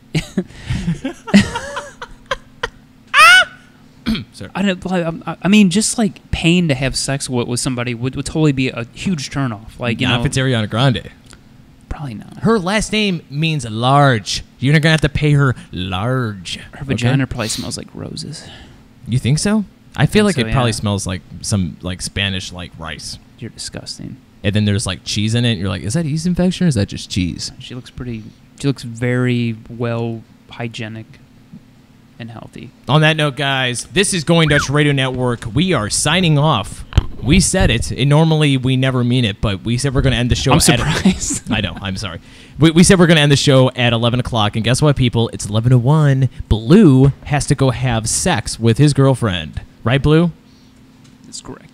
Sorry. I mean, just like paying to have sex with somebody would totally be a huge turnoff. Like If it's Ariana Grande. probably not. Her last name means large. You're not gonna have to pay her large. Her vagina probably smells like roses. You think so? I feel like so, it probably yeah. smells like some Spanish rice. You're disgusting. And then there's cheese in it. And you're like, is that yeast infection or is that just cheese? She looks very well hygienic and healthy. On that note, guys, this is Going Dutch Radio Network. We are signing off. We said it. And normally we never mean it, but we said we're going to end the show. I'm surprised. I know. I'm sorry. We said we're going to end the show at 11 o'clock. And guess what, people? It's 11:01. Blue has to go have sex with his girlfriend. Right, Blue? That's correct.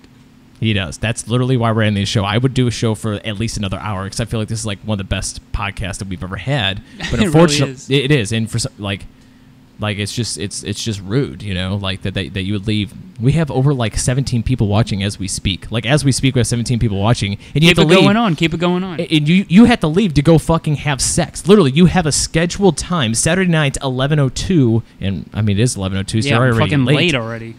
He does. That's literally why we're ending the show. I would do a show for at least another hour because I feel like this is like one of the best podcasts that we've ever had. But unfortunately, really it is. And for like it's just rude, you know, like that you would leave. We have over like 17 people watching as we speak. Like as we speak, we have 17 people watching, and you keep have to it leave. going on. Keep it going on. And you have to leave to go fucking have sex. Literally, you have a scheduled time Saturday night 11:02, and I mean it is 11:02. So yeah, you're I'm already fucking late. late already.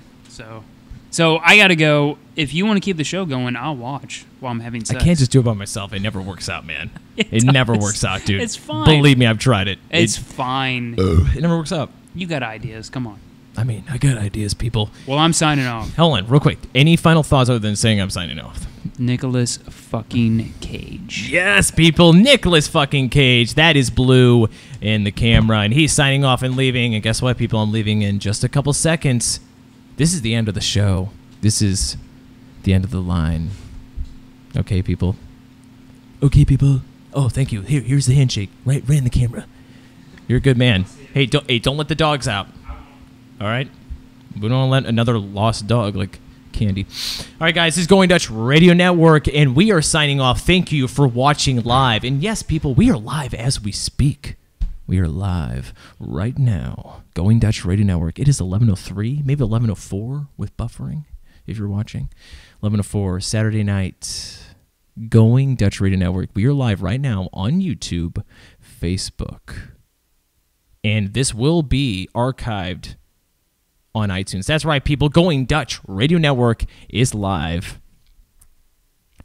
So I gotta go. If you want to keep the show going, I'll watch while I'm having sex. I can't just do it by myself. It never works out, man. It never works out, dude. It's fine. Believe me, I've tried it. It's fine. It never works out. You got ideas. Come on. I mean, I got ideas, people. Well, I'm signing off. Hold on, real quick. Any final thoughts other than saying I'm signing off? Nicolas fucking Cage. Yes, people. Nicolas fucking Cage. That is Blue in the camera, and he's signing off and leaving. And guess what, people? I'm leaving in just a couple seconds. This is the end of the show. This is the end of the line. Okay, people. Okay, people. Oh, thank you. Here's the handshake. Right in the camera. You're a good man. Hey, don't let the dogs out. All right? We don't let another lost dog like Candy. All right, guys. This is Going Dutch Radio Network, and we are signing off. Thank you for watching live. And yes, people, we are live as we speak. We are live right now. Going Dutch Radio Network. It is 11:03, maybe 11:04 with buffering. If you're watching, 11:04 Saturday night, Going Dutch Radio Network. We are live right now on YouTube, Facebook, and this will be archived on iTunes. That's right, people. Going Dutch Radio Network is live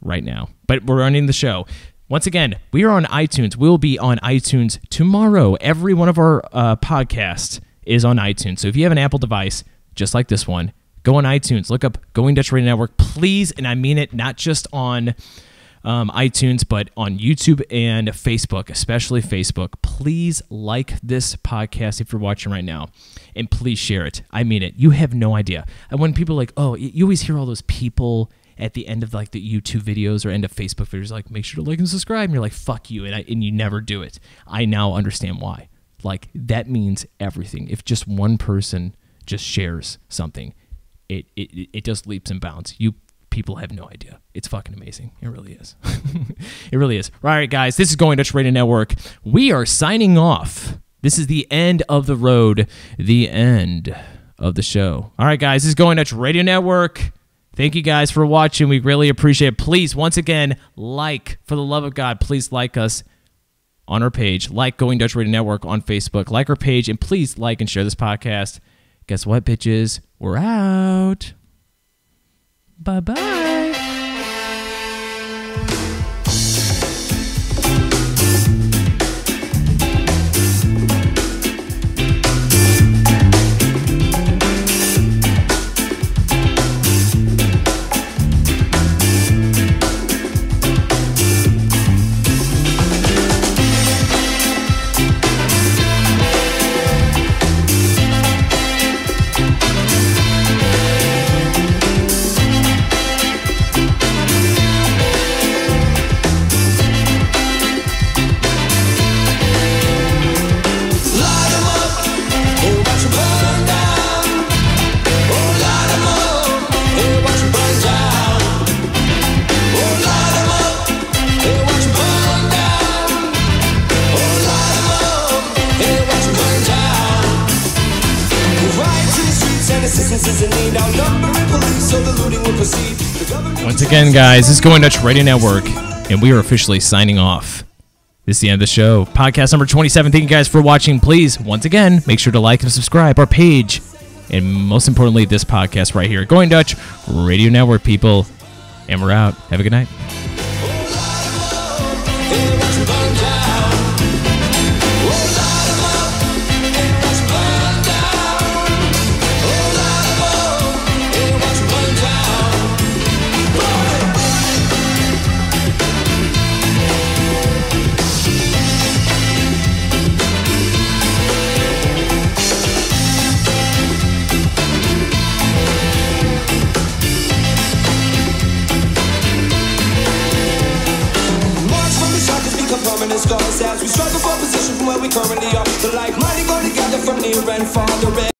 right now, but we're running the show. Once again, we are on iTunes. We'll be on iTunes tomorrow. Every one of our podcasts is on iTunes. So if you have an Apple device, just like this one, go on iTunes, look up Going Dutch Radio Network, please, and I mean it, not just on iTunes, but on YouTube and Facebook, especially Facebook. Please like this podcast if you're watching right now, and please share it. I mean it. You have no idea. And when people are like, oh, you always hear all those people at the end of like the YouTube videos or end of Facebook videos like, make sure to like and subscribe, and you're like, fuck you, and you never do it. I now understand why. Like, that means everything. If just one person just shares something, it just leaps and bounds. You people have no idea. It's fucking amazing. It really is. It really is. All right, guys, this is Going Dutch Radio Network. We are signing off. This is the end of the road, the end of the show. All right, guys, this is Going Dutch Radio Network. Thank you guys for watching. We really appreciate it. Please, once again, for the love of God, please like us on our page. Like Going Dutch Radio Network on Facebook. Like our page, and please like and share this podcast. Guess what, bitches? We're out. Bye-bye. Once again, guys, this is Going Dutch Radio Network, and we are officially signing off. This is the end of the show. Podcast number 27. Thank you guys for watching. Please, once again, make sure to like and subscribe our page, and most importantly, this podcast right here, Going Dutch Radio Network, people. And we're out. Have a good night. Scars as we struggle for position from where we currently are. The like-minded go together from near and far.